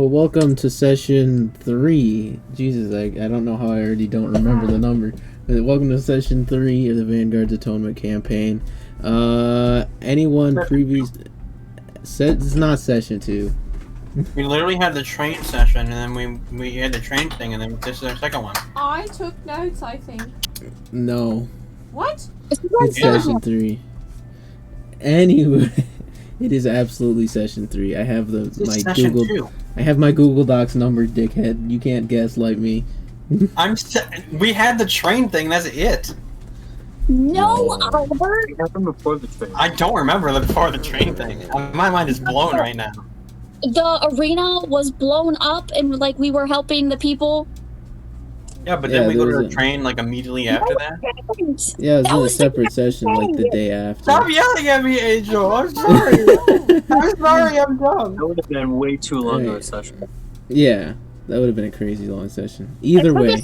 Well, welcome to session 3. Jesus, I don't know how I already don't remember the number. But welcome to session 3 of the Vanguard's Atonement campaign. Anyone previous... It's not session 2. We literally had the train session, and then we had the train thing, and then this is our second one. I took notes, I think. No. What? It's session 3. Anyway, it is absolutely session 3. I have I have my Google Docs number, dickhead. You can't gaslight me. We had the train thing. That's it. No, Albert. What happened before the train? I don't remember the before the train thing. My mind is blown right now. The arena was blown up, and like we were helping the people. Yeah, but then we go to the train like immediately after that. Yeah, it was in a separate session like the day after. Stop yelling at me, Angel. I'm sorry. I'm sorry. I'm dumb. That would have been way too long of a session. Yeah, that would have been a crazy long session. Either way,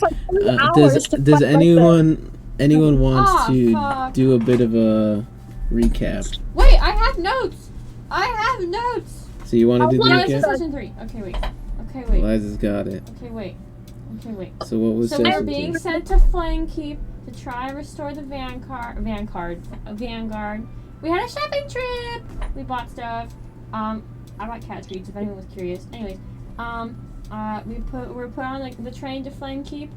does anyone wants to do a bit of a recap? Wait, I have notes. I have notes. So you want to do the recap? Session 3. Okay, wait. Okay, wait. Eliza's got it. Okay, wait. Okay, wait. So what was so session we're being 3? sent to Flamekeep to try and restore the Vanguard. We had a shopping trip. We bought stuff. I bought cat treats if anyone was curious. Anyways, we were put on like the train to Flamekeep.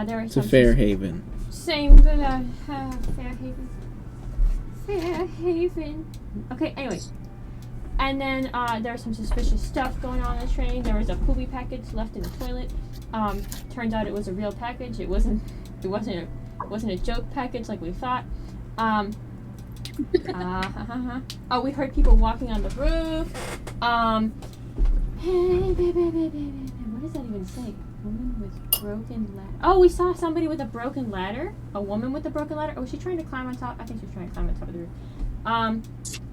There were some Fairhaven. Same, Fairhaven. Fairhaven. Okay. Anyways. And then there was some suspicious stuff going on the train. There was a poopy package left in the toilet. Turns out it was a real package. It wasn't a joke package like we thought. Oh, we heard people walking on the roof. What does that even say? Woman with broken ladder. Oh, we saw somebody with a broken ladder. A woman with a broken ladder. Oh, was she trying to climb on top? I think she was trying to climb on top of the roof.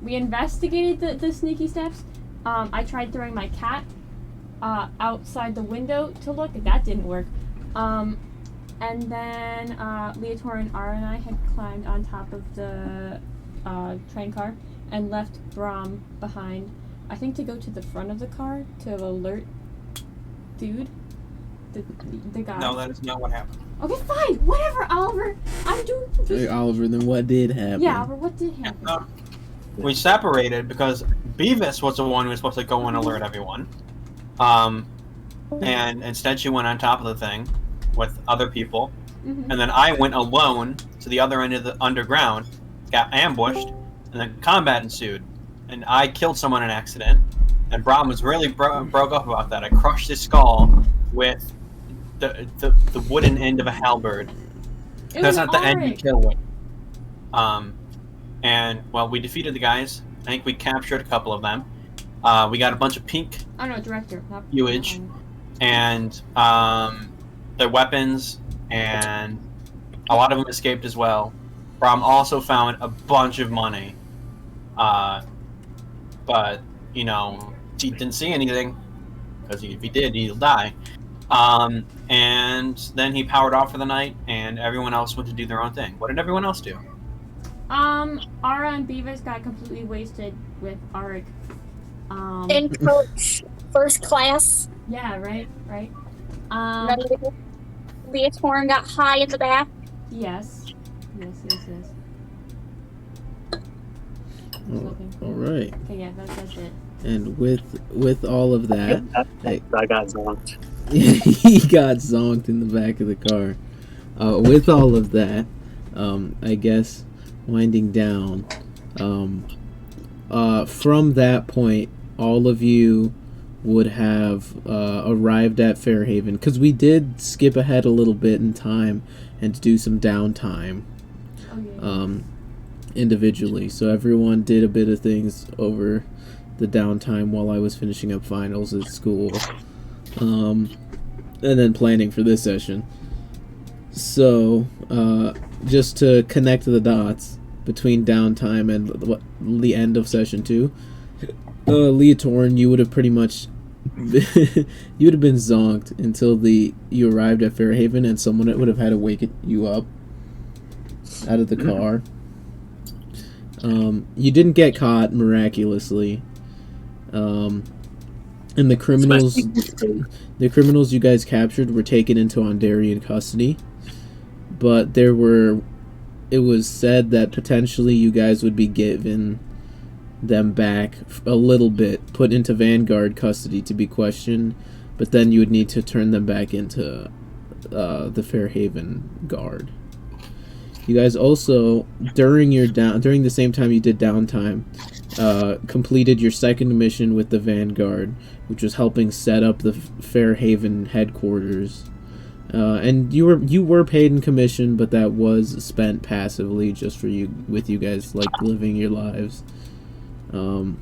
We investigated the sneaky steps. I tried throwing my cat outside the window to look. That didn't work. And then Leotorin, R, and I had climbed on top of the train car and left Brom behind. I think to go to the front of the car to alert dude. The guy. No, that is not what happened. Okay, fine. Whatever, Oliver. I'm doing this. Hey, Oliver, then what did happen? Yeah, Oliver, what did happen? We separated because Beavis was the one who was supposed to go and alert everyone. And instead she went on top of the thing with other people. And then I went alone to the other end of the underground, got ambushed, and then combat ensued. And I killed someone in accident. And Brom was really broke up about that. I crushed his skull with the wooden end of a halberd. That's not the end you kill with. And, well, we defeated the guys. I think we captured a couple of them. We got a bunch of pink director. usage. And their weapons, and a lot of them escaped as well. Brom also found a bunch of money. But, you know, he didn't see anything. Because if he did, he'll die. And then he powered off for the night, and everyone else went to do their own thing. What did everyone else do? Ara and Beavis got completely wasted with Arik. In coach, first class. Yeah, right. Leotorin got high in the back. Yes. All right. Okay, yeah, that's it. And with all of that, I got zonked. he got zonked in the back of the car. With all of that, I guess winding down. From that point, all of you would have arrived at Fairhaven, because we did skip ahead a little bit in time and do some downtime individually. So everyone did a bit of things over the downtime while I was finishing up finals at school, and then planning for this session. So just to connect the dots between downtime and the end of session 2, Leotorin, you would have pretty much you would have been zonked until you arrived at Fairhaven, and someone would have had to wake you up out of the car. You didn't get caught miraculously, And the criminals you guys captured were taken into Ondarian custody. But it was said that potentially you guys would be given them back a little bit, put into Vanguard custody to be questioned, but then you would need to turn them back into the Fairhaven guard. You guys also, during the same time you did downtime, completed your second mission with the Vanguard, which was helping set up the Fairhaven headquarters. And you were paid in commission, but that was spent passively just for you, with you guys like living your lives. And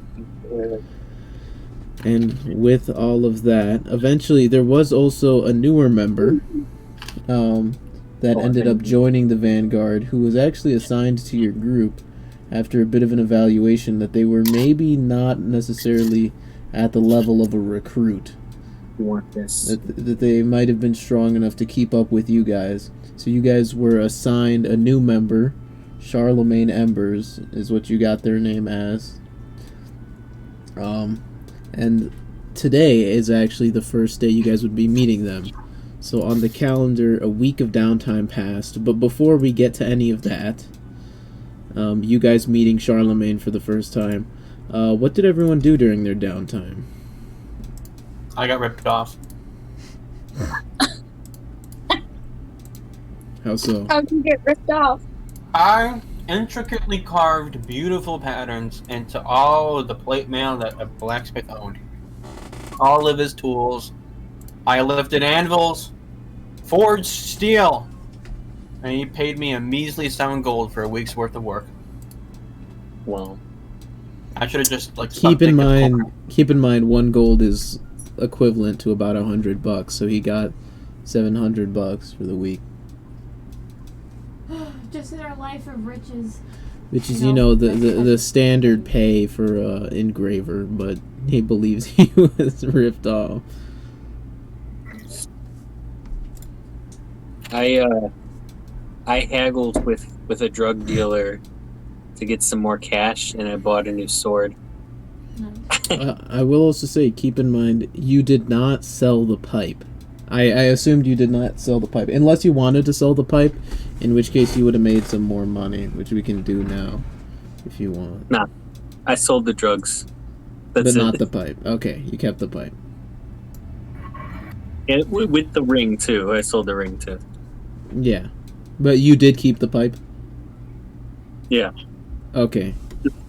with all of that, eventually there was also a newer member that ended up joining the Vanguard, who was actually assigned to your group after a bit of an evaluation that they were maybe not necessarily at the level of a recruit. That they might have been strong enough to keep up with you guys. So you guys were assigned a new member. Charlemagne Embers is what you got their name as. And today is actually the first day you guys would be meeting them. So on the calendar, a week of downtime passed. But before we get to any of that, you guys meeting Charlemagne for the first time, what did everyone do during their downtime? I got ripped off. How so? How did you get ripped off? I intricately carved beautiful patterns into all of the plate mail that a blacksmith owned. All of his tools. I lifted anvils, forged steel, and he paid me a measly 7 gold for a week's worth of work. Wow. I should have just like keep in mind 1 gold is equivalent to about $100, so he got $700 for the week. Just in our life of riches. Which is, the standard pay for engraver, but he believes he was ripped off. I haggled with a drug dealer to get some more cash, and I bought a new sword. I will also say, keep in mind, you did not sell the pipe. I assumed you did not sell the pipe. Unless you wanted to sell the pipe, in which case you would have made some more money, which we can do now, if you want. Nah, I sold the drugs. That's but not the pipe. Okay, you kept the pipe. And with the ring, too. I sold the ring, too. Yeah. But you did keep the pipe? Yeah. Okay.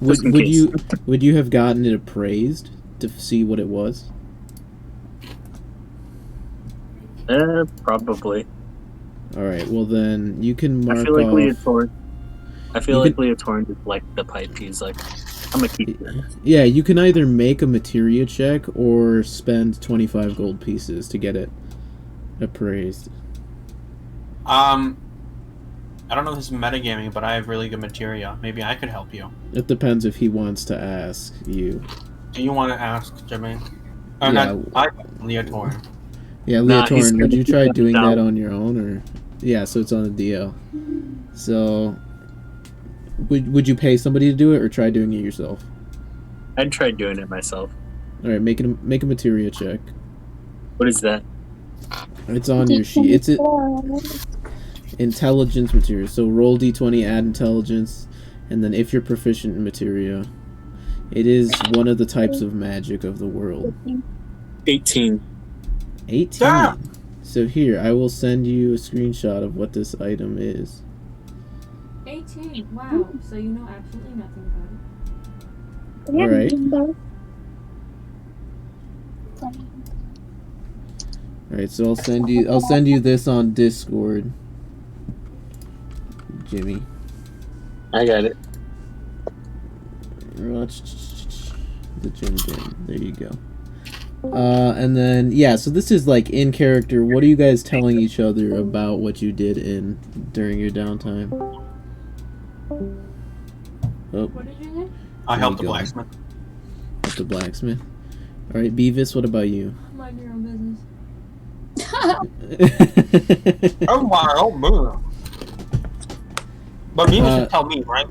Would you have gotten it appraised to see what it was? Probably. Alright, well then, you can mark I feel like off... Leotorin just liked the pipe. He's like, I'm gonna keep it. Yeah, you can either make a materia check or spend 25 gold pieces to get it appraised. I don't know if this is metagaming, but I have really good materia. Maybe I could help you. It depends if he wants to ask you. Do you want to ask, Jermaine? Yeah. Leotorin. Yeah, Leotorin, would you try doing that on your own, or... Yeah, so it's on the DL. So... Would you pay somebody to do it, or try doing it yourself? I'd try doing it myself. Alright, make a materia check. What is that? It's on your sheet. It's intelligence materia. So roll d20, add intelligence, and then if you're proficient in materia, it is one of the types of magic of the world. 18. 18? Yeah. So here, I will send you a screenshot of what this item is. 18. Wow. So you know absolutely nothing about it. Alright. Alright, so I'll send you this on Discord. Jimmy. I got it. Watch the Jim. There you go. And then, yeah, so this is like in character. What are you guys telling each other about what you did during your downtime? Oh. What did you say? I helped the blacksmith. Help the blacksmith. Alright, Beavis, what about you? Mind your own business. Oh my own move. But Beavis should tell me, right?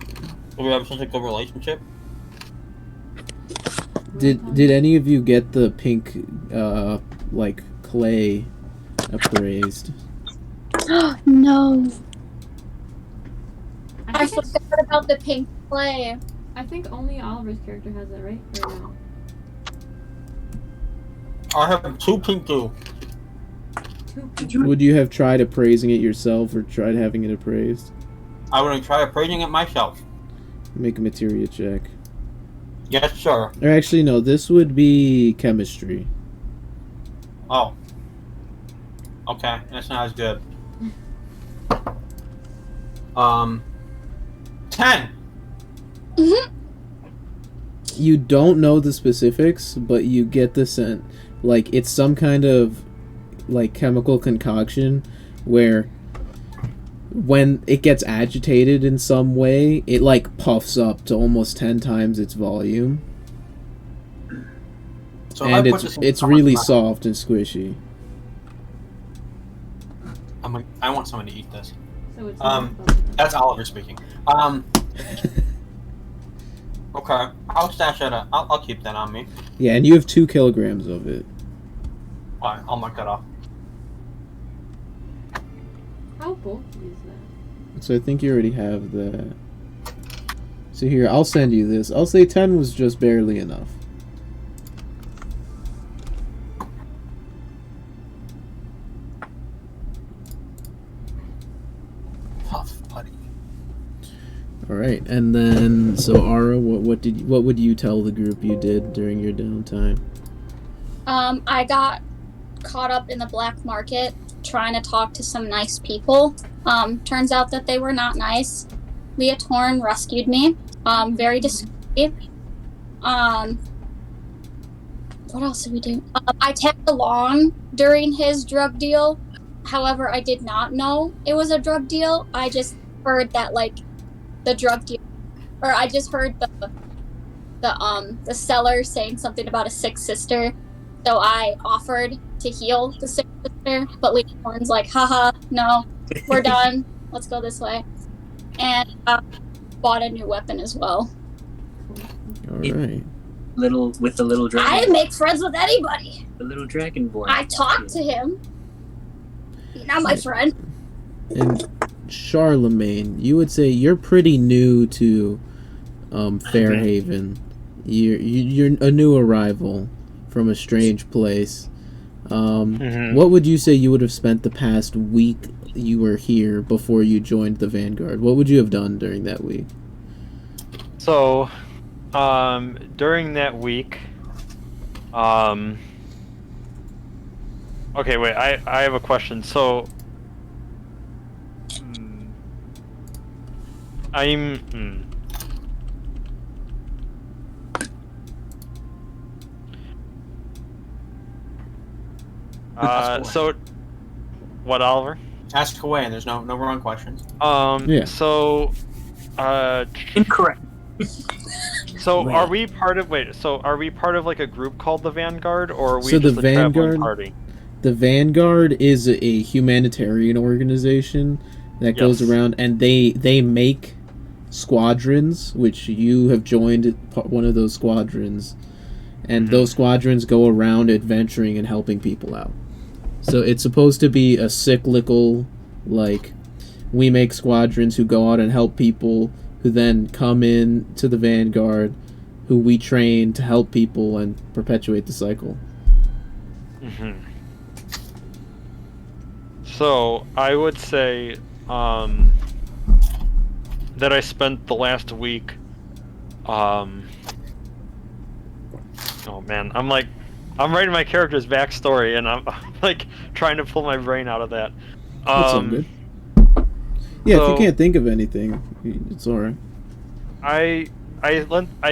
We have such a good relationship. Did any of you get the pink, like clay appraised? No. I think it's- forgot about the pink clay. I think only Oliver's character has that, right? Or no? I have 2 pink too. Would you have tried appraising it yourself or tried having it appraised? I would try appraising it myself. Make a materia check. Yes, sir. Or actually, no, this would be chemistry. Oh. Okay, that's not as good. 10! You don't know the specifics, but you get the scent. Like, it's some kind of, like, chemical concoction where when it gets agitated in some way, it, like, puffs up to almost 10 times its volume. So if And I put this in it's someone's really mouth- soft and squishy. I want someone to eat this. So it's That's Oliver speaking. Okay, I'll stash that up. I'll keep that on me. Yeah, and you have 2 kilograms of it. Alright, I'll mark that off. How bulky is that? So I think you already have that. So here, I'll send you this. I'll say 10 was just barely enough. Puff putty. All right, and then so Ara, what would you tell the group you did during your downtime? I got caught up in the black market trying to talk to some nice people. Turns out that they were not nice. Leotorin rescued me. Very discreet. What else did we do? I tagged along during his drug deal. However, I did not know it was a drug deal. I just heard that, like, the drug deal, or I just heard the seller saying something about a sick sister. So I offered to heal the sick sister, but Leotorin's like, haha, no, we're done. Let's go this way. And bought a new weapon as well. All right. With the little I dragon. make friends with anybody. The little dragonborn. I talked to him. He's not my friend. And Charlemagne, you would say you're pretty new to Fairhaven. You're a new arrival from a strange place. What would you say you would have spent the past week you were here before you joined the Vanguard? What would you have done during that week? So, during that week, okay, wait, I have a question. So, so, what, Oliver? Ask away, and there's no wrong questions. Yeah. So, Incorrect. so Wait. are we part of like a group called the Vanguard, or are we So just the a traveling Vanguard- party? The Vanguard is a humanitarian organization that goes Yes. around, and they make squadrons, which you have joined one of those squadrons, and those squadrons go around adventuring and helping people out. So it's supposed to be a cyclical, like, we make squadrons who go out and help people, who then come in to the Vanguard, who we train to help people and perpetuate the cycle. So I would say that I spent the last week. Oh man, I'm writing my character's backstory, and I'm like trying to pull my brain out of that. That's all good. Yeah, if so- you can't think of anything, it's alright. I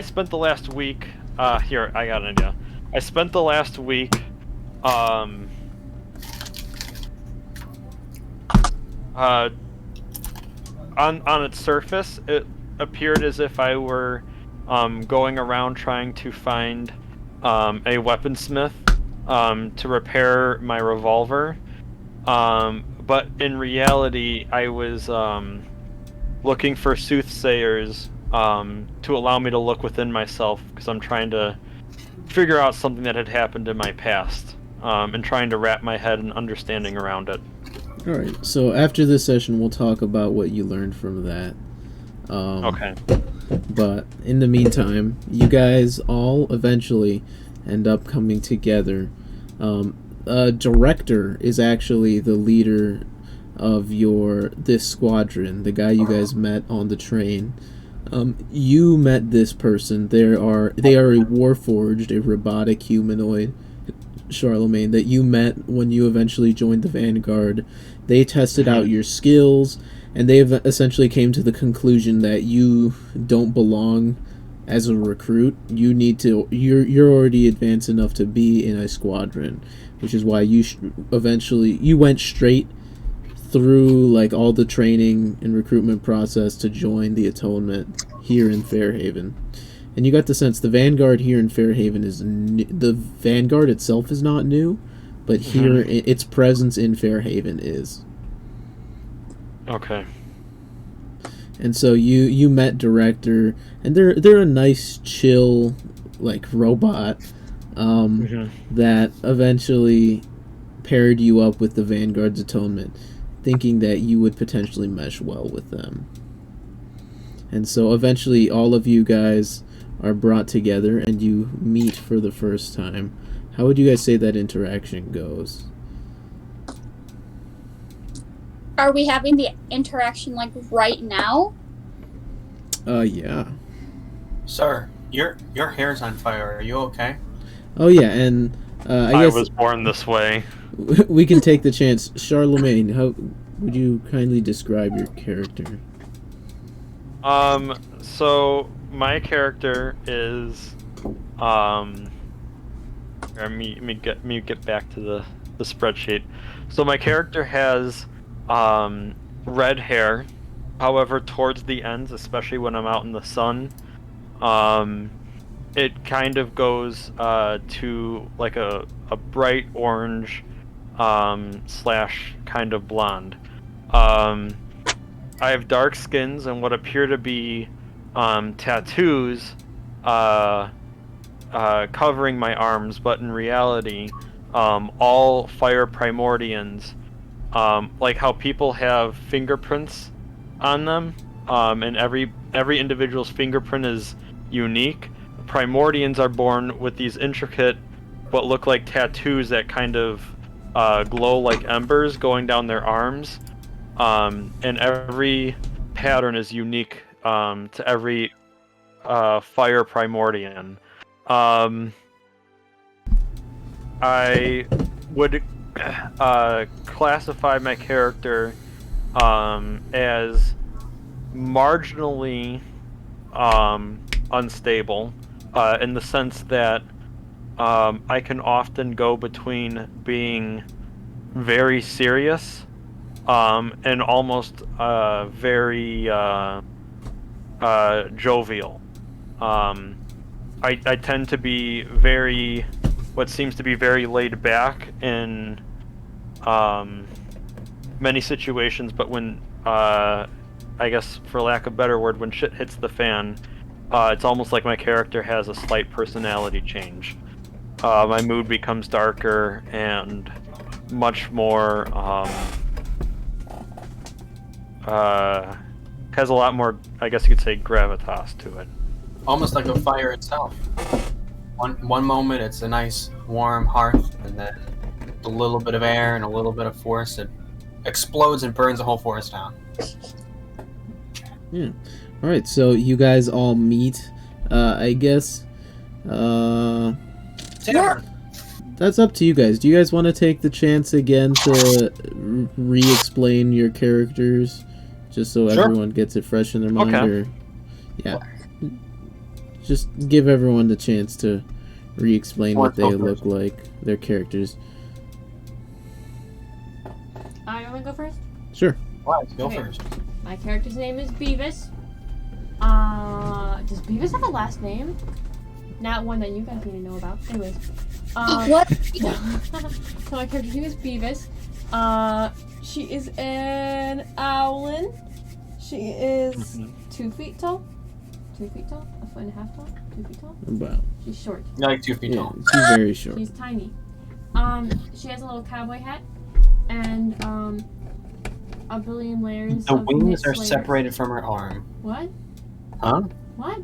spent the last week. Here, I got an idea. I spent the last week. On its surface, it appeared as if I were going around trying to find a weaponsmith to repair my revolver. But in reality, I was looking for soothsayers to allow me to look within myself, because I'm trying to figure out something that had happened in my past, and trying to wrap my head and understanding around it. Alright, so after this session, we'll talk about what you learned from that. Okay. But in the meantime, you guys all eventually end up coming together. Director is actually the leader of this squadron, the guy you guys met on the train. You met this person. They are a Warforged, a robotic humanoid, Charlemagne, that you met when you eventually joined the Vanguard. They tested out your skills, and they essentially came to the conclusion that you don't belong as a recruit. You need to. You're already advanced enough to be in a squadron, which is why you went straight through like all the training and recruitment process to join the Atonement here in Fairhaven. And you got the sense the Vanguard here in Fairhaven is the Vanguard itself is not new, but here its presence in Fairhaven is. Okay. And so you met Director, and they're a nice, chill, like robot that eventually paired you up with the Vanguard's Atonement, thinking that you would potentially mesh well with them. And so eventually all of you guys are brought together and you meet for the first time. How would you guys say that interaction goes? Are we having the interaction like right now? Yeah. Sir, your hair's on fire. Are you okay? Oh yeah, and I guess was born this way. we can take the chance. Charlemagne, how would you kindly describe your character? So my character is let me get back to the spreadsheet. So my character has red hair. However, towards the ends, especially when I'm out in the sun, it kind of goes to like a bright orange slash kind of blonde. I have dark skins and what appear to be tattoos covering my arms, but in reality, all fire primordians, like how people have fingerprints on them, and every individual's fingerprint is unique. Primordians are born with these intricate, what look like tattoos that kind of glow like embers going down their arms. And every pattern is unique to every fire primordian. I would classify my character as marginally unstable, in the sense that I can often go between being very serious and almost very jovial. I tend to be what seems to be very laid back in many situations, but when, I guess for lack of a better word, when shit hits the fan, it's almost like my character has a slight personality change. My mood becomes darker and much more, has a lot more, I guess you could say, gravitas to it. Almost like a fire itself. One moment it's a nice warm hearth, and then a little bit of air and a little bit of force, it explodes and burns the whole forest down. Yeah. Alright, so you guys all meet. I guess that's up to you guys. Do you guys want to take the chance again to re-explain your characters, just so everyone gets it fresh in their mind? Okay. Or, yeah. Just give everyone the chance to re-explain what they look like, their characters. You want me to go first? Sure. Go first. My character's name is Beavis. Does Beavis have a last name? Not one that you guys need to know about. Anyways. What? So my character's name is Beavis. She is an Owlin. She is 2 feet tall. 2 feet tall, a foot and a half tall, 2 feet tall. About. She's short. You're like 2 feet Yeah, tall. she's very short. She's tiny. She has a little cowboy hat and a billion layers. The of wings knit are layers. separated from her arm. What? Huh? What?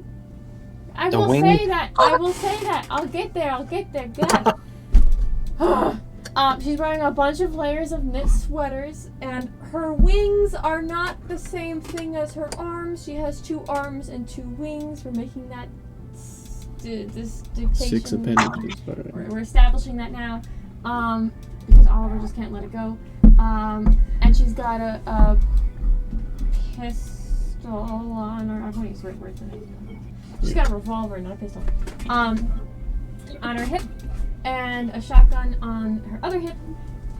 I The will wing- say that. I will say that. I'll get there. God. She's wearing a bunch of layers of knit sweaters, and her wings are not the same thing as her arms. She has 2 arms and 2 wings. We're making that this dictation. 6 appendages. Alright. We're establishing that now, because Oliver just can't let it go. And she's got a pistol on her. I can't use the right word today. She's got a revolver, not a pistol. On her hip, and a shotgun on her other hip,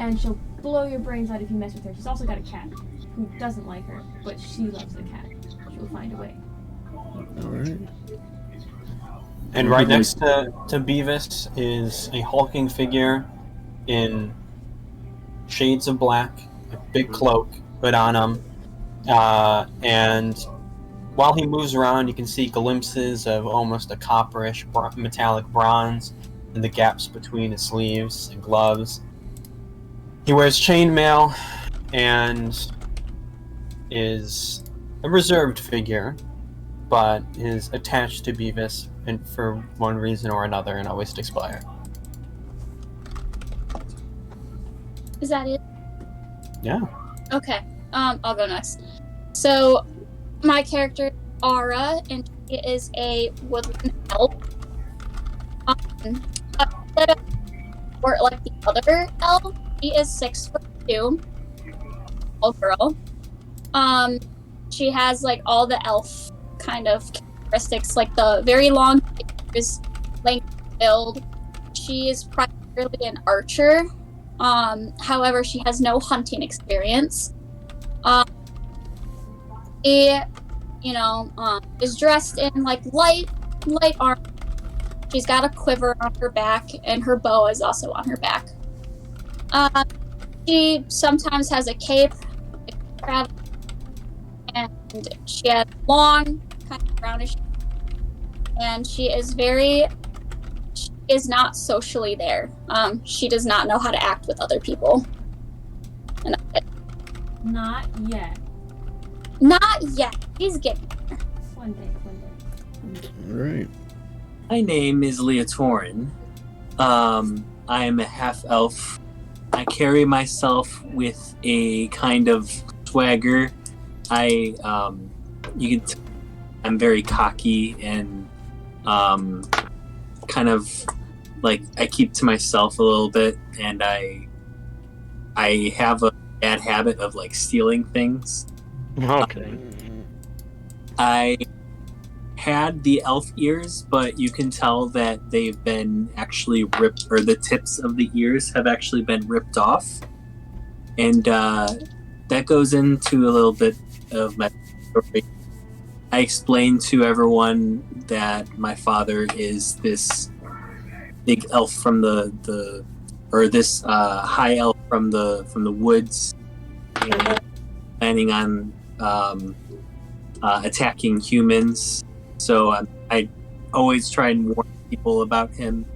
and she'll blow your brains out if you mess with her. She's also got a cat who doesn't like her, but she loves the cat. She'll find a way. Alright. And right next to Beavis is a hulking figure in shades of black, a big cloak put on him, and while he moves around, you can see glimpses of almost a copperish metallic bronze in the gaps between his sleeves and gloves. He wears chainmail and is a reserved figure, but is attached to Beavis and for one reason or another and always sticks by her. Is that it? Yeah. Okay. I'll go next. So, my character is Aura, and she is a woodland elf. Instead of, or like the other elf, she is 6'2", old girl. She has like all the elf kind of characteristics, like the very long ears, length build. She is primarily an archer. However, she has no hunting experience. She, is dressed in like light armor. She's got a quiver on her back, and her bow is also on her back. She sometimes has a cape, and she has long, kind of brownish, and she is not socially there. She does not know how to act with other people. And that's it. Not yet. Not yet. He's getting there. One day. Alright. My name is Leotorin. I am a half-elf. I carry myself with a kind of swagger. I'm very cocky and kind of like I keep to myself a little bit, and I have a bad habit of like stealing things. Okay. I had the elf ears, but you can tell that they've been actually ripped, or the tips of the ears have actually been ripped off. And that goes into a little bit of my story. I explained to everyone that my father is this big elf from this high elf from the woods, and planning on attacking humans. So I always try and warn people about him.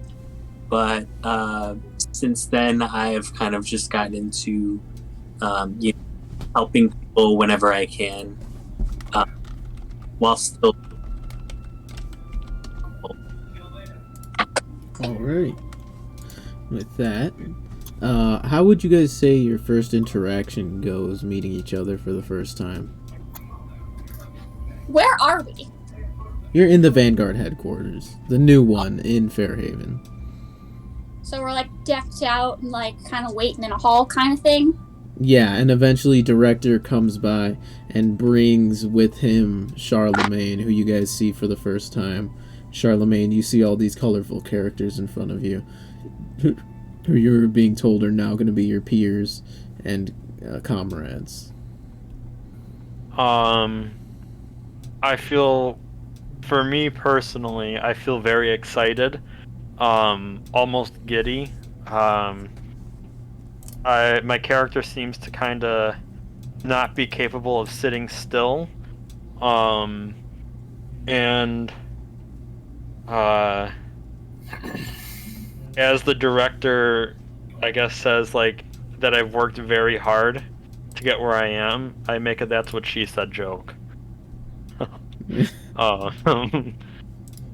But since then, I've kind of just gotten into helping people whenever I can, while still. Alright. With that, how would you guys say your first interaction goes meeting each other for the first time? Where are we? You're in the Vanguard headquarters, the new one in Fairhaven. So we're like decked out and like kind of waiting in a hall kind of thing. Yeah, and eventually Director comes by and brings with him Charlemagne, who you guys see for the first time. Charlemagne, you see all these colorful characters in front of you, who you're being told are now going to be your peers and comrades. I feel, for me personally, I feel very excited, almost giddy. My character seems to kind of not be capable of sitting still, and as the director, I guess, says like that I've worked very hard to get where I am, I make a "that's what she said" joke.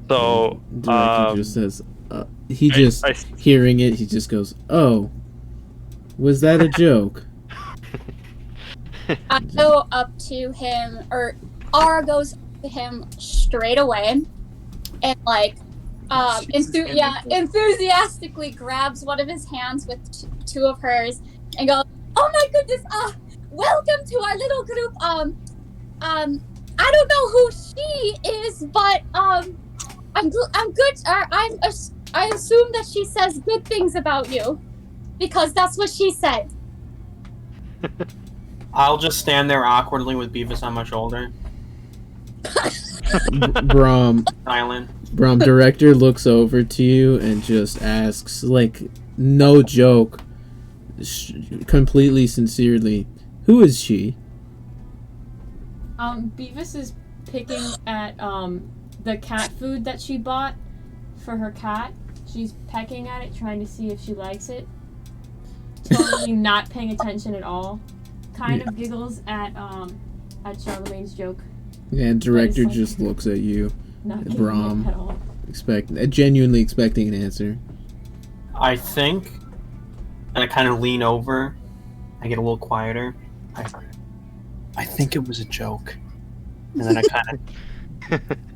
So Director just says, hearing it, he just goes, "Oh, was that a joke?" I go up to him, or Ara goes up to him straight away, and like, enthusiastically grabs one of his hands with two of hers, and goes, "Oh my goodness! Welcome to our little group. I don't know who she is, but I'm good. I assume that she says good things about you, because that's what she said." I'll just stand there awkwardly with Beavis on my shoulder. Brom, Silent. director looks over to you and just asks, like, no joke, completely sincerely, "Who is she?" Beavis is picking at the cat food that she bought for her cat. She's pecking at it, trying to see if she likes it. Totally not paying attention at all. Kind of giggles at Charlemagne's joke. And director like, just looks at you, Not getting Brom, it at all. genuinely expecting an answer. I think, and I kind of lean over. I get a little quieter. I think it was a joke, and then I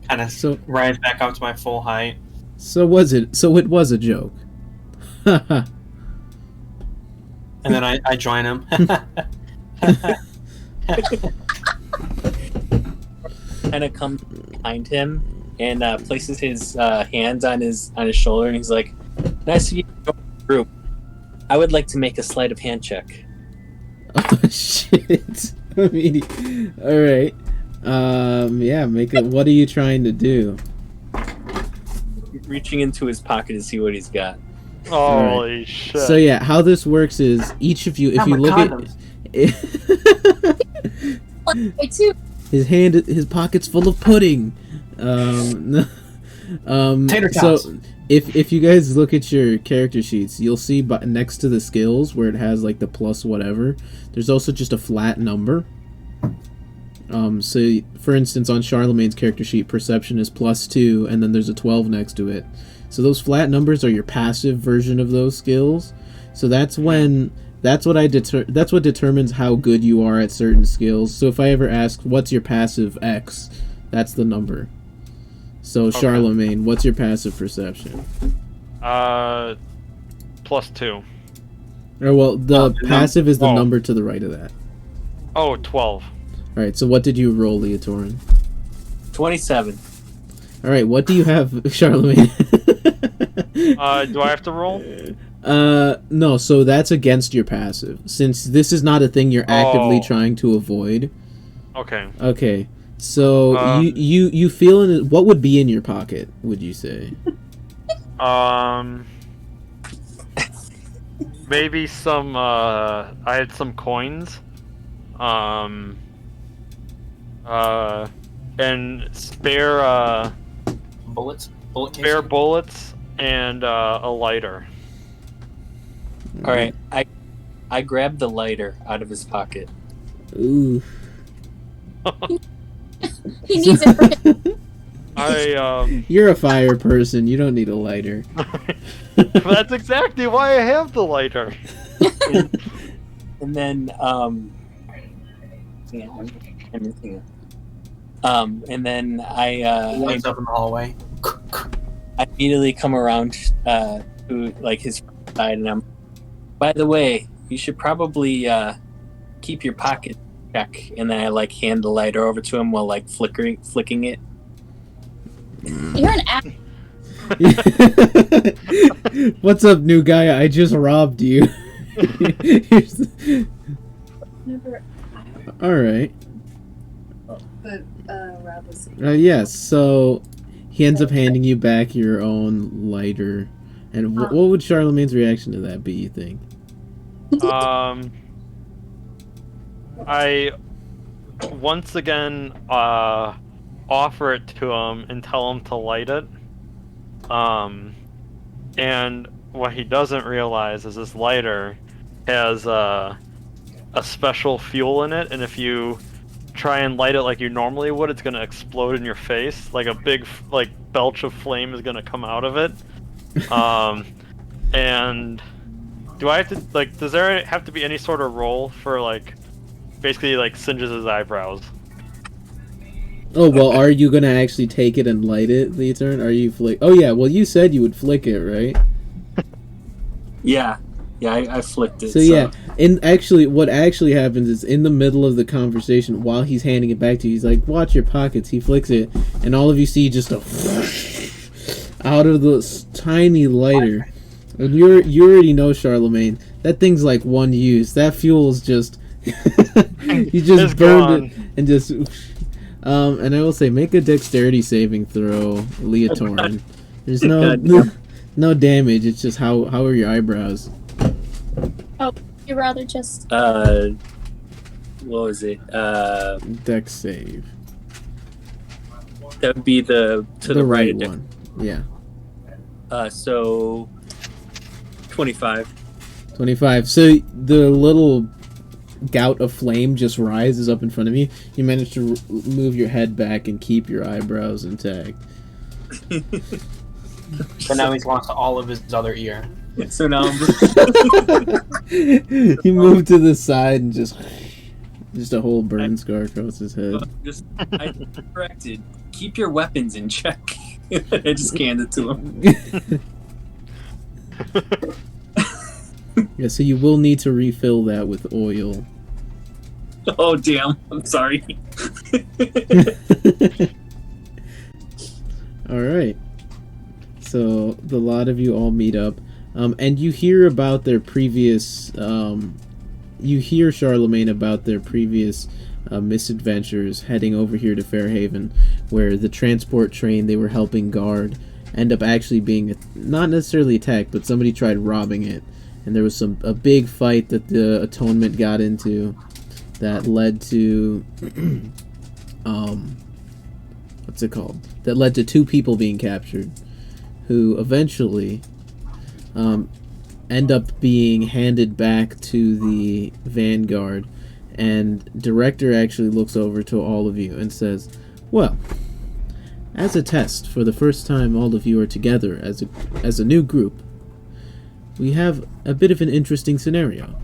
kind of rise back up to my full height. So it was a joke. And then I join him. Kind of comes behind him and places his hands on his shoulder, and he's like, "Nice to meet you, group. I would like to make a sleight of hand check." Oh shit! I mean, all right. Yeah, make it. What are you trying to do? Reaching into his pocket to see what he's got. Holy shit! So yeah, how this works is each of you, if you look at his pocket's full of pudding. Tater tots. So if you guys look at your character sheets, you'll see next to the skills where it has like the plus whatever, there's also just a flat number. So for instance, on Charlemagne's character sheet, perception is +2, and then there's a 12 next to it. So those flat numbers are your passive version of those skills. So that's what determines how good you are at certain skills. So if I ever ask, what's your passive X, that's the number. So okay. Charlemagne, what's your passive perception? +2. Or well, the passive is the number to the right of that. Oh, 12. Alright, so what did you roll, Leotorin? 27. Alright, what do you have, Charlemagne? Do I have to roll? No, so that's against your passive. Since this is not a thing you're actively trying to avoid. Okay. Okay. So you feel what would be in your pocket, would you say? Maybe some I had some coins. And spare bullets, spare bullets, and a lighter. All right, I grabbed the lighter out of his pocket. Ooh. He needs it for him. You're a fire person. You don't need a lighter. That's exactly why I have the lighter. And then and then I lights up in the hallway. I immediately come around to like his side, and I'm, by the way, you should probably keep your pocket check. And then I like hand the lighter over to him while like flicking it. You're an ass. What's up, new guy? I just robbed you. All right. But Rob was. Yes. So he ends up handing you back your own lighter. And what would Charlemagne's reaction to that be, you think? I once again offer it to him and tell him to light it. And what he doesn't realize is this lighter has a special fuel in it, and if you try and light it like you normally would, it's gonna explode in your face. Like a big belch of flame is gonna come out of it. And do I have to does there have to be any sort of roll for basically singes his eyebrows? Oh, well, are you gonna actually take it and light it, Leotorin? Are you flick? Oh yeah, well you said you would flick it, right? Yeah, I flicked it. So yeah, what actually happens is in the middle of the conversation, while he's handing it back to you, he's like, "Watch your pockets." He flicks it, and all of you see just a out of the tiny lighter. And you already know, Charlemagne, that thing's like one use. That fuel is just you just burned it and just. And I will say, make a dexterity saving throw, Leotorin. There's no damage. It's just how are your eyebrows? Oh, you'd rather just... what was it? Dex save. That would be the right one. Yeah. So 25. 25. So the little gout of flame just rises up in front of you. You manage to move your head back and keep your eyebrows intact. But now he's lost all of his other ear. So now he moved to the side and just a whole burn scar across his head. I corrected. Keep your weapons in check. I just scanned it to him. Yeah, so you will need to refill that with oil. Oh damn! I'm sorry. All right. So the lot of you all meet up, and you hear about their previous. You hear Charlemagne about their previous misadventures heading over here to Fairhaven, where the transport train they were helping guard end up actually being not necessarily attacked, but somebody tried robbing it, and there was a big fight that the Atonement got into that led to what's it called? That led to 2 people being captured, who eventually end up being handed back to the Vanguard, and Director actually looks over to all of you and says, "Well, as a test, for the first time all of you are together as a new group, we have a bit of an interesting scenario.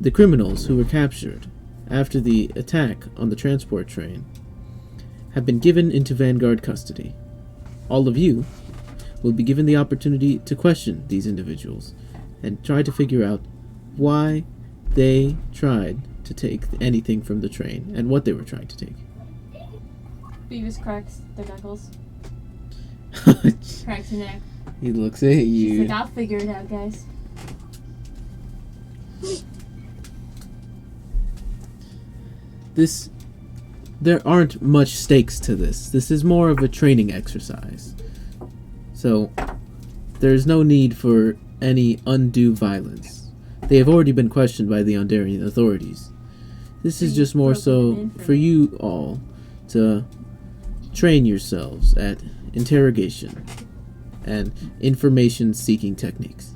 The criminals who were captured after the attack on the transport train have been given into Vanguard custody. All of you will be given the opportunity to question these individuals and try to figure out why they tried to take anything from the train and what they were trying to take." Beavis cracks the knuckles. Cracks her neck. He looks at you. She's like, "I'll figure it out, guys." There aren't much stakes to this. This is more of a training exercise. So, there's no need for any undue violence. They have already been questioned by the Ondarian authorities. This is just more so for you all to train yourselves at interrogation and information-seeking techniques.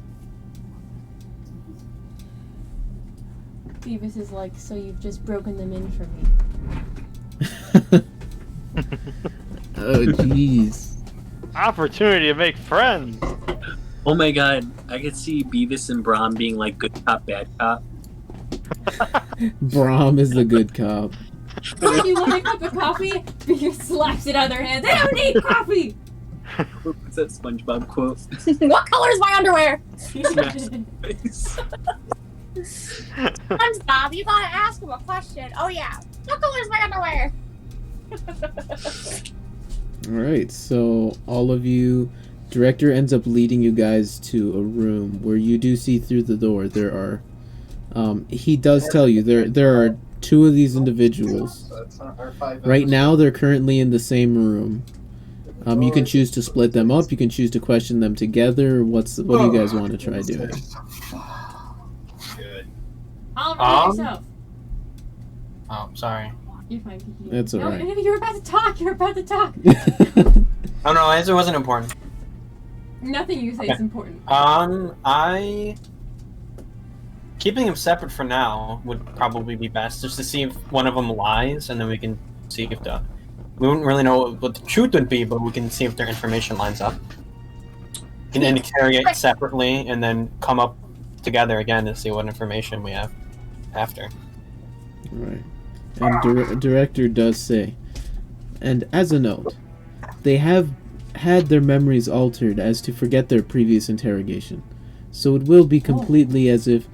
Beavis is like, "So you've just broken them in for me." Oh, jeez. Opportunity to make friends. Oh my god, I could see Beavis and Brom being like good cop, bad cop. Brom is the good cop. "Do you want a cup of coffee?" Beavis slaps it out of their hands. "I don't need coffee!" What's that SpongeBob quote? What color is my underwear? SpongeBob, you gotta ask him a question. Oh yeah, what color is my underwear? Alright, so all of you... Director ends up leading you guys to a room where you do see through the door there are... he does tell you there are 2 of these individuals. Right now they're currently in the same room. You can choose to split them up, you can choose to question them together. What do you guys want to try doing? Good. Oliver, yourself. Oh, sorry. You're fine, Kiki. That's No, alright. you're about to talk. You're about to talk. Oh no, it wasn't important. Nothing you say is important. Keeping them separate for now would probably be best, just to see if one of them lies, and then we can see if we wouldn't really know what the truth would be, but we can see if their information lines up. We can interrogate separately, and then come up together again to see what information we have after. Right. And director does say, and as a note, they have had their memories altered as to forget their previous interrogation, so it will be completely as if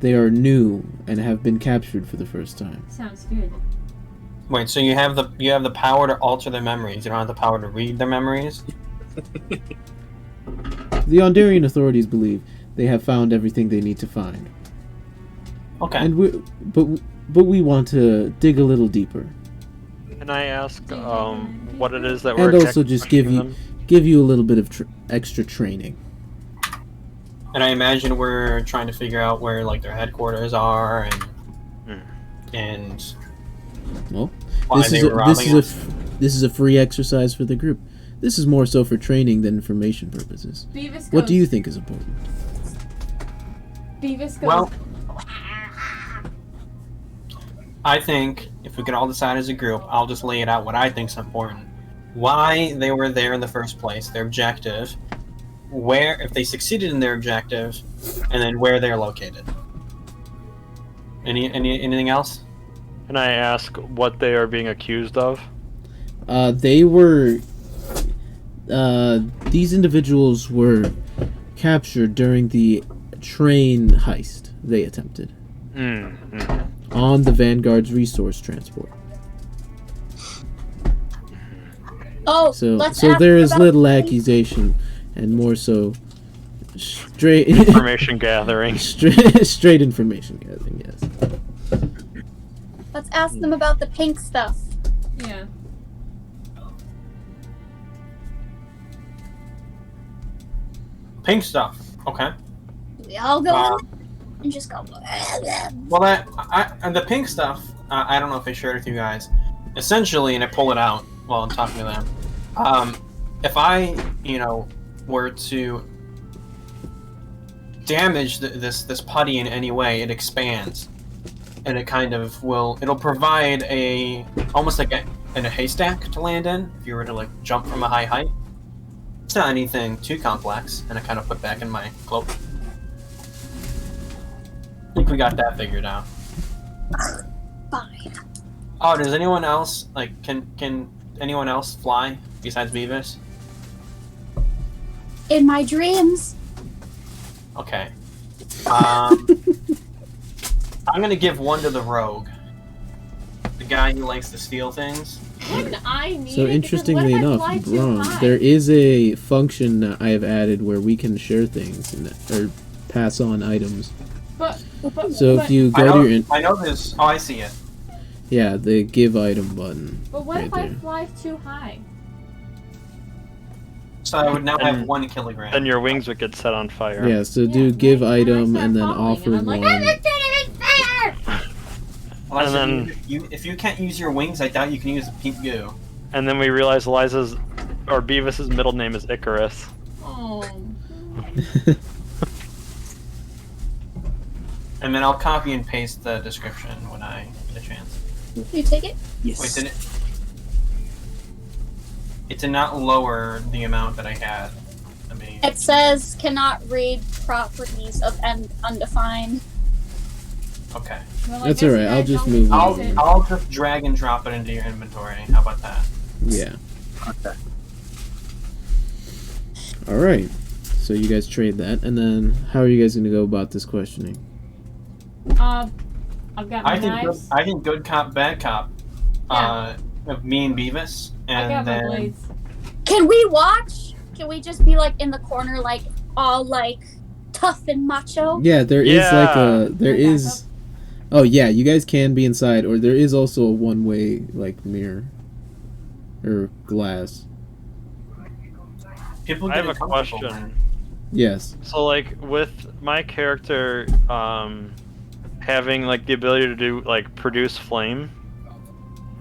they are new and have been captured for the first time. Sounds good. Wait, so you have the power to alter their memories. You don't have the power to read their memories? The Ondarian authorities believe they have found everything they need to find. Okay. And but we want to dig a little deeper. Can I ask what it is that we're And also just give you a little bit of extra training. And I imagine we're trying to figure out where like their headquarters are and well, why this is a free exercise for the group. This is more so for training than information purposes. Beavis goes, What do you think is important? Beavis goes. Well, I think if we could all decide as a group, I'll just lay it out what I think is important. Why they were there in the first place, their objective, where if they succeeded in their objective, and then where they're located. Anything else? Can I ask what they are being accused of? They were. These individuals were captured during the train heist they attempted on the Vanguard's resource transport. Oh, So let's there is ask little accusation, and more so straight Information gathering. straight information gathering. Yes. Let's ask them about the pink stuff. Yeah. Pink stuff. Okay. We all go in there and just go. Well, and the pink stuff, I don't know if I shared with you guys. Essentially, and I pull it out while I'm talking to them. If I, were to damage this putty in any way, it expands, and it kind of it'll provide almost like a haystack to land in if you were to like jump from a high height. It's not anything too complex, and I kind of put back in my cloak. I think we got that figured out. Fine. Oh, does anyone else can anyone else fly besides Beavis? In my dreams. Okay. I'm gonna give one to the rogue, the guy who likes to steal things. Wouldn't I need So it? interestingly Because enough, what if I fly too Brom, high? there is a function that I have added where we can share things or pass on items. But So if you go to your I know this. Oh, I see it. the give item button. But what right if I there. fly too high? So I would now have And 1 kilogram. Then your wings would get set on fire. Yeah, so do give then I item start and then falling, offer and I'm like, one. I'm not getting fair! Eliza, and then- if you can't use your wings, I doubt you can use the pink goo. And then we realize Beavis's middle name is Icarus. Oh. And then I'll copy and paste the description when I get a chance. You take it? Yes. Wait, did it did not lower the amount that I had. I mean, It says cannot read properties of undefined. okay. Well, I That's guess alright, you I'll guys just don't move use it. it. I'll just drag and drop it into your inventory. How about that? Yeah. Okay. Alright. So you guys trade that, and then how are you guys gonna go about this questioning? I've got my knives. I think good cop, bad cop. Of me and Beavis, I and got my then blades. Can we watch? Can we just be like in the corner, like all like tough and macho? Yeah, there is like a there Back is. Oh yeah, you guys can be inside, or there is also a one-way like mirror or glass. people I get have a uncomfortable, question. man. Yes. So, like, with my character having, like, the ability to do, like, produce flame,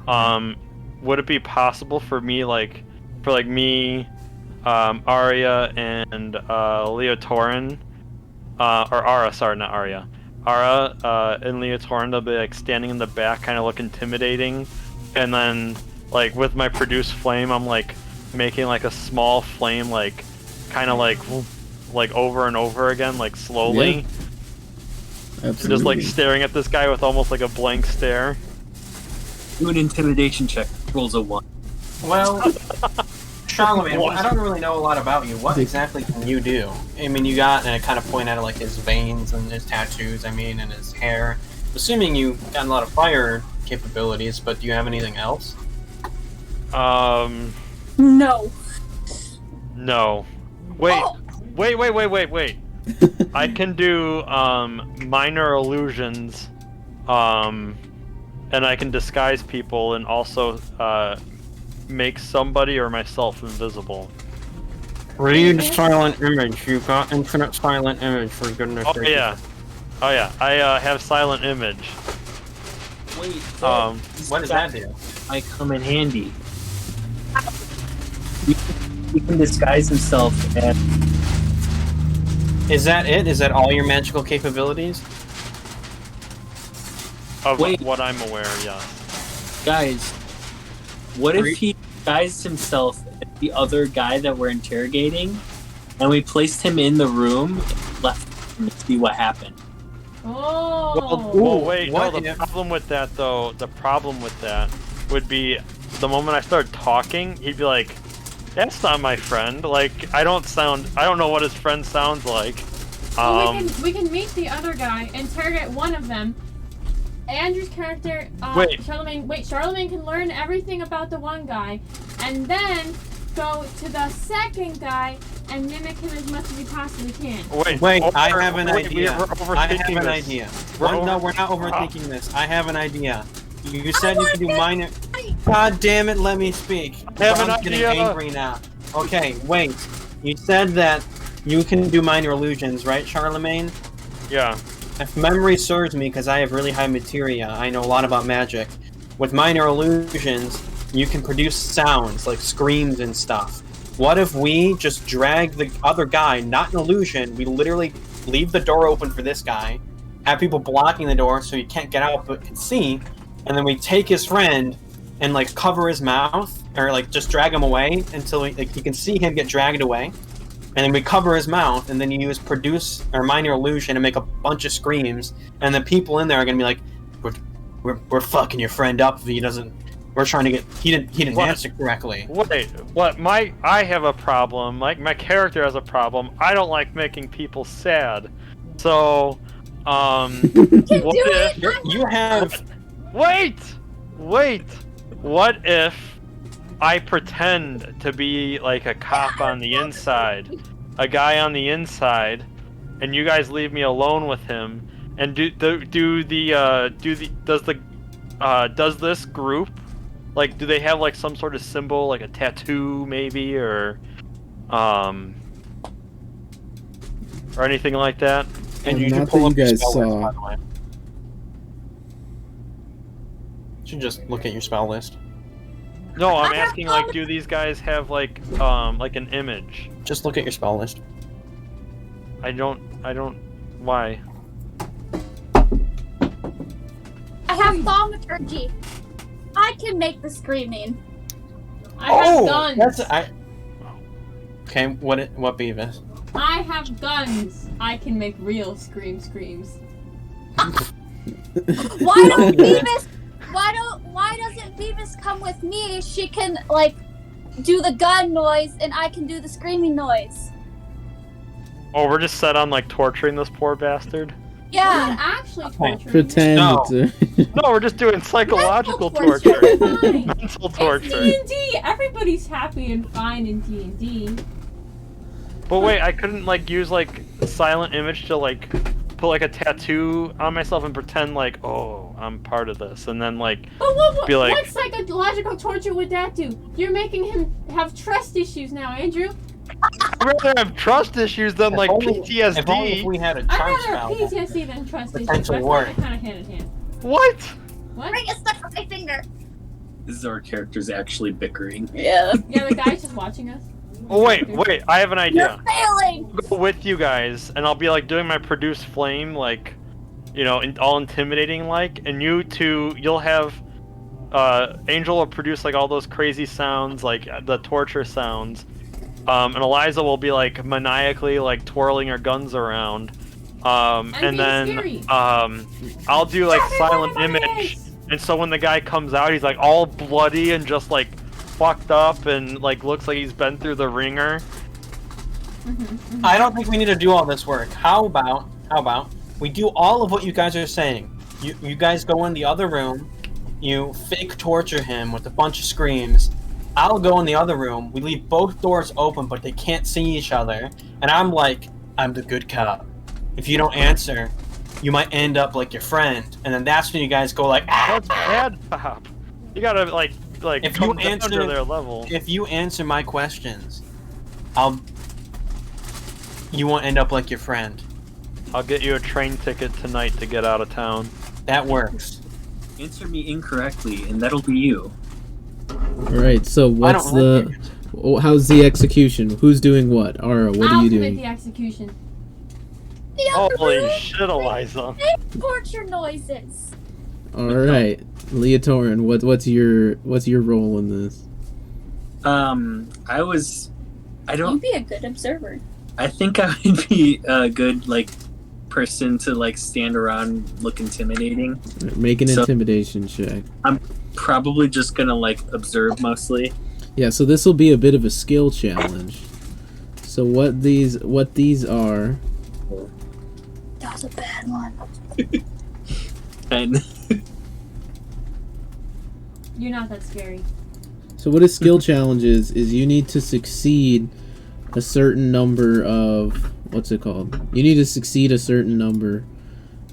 would it be possible for me, like, me, Arya and Leotorin, or Ara, sorry, not Arya. Ara and Leotorin, they'll be like standing in the back, kind of look intimidating, and then like with my produce flame, I'm like making like a small flame, like kind of like over and over again, like slowly. Yeah. Absolutely. Just like staring at this guy with almost like a blank stare. Do an intimidation check. Rolls a 1. Well, Charlemagne, well, I don't really know a lot about you. What exactly can you do? I mean, you got, and I kind of point at like his veins and his tattoos, and his hair. Assuming you got a lot of fire capabilities, but do you have anything else? No. No. Wait. Oh. Wait. I can do minor illusions, and I can disguise people and also make somebody or myself invisible. Read silent image. You got infinite silent image, for goodness sake. Oh yeah. I have silent image. Wait. What does that do? I come in handy. He can disguise himself and. Is that it? Is that all your magical capabilities? Of Wait. what I'm aware, yeah. Guys, what if he disguised himself as the other guy that we're interrogating, and we placed him in the room and left him to see what happened? Oh. Well, wait. No, what the if- problem with that, though, would be the moment I start talking, he'd be like, "That's not my friend." Like, I don't know what his friend sounds like. So we can meet the other guy, interrogate one of them. Andrew's character, Charlemagne can learn everything about the one guy, and then go to the second guy and mimic him as much as you possibly can. Wait, I have an idea. We're overthinking this. No, we're not overthinking this. I have an idea. You said you could do minor. God damn it, let me speak. I have an I'm getting idea. angry now. Okay, wait. You said that you can do minor illusions, right, Charlemagne? Yeah. If memory serves me, because I have really high materia, I know a lot about magic. With minor illusions, you can produce sounds, like screams and stuff. What if we just drag the other guy, not an illusion, we literally leave the door open for this guy, have people blocking the door so he can't get out but can see, and then we take his friend and like cover his mouth, or like just drag him away until you can see him get dragged away. And then we cover his mouth, and then you use produce or minor illusion and make a bunch of screams, and the people in there are gonna be like, "We're fucking your friend up if he doesn't. We're trying to get. He didn't answer correctly." Wait, what? I have a problem. Like, my character has a problem. I don't like making people sad. So, what if You have. Wait. What if I pretend to be like a cop on the inside, a guy on the inside, and you guys leave me alone with him? And does this group, like, do they have like some sort of symbol, like a tattoo maybe, or anything like that? And you Not should pull that up you your guys spell list, saw. by the way. You should just look at your spell list. No, I'm asking, like, do these guys have like an image? Just look at your spell list. I don't. Why? I have thaumaturgy. I can make the screaming. I have guns. Okay, what Beavis? I have guns. I can make real screams. Why don't Beavis? Why doesn't Beavis come with me? She can like do the gun noise, and I can do the screaming noise. Oh, we're just set on like torturing this poor bastard. Yeah, Yeah. actually torturing. Pretend. No. No, we're just doing psychological Mental torture. torture. Fine. Mental It's torture. D&D. Everybody's happy and fine in D&D. But wait, I couldn't like use like a silent image to like put like a tattoo on myself and pretend like, oh, I'm part of this, and then like But what be like, what psychological torture would that do? You're making him have trust issues now, Andrew. I'd rather have trust issues than like If only PTSD. we had a I'd charm rather have spell. PTSD than trust issues. Potentially That's work. kind of hand in hand. What? What? Bring it stuck on my finger. This is our characters actually bickering. Yeah. Yeah, the guy's just watching us. Oh wait, I have an idea. You're failing! I'll go with you guys, and I'll be like doing my produce flame, like, you know, all intimidating like, and you two, you'll have, Angel will produce like all those crazy sounds, like the torture sounds, and Eliza will be like maniacally like twirling her guns around, and then, scary. I'll do like silent image, and so when the guy comes out, he's like all bloody and just like fucked up and like looks like he's been through the ringer. I don't think we need to do all this work. How about we do all of what you guys are saying? You guys go in the other room, you fake torture him with a bunch of screams. I'll go in the other room, we leave both doors open but they can't see each other, and I'm like, I'm the good cop. If you don't answer, you might end up like your friend, and then that's when you guys go like, That's bad, Pop. You gotta like if come you down answer to their level. If you answer my questions, you won't end up like your friend. I'll get you a train ticket tonight to get out of town. That works. Answer me incorrectly, and that'll be you. Alright, so what's how's the execution? Who's doing what? Ara, what are you doing? the execution. The other Holy room shit, Eliza. makes torture noises. Alright. Leotorin, what's your role in this? You'd be a good observer. I think I would be a good person to stand around, look intimidating. Make an intimidation check. I'm probably just gonna observe mostly. Yeah, so this will be a bit of a skill challenge. So what these are? That was a bad one. And You're not that scary. So what a skill challenge is you need to succeed a certain number of you need to succeed a certain number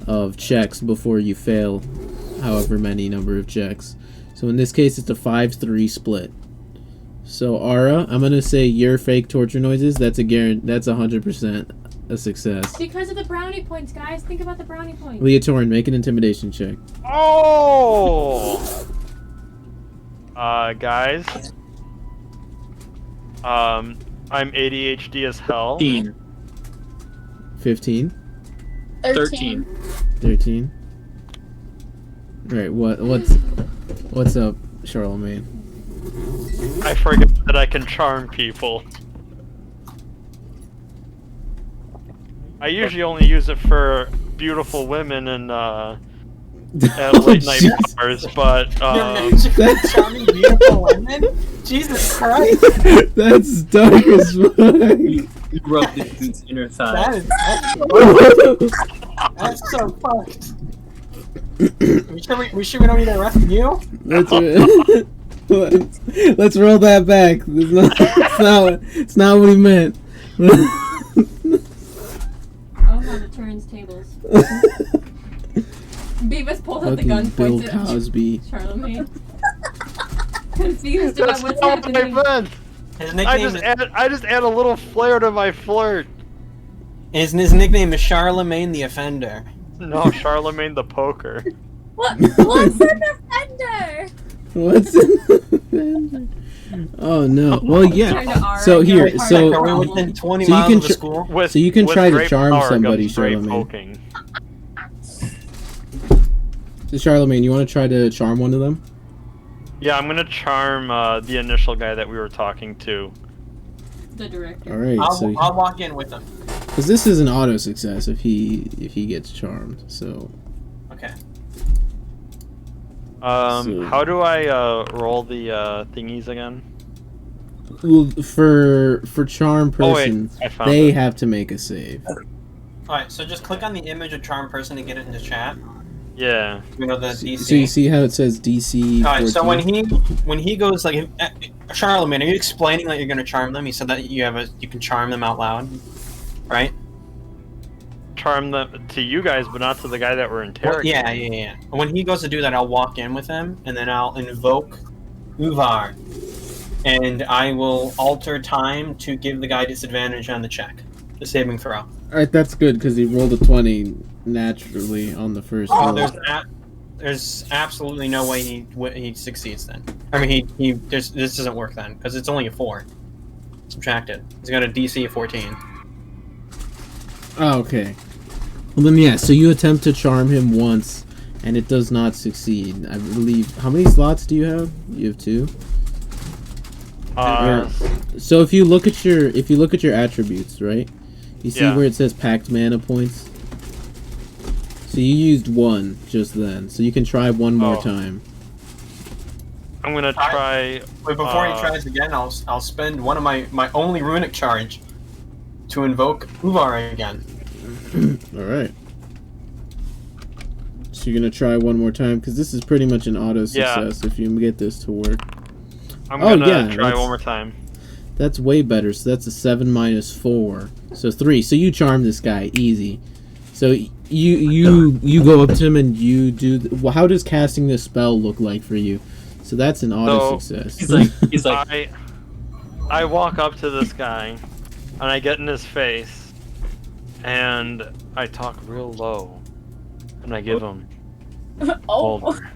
of checks before you fail however many number of checks. So in this case it's a 5-3 split. So Ara, I'm gonna say your fake torture noises, that's 100% a success. Because of the brownie points, guys. Think about the brownie points. Leotorin, make an intimidation check. Oh! Guys. I'm ADHD as hell. 15. 13. 13. Right, what's up, Charlemagne? I forget that I can charm people. I usually only use it for beautiful women and late night bars, but charming beautiful women? Jesus Christ! That's dark as fuck. You rubbed the dude's inner thigh. That's so fucked. We sure we don't need to arrest you? Let's roll that back. It's not what he meant. Oh, how the turns tables. Beavis pulled out the gun, Bill points at Cosby. Charlemagne. Confused that's about what's not what I happening. meant. His nickname I just add a little flair to my flirt. his nickname is Charlemagne the Offender. No, Charlemagne the Poker. What's an offender? What's an offender? Oh no. Well, yeah. Turn to R So and here, go part so of the Are we problem. within 20 So you miles can of the school? So you can with try to great charm power somebody, comes great Charlemagne. poking. So Charlemagne, you want to try to charm one of them? Yeah, I'm gonna charm the initial guy that we were talking to. The director. All right. I'll walk in with him. Because this is an auto success if he gets charmed. So. Okay. How do I roll the thingies again? Well, for charm person, I found they it. have to make a save. Alright, so just click on the image of charm person to get it into chat. Yeah. You know the DC. So you see how it says DC 14? Alright, so when he goes Charlemagne, are you explaining that you're gonna charm them? He said that you can charm them out loud, right? Charm them to you guys, but not to the guy that we're Well, interrogating. yeah. When he goes to do that, I'll walk in with him, and then I'll invoke Uvar, and I will alter time to give the guy disadvantage on the check, the saving throw. All right, that's good because he rolled a 20 naturally on the first roll. There's absolutely no way he succeeds then. I mean, this doesn't work then because it's only a 4. Subtracted. He's got a DC of 14. Oh, okay. Well then, yeah. So you attempt to charm him once, and it does not succeed. I believe. How many slots do you have? You have 2. So if you look at your attributes, right? You see where it says packed mana points. So you used 1 just then. So you can try one more time. I'm gonna try. Wait, before he tries again, I'll spend one of my only runic charge to invoke Uvar again. All right. So you're gonna try one more time because this is pretty much an auto success if you get this to work. I'm gonna try one more time. That's way better. So that's a 7 minus 4, so 3. So you charm this guy easy. So you go up to him and you do. Well, how does casting this spell look like for you? So that's an auto success. He's like. I walk up to this guy, and I get in his face, and I talk real low, and I give him over.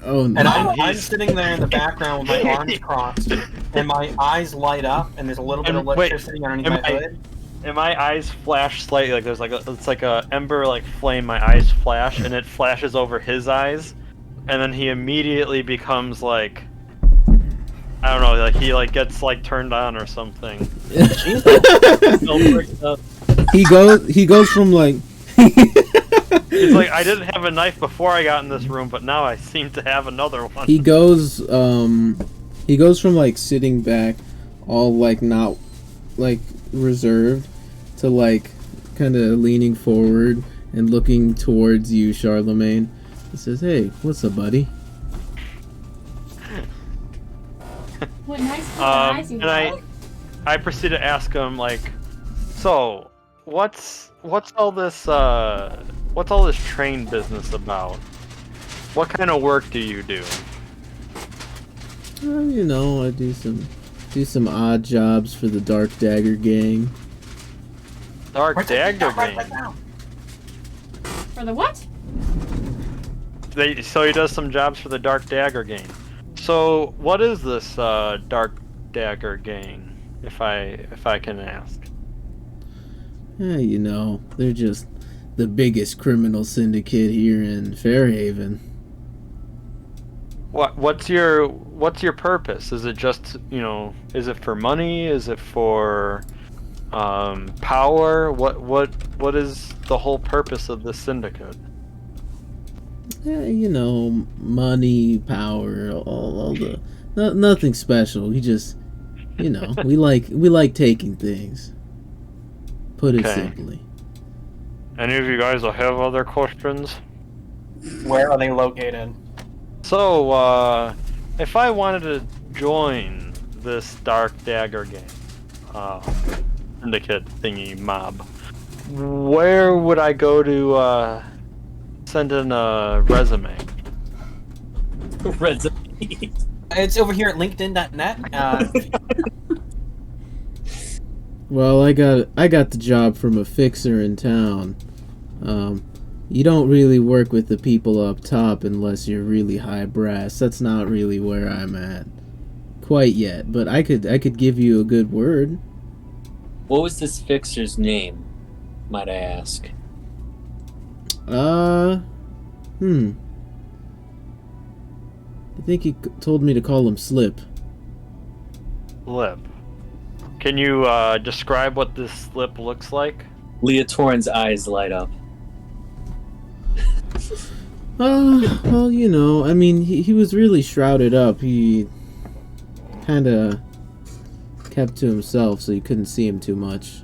Oh no! And I'm sitting there in the background with my arms crossed, and my eyes light up, and there's a little bit of electricity underneath my hood. And my eyes flash slightly, like there's it's like a ember like flame. My eyes flash, and it flashes over his eyes, and then he immediately becomes like, I don't know, like he like gets like turned on or something. He goes from like. He's like, I didn't have a knife before I got in this room, but now I seem to have another one. He goes from like sitting back, all like not like reserved, to like kind of leaning forward and looking towards you, Charlemagne. He says, "Hey, what's up, buddy?" What nice eyes you have. I proceed to ask him like, so what's all this train business about? What kind of work do you do? You know, I do some odd jobs for the Dark Dagger Gang. Dark Dagger Gang. For the what? So he does some jobs for the Dark Dagger Gang. So what is this Dark Dagger Gang, if I can ask? Yeah, you know, they're just the biggest criminal syndicate here in Fairhaven. What's your purpose? Is it just, you know, is it for money? Is it for power? What is the whole purpose of this syndicate? Yeah, you know, money, power, all the nothing special. We just, you know, we like taking things. Put it simply. Any of you guys will have other questions? Where are they located? So, if I wanted to join this Dark Dagger Gang, syndicate thingy mob, where would I go to send in a resume? Resume. It's over here at LinkedIn.net. Well, I got the job from a fixer in town. You don't really work with the people up top unless you're really high brass. That's not really where I'm at quite yet, but I could give you a good word. What was this fixer's name, might I ask? I think he told me to call him Slip. Slip. Can you describe what this slip looks like? Leotorin's eyes light up. Well, you know, I mean, he was really shrouded up. He kind of kept to himself, so you couldn't see him too much.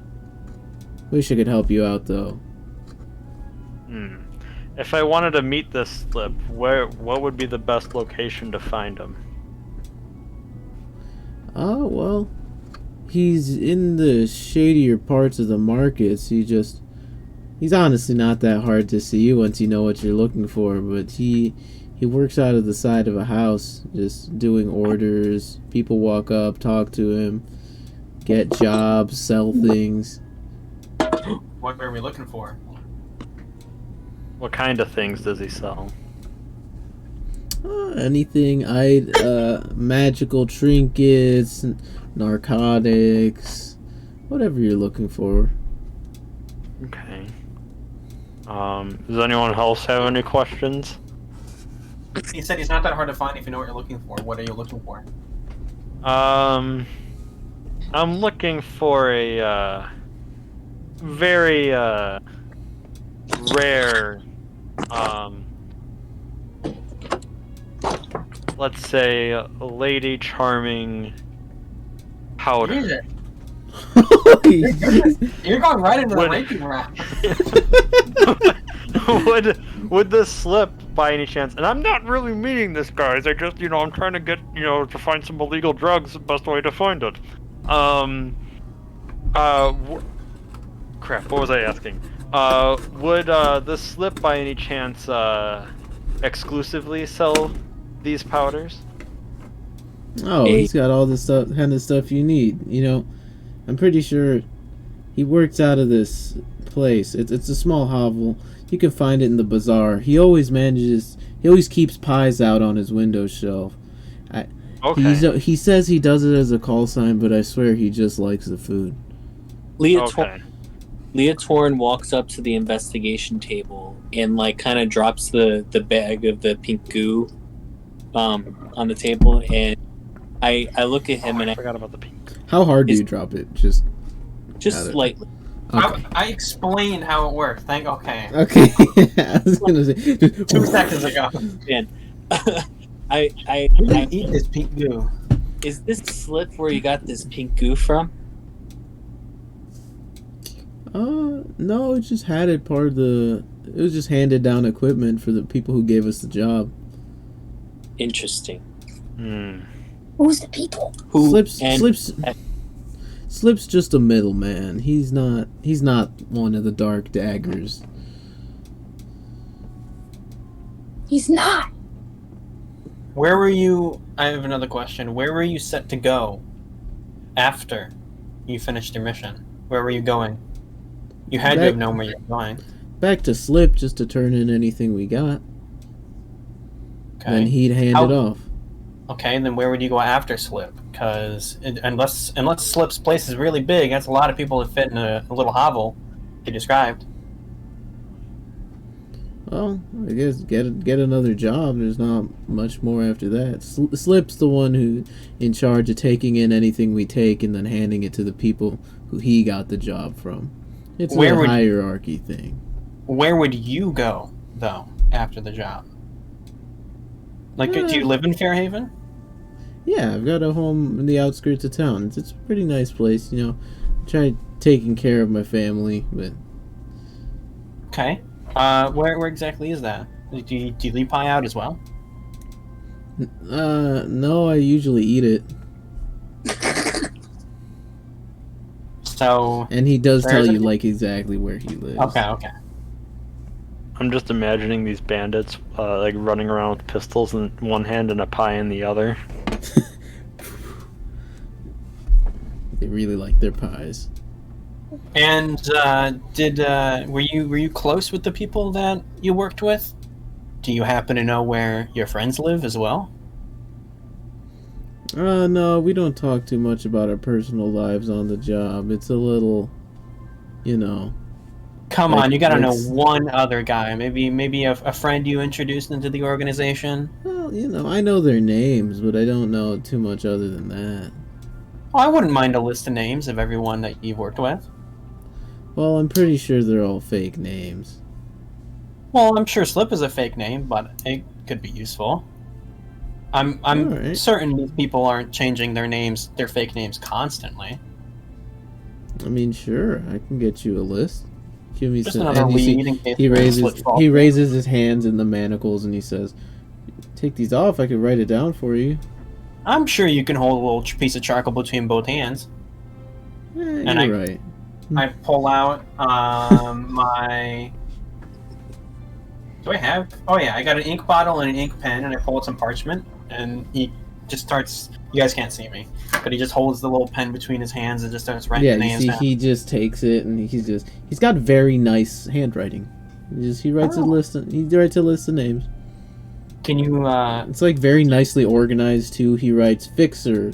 Wish I could help you out, though. If I wanted to meet this slip, what would be the best location to find him? Oh, well, he's in the shadier parts of the markets. He's honestly not that hard to see once you know what you're looking for, but he works out of the side of a house, just doing orders. People walk up, talk to him, get jobs, sell things. What are we looking for? What kind of things does he sell? Anything magical trinkets, narcotics, whatever you're looking for. Okay. Does anyone else have any questions? He said he's not that hard to find if you know what you're looking for. What are you looking for? I'm looking for a very rare, let's say, a Lady Charming powder. Jesus. You're going right into the ranking round. would this slip by any chance? And I'm not really meaning this, guys. I just, I'm trying to get, to find some illegal drugs. The best way to find it. Crap. What was I asking? Would this slip by any chance exclusively sell these powders? Oh, he's got all this kind of stuff you need. I'm pretty sure he works out of this place. It's a small hovel. You can find it in the bazaar. He always keeps pies out on his window shelf. Okay. He says he does it as a call sign, but I swear he just likes the food. Leotorin walks up to the investigation table and kind of drops the bag of the pink goo on the table, and I look at him and I forgot about the pink. How hard do you drop it? Just slightly. Okay. I explained how it worked. Okay. Okay. I was gonna say 2 seconds ago. Man, I eat this pink goo. Is this slip where you got this pink goo from? No, it just had it part of the. It was just handed down equipment for the people who gave us the job. Interesting. Who's the people? Slip's just a middleman. He's not one of the dark daggers. He's not. Where were you? I have another question. Where were you set to go after you finished your mission? Where were you going? You had to have known where you were going. Back to Slip just to turn in anything we got. Okay. Then he'd hand it off. Okay, and then where would you go after Slip? Because unless Slip's place is really big, that's a lot of people to fit in a little hovel you described. Well, I guess get another job. There's not much more after that. Slip's the one who's in charge of taking in anything we take and then handing it to the people who he got the job from. It's a hierarchy thing. Where would you go, though, after the job? Do you live in Fairhaven? Yeah, I've got a home in the outskirts of town. It's a pretty nice place, Try taking care of my family, but... Okay. Where exactly is that? Do you leave pie out as well? No, I usually eat it. So... And he does tell you, exactly where he lives. Okay. I'm just imagining these bandits, running around with pistols in one hand and a pie in the other. They really like their pies. And were you close with the people that you worked with? Do you happen to know where your friends live as well? No, we don't talk too much about our personal lives on the job. It's a little, Come on, you gotta know one other guy. Maybe a friend you introduced into the organization. Well, I know their names, but I don't know too much other than that. Well, I wouldn't mind a list of names of everyone that you've worked with. Well, I'm pretty sure they're all fake names. Well, I'm sure Slip is a fake name, but it could be useful. I'm certain these people aren't changing their fake names constantly. I mean, sure, I can get you a list. Give me Just some. another He raises his hands in the manacles and he says, "Take these off. I could write it down for you." I'm sure you can hold a little piece of charcoal between both hands. You're right. I pull out my... Do I have... Oh yeah, I got an ink bottle and an ink pen, and I pull out some parchment, and he just starts... You guys can't see me, but he just holds the little pen between his hands and just starts writing names down. He just takes it, and he's got very nice handwriting. He writes a list of names. Can you, It's like very nicely organized too. He writes fixer,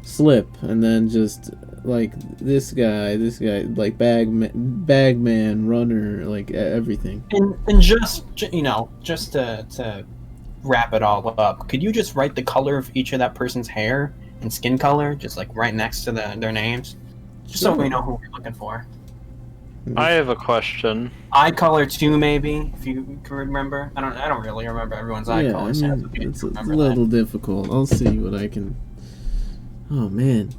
slip, and then just like this guy, like bagman, runner, like everything. and just just to wrap it all up, could you just write the color of each of that person's hair and skin color, just like right next to their names, just so we know who we're looking for? I have a question. Eye color too, maybe, if you can remember. I don't really remember everyone's eye Yeah, color. I so mean, okay it's to a remember little difficult. I'll see what I can. Oh man.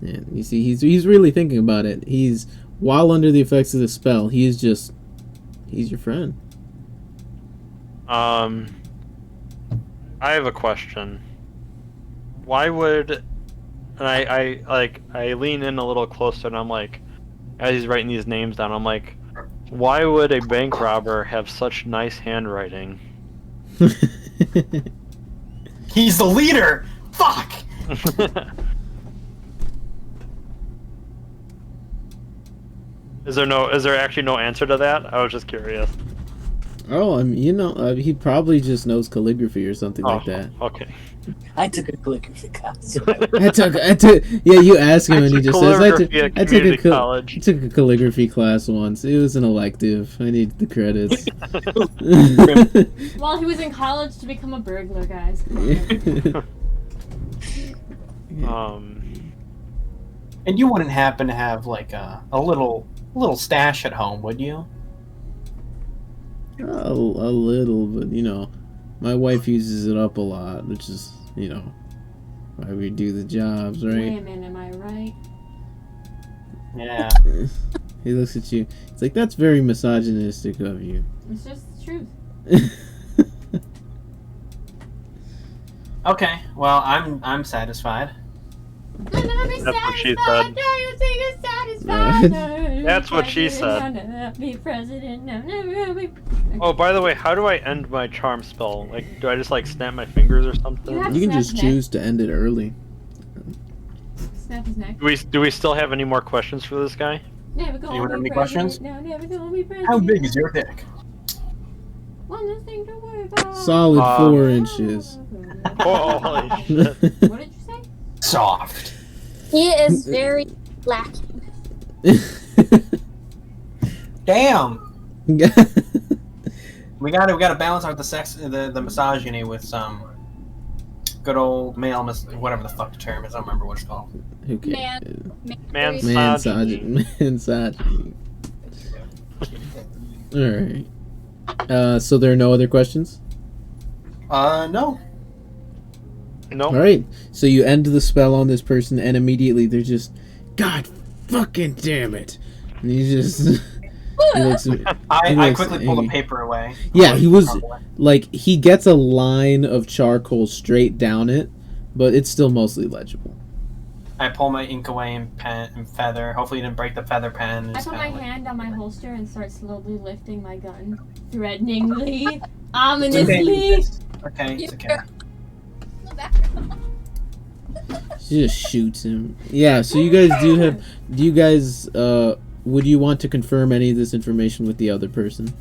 Yeah, you see, he's really thinking about it. He's while under the effects of the spell, he's your friend. I have a question. Why would, and I lean in a little closer and I'm like, as he's writing these names down, I'm like, why would a bank robber have such nice handwriting? He's the leader. Fuck. Is there actually no answer to that? I was just curious. Oh, I mean, he probably just knows calligraphy or something like that. Okay. I took a calligraphy class. I took. Yeah, you ask him and he just says, calligraphy at community college. I took a calligraphy class once. It was an elective. I need the credits. While he was in college to become a burglar, guys. Come on. And you wouldn't happen to have like a little stash at home, would you? A little, but my wife uses it up a lot, which is, why we do the jobs, right? Wait a minute, am I right? Yeah. He looks at you. It's like, that's very misogynistic of you. It's just the truth. Okay, well, I'm satisfied. That's what she said. That's what she said. Be president. Oh, by the way, how do I end my charm spell? Like, do I just like snap my fingers or something? You have You can snap just neck. choose to end it early. Snap his neck. Do we still have any more questions for this guy? Never gonna Anyone have be any questions? president. No, never gonna be president. How big is your dick? One less thing to worry about. Solid 4 inches. Oh, holy shit. What did you say? Soft. He is very lacking. Damn. We gotta balance out the misogyny with some good old male whatever the fuck the term is. I don't remember what it's called. Who cares? Mansageny. Mansageny. Alright. So there are no other questions? No. No. Alright. So you end the spell on this person and immediately they're just, God fucking damn it. And he just... I quickly pull the paper away. Yeah, he was... Like, he gets a line of charcoal straight down it, but it's still mostly legible. I pull my ink away and pen and feather. Hopefully, you didn't break the feather pen. I put my hand on my holster and start slowly lifting my gun, threateningly, ominously. Okay, it's okay. She just shoots him. Yeah, so you guys do you guys, would you want to confirm any of this information with the other person?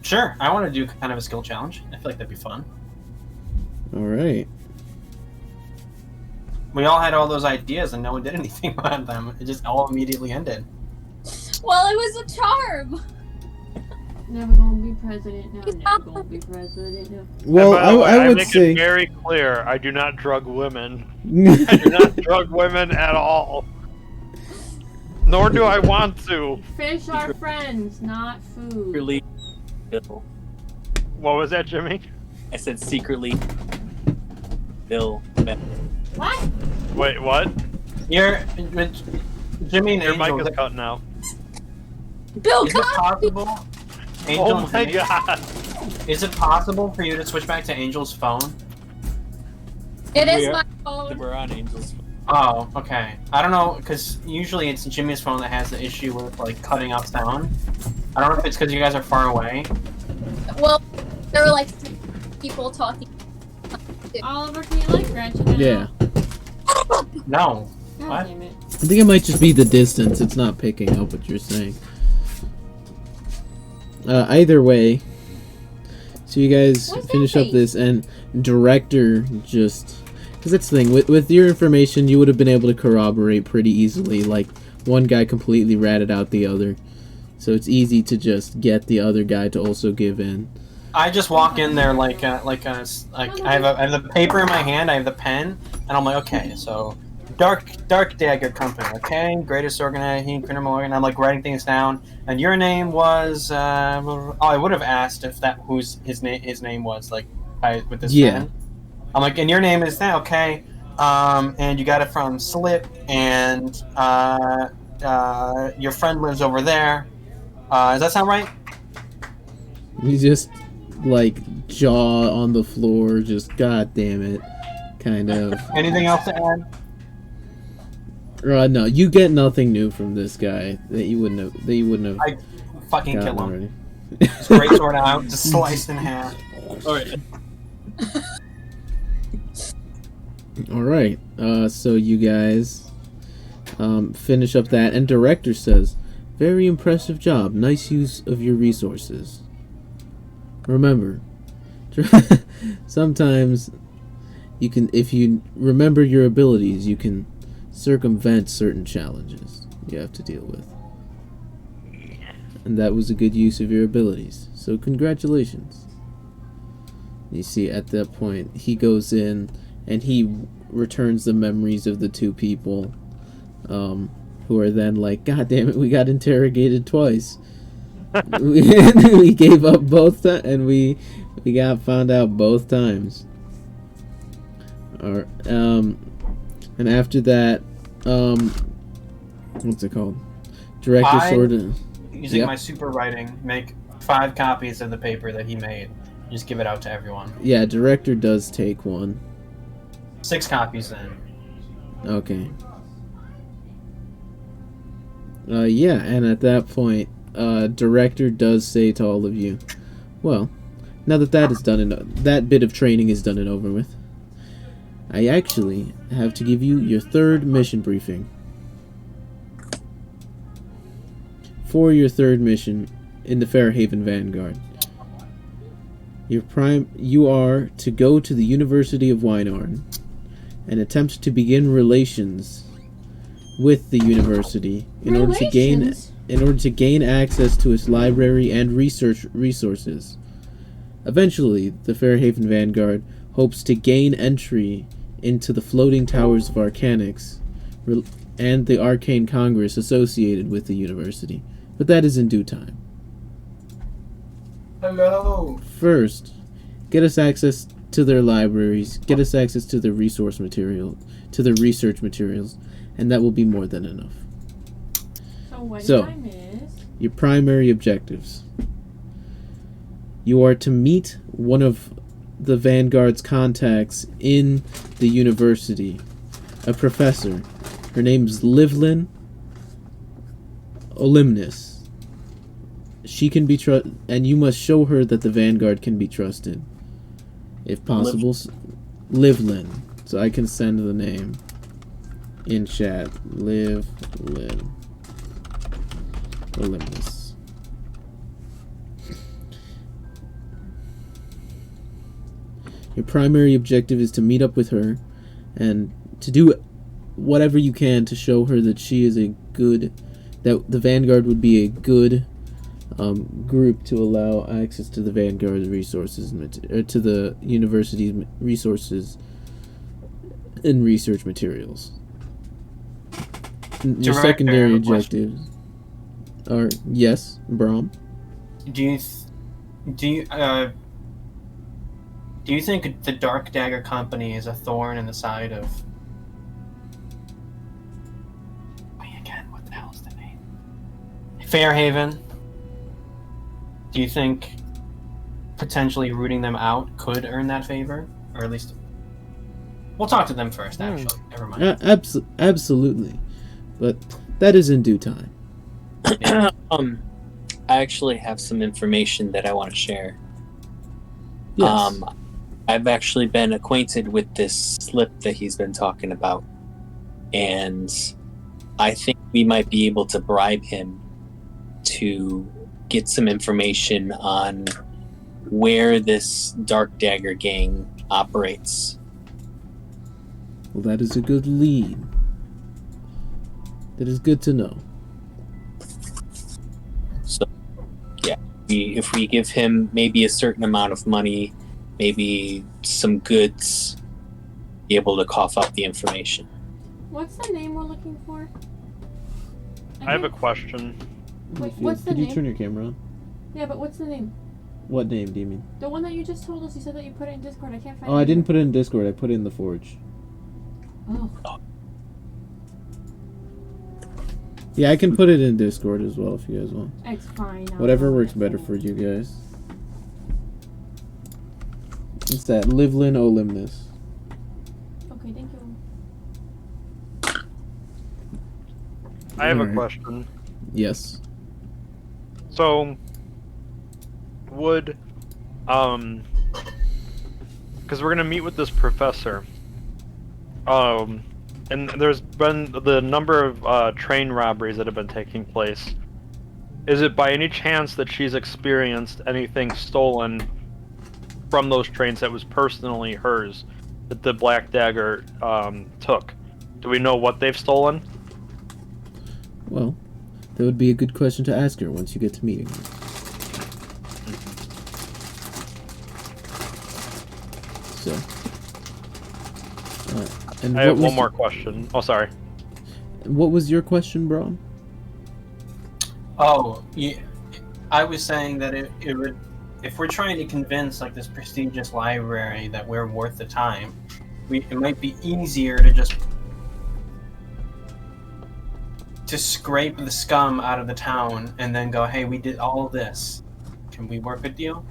Sure, I want to do kind of a skill challenge. I feel like that'd be fun. Alright. We all had all those ideas and no one did anything about them. It just all immediately ended. Well, it was a charm. Never gonna be president. No, never gonna be president. No. Well, And by the way, I would make say... it very clear, I do not drug women. I do not drug women at all. Nor do I want to. Fish are friends, not food. Secretly, Bill. What was that, Jimmy? I said secretly, Bill. What? Wait, what? Jimmy and Your Angel, mic is cutting out. Bill, is it possible? Angel Oh and my Jimmy, god. Is it possible for you to switch back to Angel's phone? it is We are- my phone. We're on Angel's phone. Oh, okay. I don't know, because usually it's Jimmy's phone that has the issue with, like, cutting out sound. I don't know if it's because you guys are far away. Well, there were like people talking. Oliver, can you like ratchet it Yeah. out? No. God What? damn it. I think it might just be the distance. It's not picking up what you're saying. Either way, so So you guys What's that finish up face? this, and Director just... Because that's the thing, with your information, you would have been able to corroborate pretty easily. Like, one guy completely ratted out the other. So it's easy to just get the other guy to also give in. I just walk in there like I have the paper in my hand, I have the pen, and I'm like, okay, so Dark Dagger Company, okay, greatest organizing criminal organ. I'm like writing things down, and your name was I would have asked if that whose his name was like with this pen. I'm like, and your name is that, okay, and you got it from Slip, and your friend lives over there. Does that sound right? You just, like, jaw on the floor, just, god damn it, kind of. Anything else to add? No, you get nothing new from this guy that you wouldn't have. I fucking kill him. Already. Just great sword out, just sliced in half. Alright. Alright, so you guys finish up that, and Director says, very impressive job, nice use of your resources. Remember, sometimes you can, if you remember your abilities, you can circumvent certain challenges you have to deal with. And that was a good use of your abilities, so congratulations. You see, at that point, he goes in and he returns the memories of the two people, who are then like, god damn it, we got interrogated twice. We gave up both times, and we got found out both times. And after that, what's it called? Director sort of using my super writing, make 5 copies of the paper that he made. Just give it out to everyone. Yeah, Director does take one. 6 copies then. Okay. Yeah, and at that point, Director does say to all of you, well, now that that is done and that bit of training is done and over with, I actually have to give you your 3rd mission briefing. For your 3rd mission in the Fairhaven Vanguard. You are to go to the University of Wynarn and attempt to begin relations with the university in order to gain access to its library and research resources. Eventually, the Fairhaven Vanguard hopes to gain entry into the floating towers of Arcanics and the Arcane Congress associated with the university, but that is in due time. Hello. First, get us access to their libraries, get us access to their resource material, to their research materials, and that will be more than enough. So time is your primary objectives. You are to meet one of the Vanguard's contacts in the university, a professor. Her name's Livlin Olimnis. She can be and you must show her that the Vanguard can be trusted. If possible, Livlin. So I can send the name in chat. Livlin Olimnis. Your primary objective is to meet up with her and to do whatever you can to show her that she is that the Vanguard would be a good group to allow access to the Vanguard's resources, to the university's resources and research materials. Your secondary objectives are, yes, Brom. Do you think the Dark Dagger Company is a thorn in the side of? Wait, again, what the hell is the name? Fairhaven. Do you think potentially rooting them out could earn that favor, or at least we'll talk to them first? Actually, never mind. Absolutely, but that is in due time. Yeah. I actually have some information that I want to share. Yes. I've actually been acquainted with this slip that he's been talking about, and I think we might be able to bribe him to get some information on where this Dark Dagger gang operates. Well, that is a good lead. That is good to know. So, yeah, if we give him maybe a certain amount of money, maybe some goods, be able to cough up the information. What's the name we're looking for? I have a question. Wait, what's the Could you name? turn your camera on? Yeah, but what's the name? What name do you mean? The one that you just told us. You said that you put it in Discord. I can't find it. Oh, I didn't put it in Discord. I put it in the Forge. Oh. Yeah, I can put it in Discord as well if you guys want. It's fine. Whatever works better for you guys. It's that Livlin Olimnus. Okay, thank you. I have a Alright. question. Yes. So, would, because we're gonna meet with this professor, and there's been the number of train robberies that have been taking place. Is it by any chance that she's experienced anything stolen from those trains that was personally hers, that the Black Dagger took? Do we know what they've stolen? Well, that would be a good question to ask her once you get to meeting her. So. And I have what one was- more question. Oh, sorry. What was your question, Brom? Oh, yeah. I was saying that it would, if we're trying to convince like this prestigious library that we're worth the time, it might be easier to just scrape the scum out of the town and then go, hey, we did all this. Can we work a deal?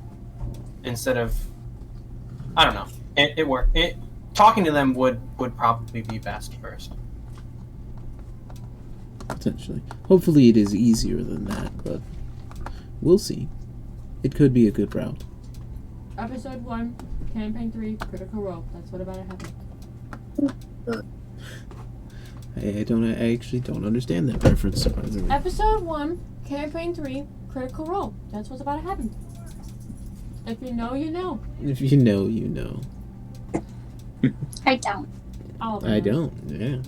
Instead of, I don't know. It worked. Talking to them would probably be best first. Potentially. Hopefully it is easier than that, but we'll see. It could be a good route. Episode 1, Campaign 3, Critical Role. That's what about to happen. I actually don't understand that reference. Surprisingly. Episode 1, Campaign 3, Critical Role. That's what's about to happen. If you know, you know. If you know, you know. I don't. All of them. I don't. Yeah.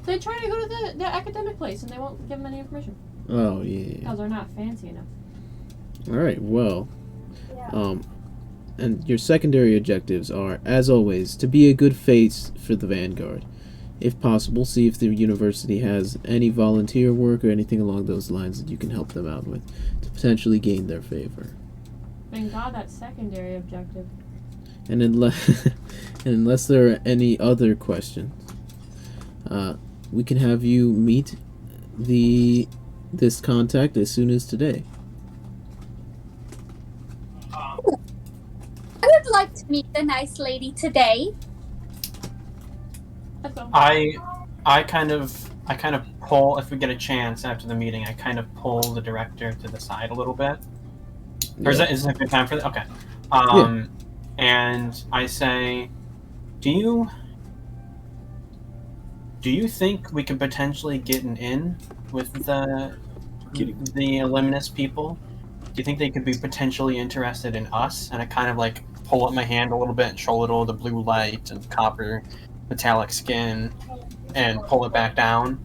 They try to go to the academic place and they won't give them any information. Oh yeah. Because they're not fancy enough. All right. Well. And your secondary objectives are, as always, to be a good face for the Vanguard. If possible, see if the university has any volunteer work or anything along those lines that you can help them out with to potentially gain their favor. Thank God that's secondary objective. And unless there are any other questions, we can have you meet this contact as soon as today. I would like to meet the nice lady today. Let's go. I kind of pull, if we get a chance after the meeting, I kind of pull the director to the side a little bit. Or is it a good time for that? Okay. And I say, do you think we could potentially get an in with the Eliminus people? Do you think they could be potentially interested in us? And I kind of like pull up my hand a little bit and show a little of the blue light and copper metallic skin and pull it back down.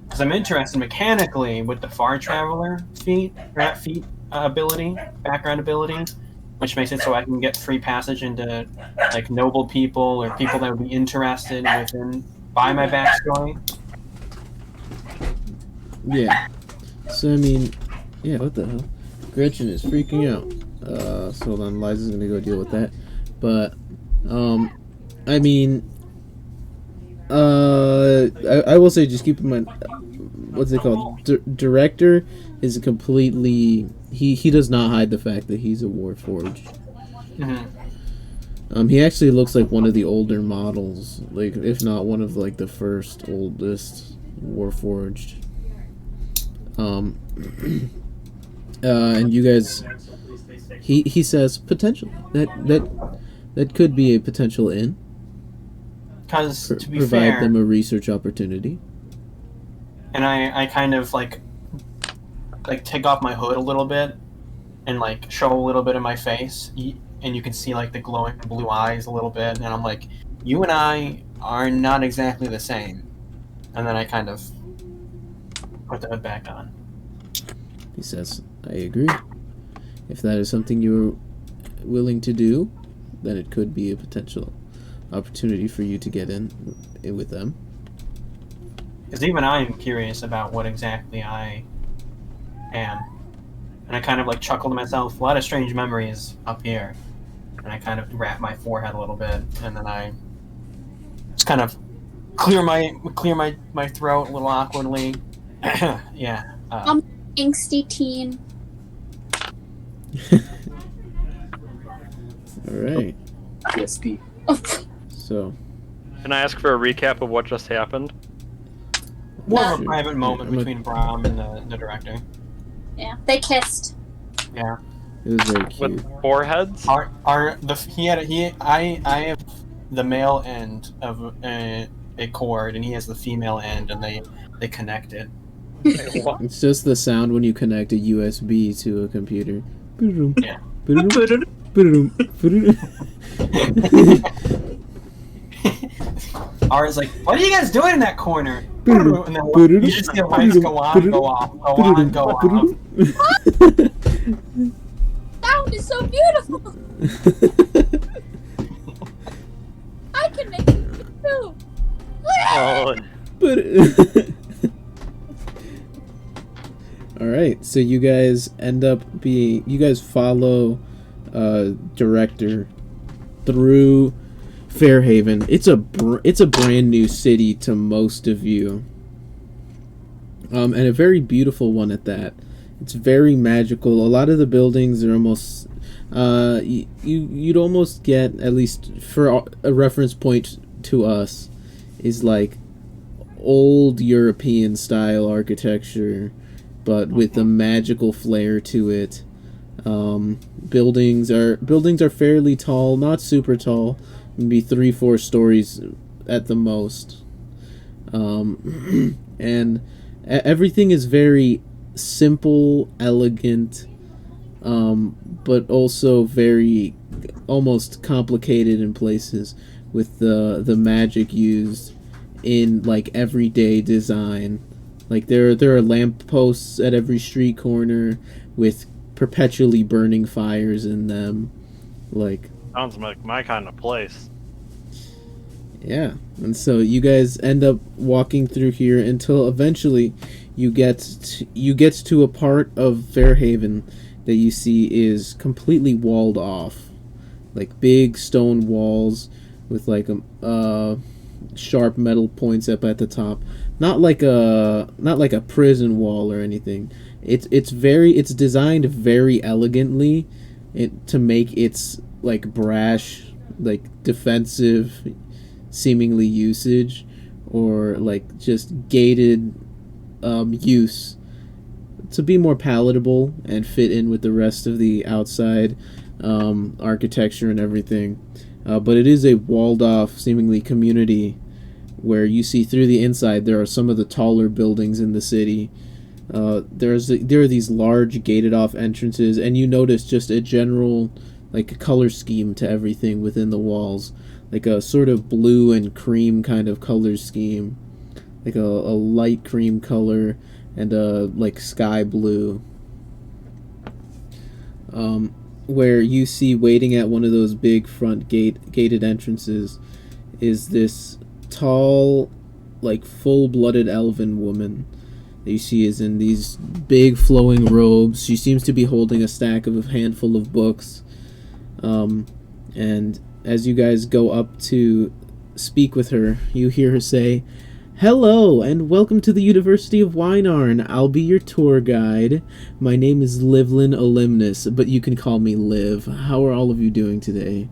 Because I'm interested mechanically with the Far Traveler background ability, which makes it so I can get free passage into like noble people or people that would be interested by my backstory. Yeah. So I mean, yeah. What the hell? Gretchen is freaking out. So hold on, Eliza's gonna go deal with that. But I mean, I will say, just keep in mind, what's it called? Director is completely. He does not hide the fact that he's a Warforged. Mm-hmm. He actually looks like one of the older models, like if not one of like the first oldest Warforged. And you guys, he says potential that could be a potential in. Because to be Provide fair, them a research opportunity. and I kind of like take off my hood a little bit and like show a little bit of my face, and you can see like the glowing blue eyes a little bit, and I'm like, you and I are not exactly the same. And then I kind of put the hood back on. He says, I agree. If that is something you're willing to do, then it could be a potential opportunity for you to get in with them. Because even I'm curious about what exactly I am. And I kind of like chuckle to myself, a lot of strange memories up here. And I kind of wrap my forehead a little bit, and then I just kind of clear my throat a little awkwardly. Yeah. I'm angsty teen. Alright. PSP. So. Can I ask for a recap of what just happened? More of a private moment between Brom and the director. Yeah, they kissed. Yeah. It was very cute. With foreheads? I have the male end of a cord, and he has the female end, and they connected. It's just the sound when you connect a USB to a computer. Yeah. R's like, what are you guys doing in that corner? And then you just see the lights go on, go off, go on, go off. Sound is so beautiful. I can make it too. Oh, Alright, so you guys you guys follow Director through Fairhaven. It's a brand new city to most of you, and a very beautiful one at that. It's very magical. A lot of the buildings are almost you'd almost get, at least for a reference point to us, is like old European style architecture, but with a magical flair to it. Buildings are fairly tall, not super tall, maybe 3-4 stories at the most. And everything is very simple, elegant, but also very almost complicated in places, with the magic used in like everyday design. Like there are lamp posts at every street corner with perpetually burning fires in them. Like, sounds like my kind of place. yeah. And so you guys end up walking through here until eventually you get to a part of Fairhaven that you see is completely walled off, like big stone walls with like sharp metal points up at the top. Not like a prison wall or anything. It's designed very elegantly to make its like brash, like defensive seemingly usage, or like just gated use to be more palatable and fit in with the rest of the outside architecture and everything. But it is a walled off seemingly community where you see through the inside there are some of the taller buildings in the city. There are these large gated off entrances, and you notice just a general like color scheme to everything within the walls, like a sort of blue and cream kind of color scheme, like a light cream color and a like sky blue. Where you see waiting at one of those big front gated entrances is this tall, like full-blooded elven woman that you see is in these big flowing robes. She seems to be holding a stack of a handful of books. And as you guys go up to speak with her, you hear her say, "Hello, and welcome to the University of Wynarn. I'll be your tour guide. My name is Livlin Olimnus, but you can call me Liv. How are all of you doing today?"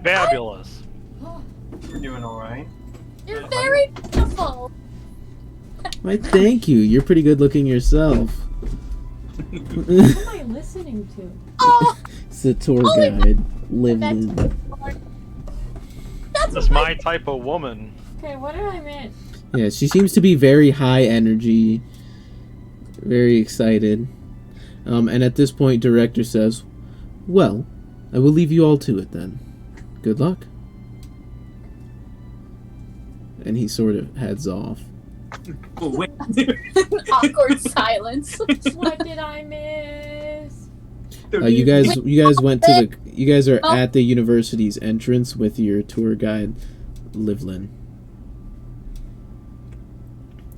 Fabulous. You're doing alright. You're very beautiful. Why, thank you. You're pretty good looking yourself. What am I listening to? Oh, It's the tour guide, Livlin. That's my type of woman. Okay, what did I miss? Yeah, she seems to be very high energy, very excited. And at this point, Director says, "Well, I will leave you all to it then. Good luck." And he sort of heads off. Oh, wait. Awkward silence. What did I miss? You guys went to the. You guys are at the university's entrance with your tour guide, Livlin.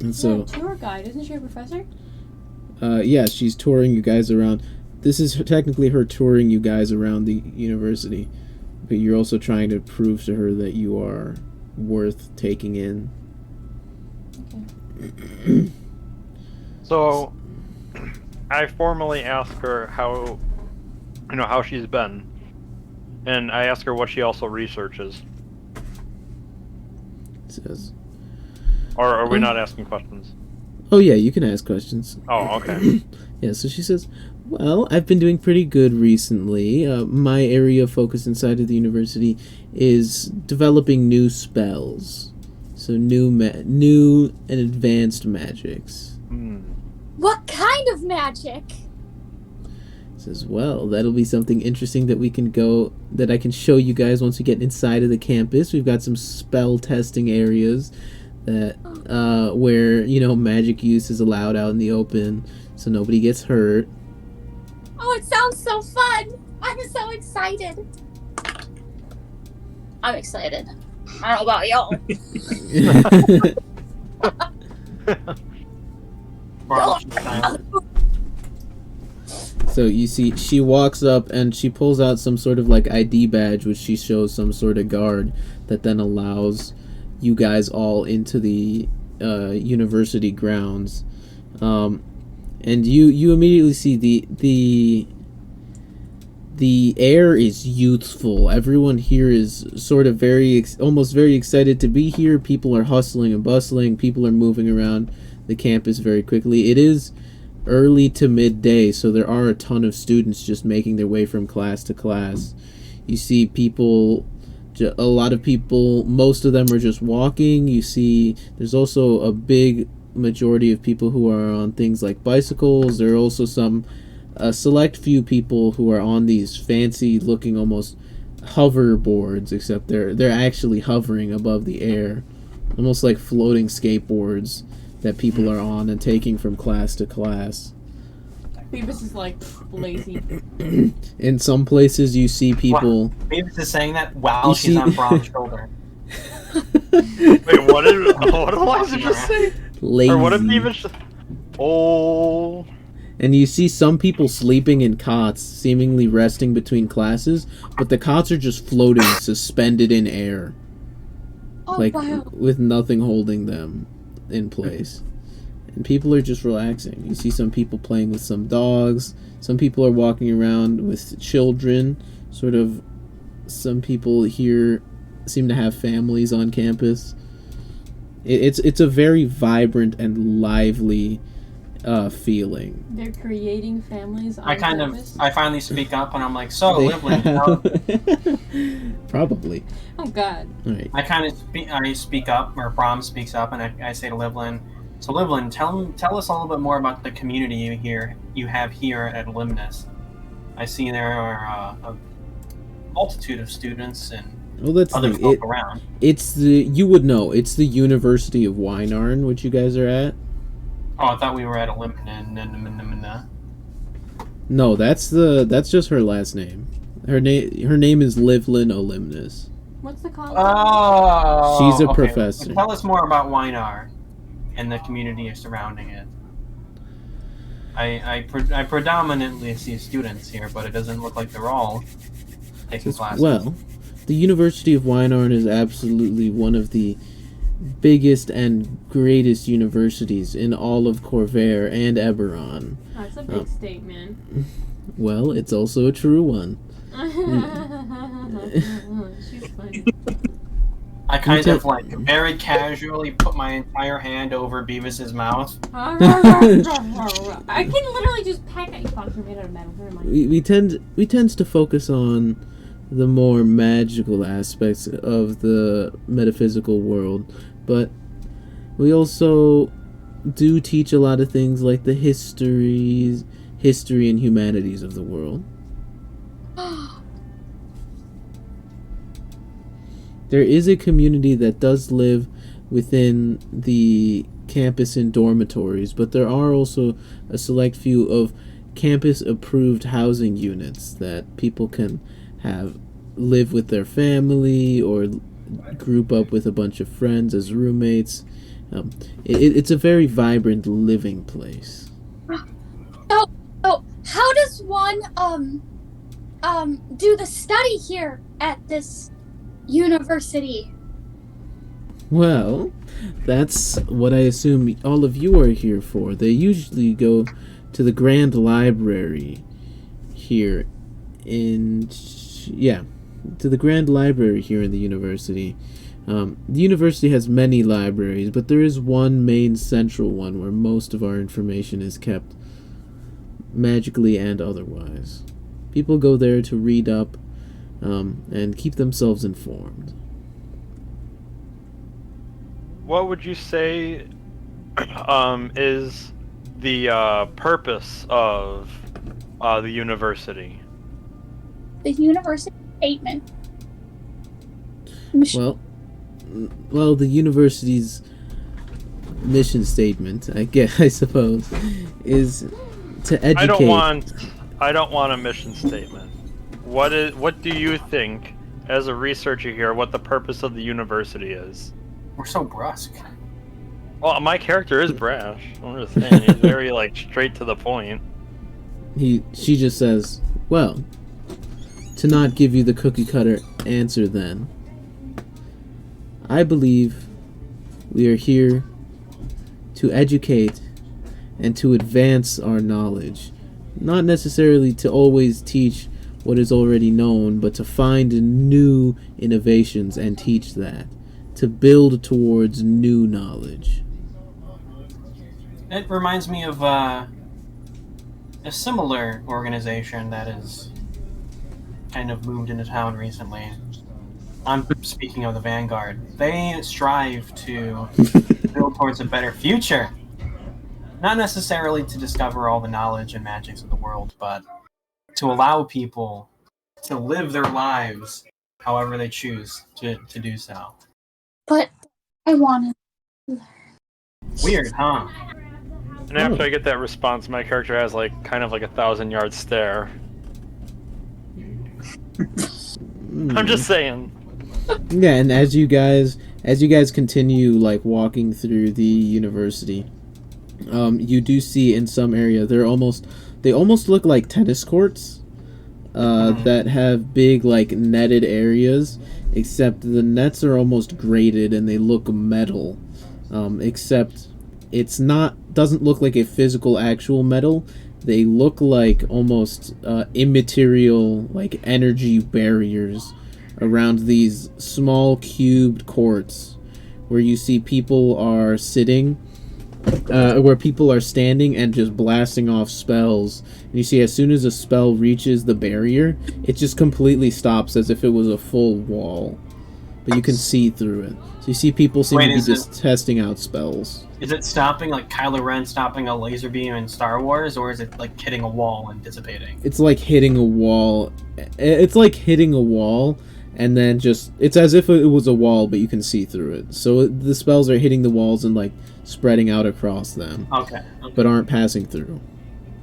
And so, tour guide, isn't she a professor? yeah, she's touring you guys around. This is technically her touring you guys around the university, but you're also trying to prove to her that you are worth taking in. Okay. So, I formally ask her how she's been, and I ask her what she also researches. Says, or are we not asking questions? "Oh yeah, you can ask questions." Oh, okay. Yeah, so she says, "Well, I've been doing pretty good recently. My area of focus inside of the university is developing new spells. So new and advanced magics." What kind of magic? Says, "Well, that'll be something interesting that I can show you guys once we get inside of the campus. We've got some spell testing areas that where, magic use is allowed out in the open, so nobody gets hurt." Oh, it sounds so fun! I'm so excited. I'm excited. I don't know about y'all. So you see, she walks up and she pulls out some sort of like ID badge, which she shows some sort of guard that then allows you guys all into the university grounds. And you immediately see the air is youthful. Everyone here is sort of almost very excited to be here. People are hustling and bustling. People are moving around the campus very quickly. It is early to midday, so there are a ton of students just making their way from class to class. You see a lot of people, most of them are just walking. You see there's also a big majority of people who are on things like bicycles. There are also a select few people who are on these fancy looking almost hoverboards, except they're actually hovering above the air, almost like floating skateboards that people are on and taking from class to class. Beavis is like lazy. In some places you see people... Beavis is saying that while she's on Brom's shoulder. Wait, what did Eliza just say? Lazy. Or what did Beavis just... Oh... And you see some people sleeping in cots, seemingly resting between classes, but the cots are just floating, suspended in air. Oh, like, wow. with nothing holding them in place. And people are just relaxing. You see some people playing with some dogs. Some people are walking around with children. Some people here seem to have families on campus. It's a very vibrant and lively feeling. They're creating families on campus? I finally speak up and I'm like, "So, Livlin, Probably. Oh god. Right. I speak up, or Brom speaks up, and I say to Livlin, "So Livlin, tell us a little bit more about the community you have here at Limnus. I see there are a multitude of students and that's other the folk around." You would know. It's the University of Wynarn, which you guys are at. Oh, I thought we were at Atonement. No, that's just her last name. Her name is Livlin Olimnus. What's the college? Oh, she's a okay. professor. Tell us more about Wynar and the community surrounding it. I predominantly see students here, but it doesn't look like they're all taking classes. Well, the University of Wynarn is absolutely one of the biggest and greatest universities in all of Corvair and Eberron. That's a big statement. Well, it's also a true one. She's funny. I kind of very casually put my entire hand over Beavis's mouth. I can literally just peck at you. You're made out of metal. Never mind. We tend to focus on the more magical aspects of the metaphysical world, but we also do teach a lot of things like the history history and humanities of the world. There is a community that does live within the campus and dormitories, but there are also a select few of campus-approved housing units that people can live with their family or group up with a bunch of friends as roommates. It's a very vibrant living place. So how does one do the study here at this university? Well, that's what I assume all of you are here for. They usually go to the Grand Library here to the Grand Library here in the university. The university has many libraries, but there is one main central one where most of our information is kept, magically and otherwise. People go there to read up and keep themselves informed. What would you say is the purpose of the university? The university statement. Well, the university's mission statement, I suppose, is to educate. I don't want a mission statement. What do you think, as a researcher here, what the purpose of the university is? We're so brusque. Well, my character is brash. I'm just saying, he's very straight to the point. She just says, well, to not give you the cookie cutter answer then, I believe we are here to educate and to advance our knowledge. Not necessarily to always teach what is already known, but to find new innovations and teach that. To build towards new knowledge. It reminds me of a similar organization that is kind of moved into town recently. I'm speaking of the Vanguard. They strive to build towards a better future. Not necessarily to discover all the knowledge and magics of the world, but to allow people to live their lives however they choose to do so. But I want to. Weird, huh? And after I get that response, my character has kind of a 1,000-yard stare. I'm just saying. Yeah, and as you guys continue walking through the university, you do see in some area they almost look like tennis courts that have big netted areas, except the nets are almost graded and they look metal, except doesn't look like a physical actual metal. They look like almost immaterial energy barriers around these small cubed courts where you see people are sitting, where people are standing and just blasting off spells. And you see as soon as a spell reaches the barrier, it just completely stops as if it was a full wall. But you can see through it. So you see people seem to be just testing out spells. Is it stopping like Kylo Ren stopping a laser beam in Star Wars, or is it hitting a wall and dissipating? It's like hitting a wall. It's like hitting a wall, and then it's as if it was a wall, but you can see through it. So the spells are hitting the walls and spreading out across them. Okay. But aren't passing through.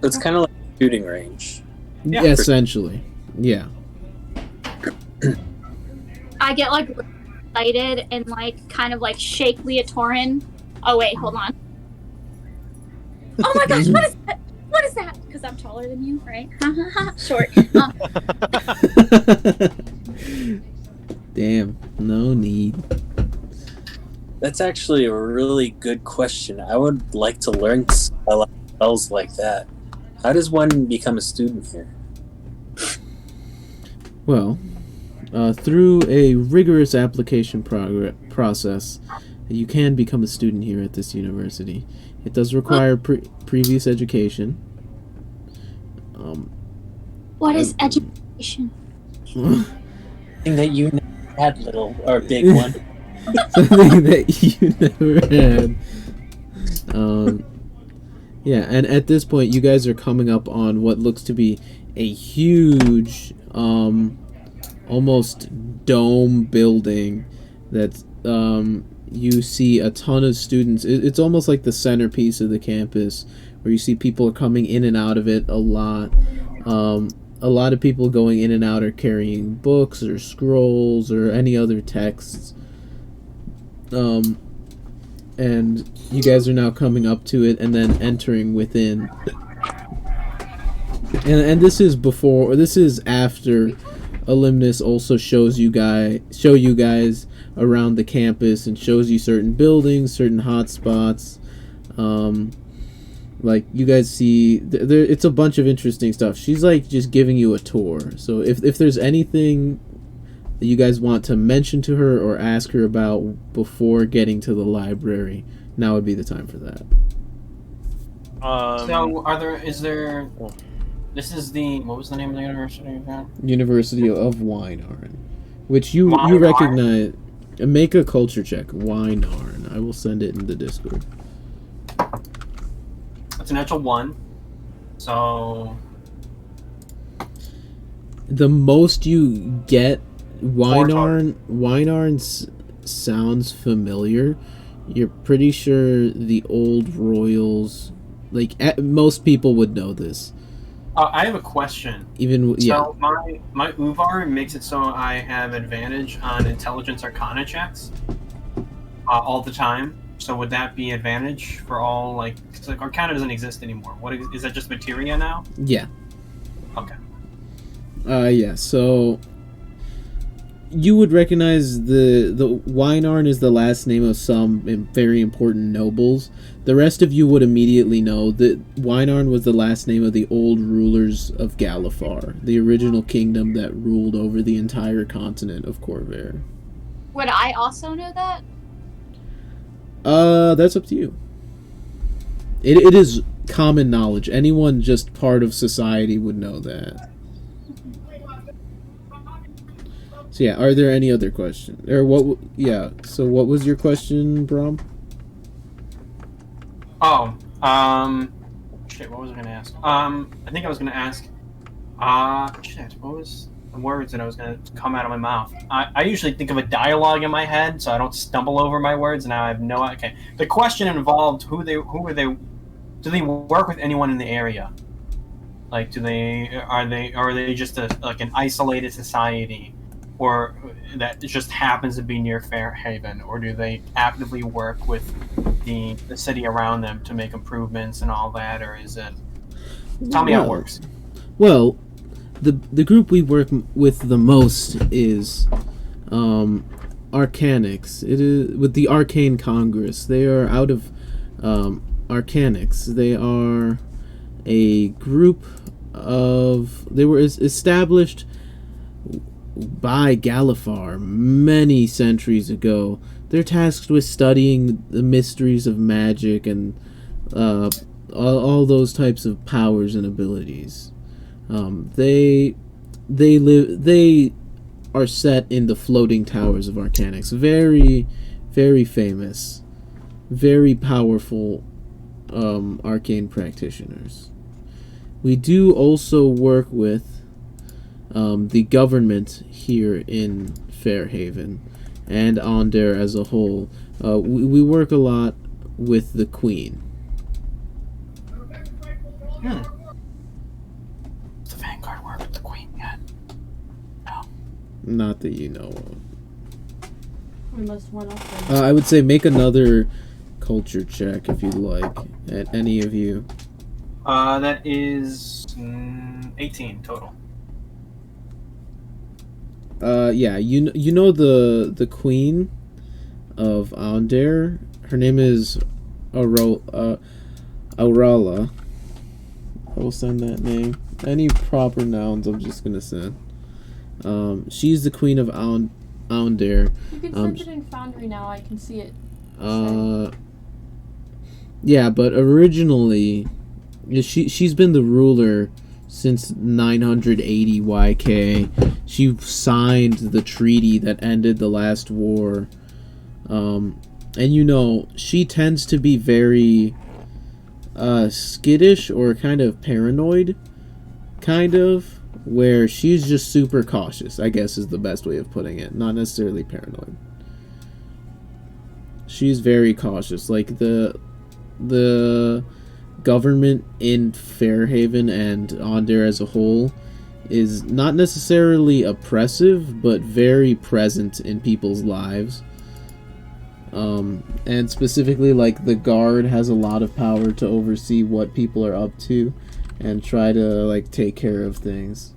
It's kind of like a shooting range. Yeah, essentially. Yeah. I get excited and kind of shake Leotorin. Oh wait, hold on. Oh my gosh, what is that? What is that? Because I'm taller than you, right? Short. Damn, no need. That's actually a really good question. I would like to learn spells like that. How does one become a student here? Well, through a rigorous application process, you can become a student here at this university. It does require previous education. What is education? Something that you never had, little or big one. Something that you never had. Yeah, and at this point, you guys are coming up on what looks to be a huge, almost dome building that you see a ton of students. It's almost like the centerpiece of the campus, where you see people coming in and out of it a lot. A lot of people going in and out are carrying books or scrolls or any other texts. And you guys are now coming up to it and then entering within. And this is after Alumnus also show you guys around the campus and shows you certain buildings, certain hotspots. Like you guys see, it's a bunch of interesting stuff. She's like just giving you a tour. So if there's anything that you guys want to mention to her or ask her about before getting to the library, now would be the time for that. This is what was the name of the university again? University of Weinarn, which you Weinarn? recognize. Make a culture check. Weinarn. I will send it in the Discord. It's an natural 1. So the most you get, Weinarn sounds familiar. You're pretty sure the old royals, most people would know this. I have a question. So my Uvar makes it so I have advantage on intelligence arcana checks all the time. So would that be advantage for all, cause arcana doesn't exist anymore. What is that, just materia now? Yeah. Okay. Yeah, so you would recognize the Weinarn is the last name of some very important nobles. The rest of you would immediately know that Weinarn was the last name of the old rulers of Galifar, the original kingdom that ruled over the entire continent of Corvair. Would I also know that? That's up to you. It is common knowledge. Anyone just part of society would know that. So yeah, are there any other questions? Or what? Yeah. So what was your question, Brom? Oh, shit. What was I gonna ask? I think I was gonna ask. Shit. What was the words that I was gonna come out of my mouth? I usually think of a dialogue in my head, so I don't stumble over my words. And now I have no. Okay. The question involved who are they? Do they work with anyone in the area? Are they just an isolated society? Or that just happens to be near Fairhaven, or do they actively work with the city around them to make improvements and all that, or is it? Tell me how it works. Well, the group we work with the most is Arcanics. It is with the Arcane Congress. They are out of Arcanics. They are a group of. They were established by Galifar many centuries ago. They're tasked with studying the mysteries of magic and all those types of powers and abilities. They are set in the floating towers of Arcanics. Very, very famous, very powerful arcane practitioners. We do also work with the government here in Fairhaven and Onder as a whole. We work a lot with the Queen. Does the Vanguard work with the Queen yet? No. Not that you know of. We must one up them. I would say make another culture check if you'd like, at any of you. That is 18 total. Yeah, you know the Queen of Onder. Her name is Aurala. I will send that name. Any proper nouns, I'm just gonna send. She's the Queen of Onder. You can send it in Foundry now. I can see it. Yeah, but originally, she's been the ruler since 980 YK. She signed the treaty that ended the last war. And she tends to be very skittish or kind of paranoid, kind of, where she's just super cautious, I guess is the best way of putting it. Not necessarily paranoid. She's very cautious. Like, the government in Fairhaven and Onder as a whole is not necessarily oppressive, but very present in people's lives. And specifically, like, the guard has a lot of power to oversee what people are up to and try to, like, take care of things.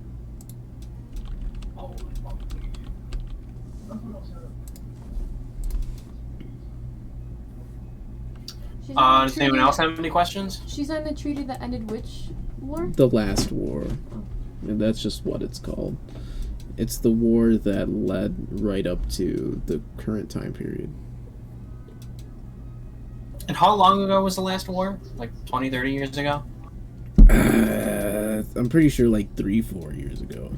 Does anyone else have any questions? She's on the treaty that ended which war? The last war. And that's just what it's called. It's the war that led right up to the current time period. And how long ago was the last war? Like 20, 30 years ago? I'm pretty sure like 3-4 years ago.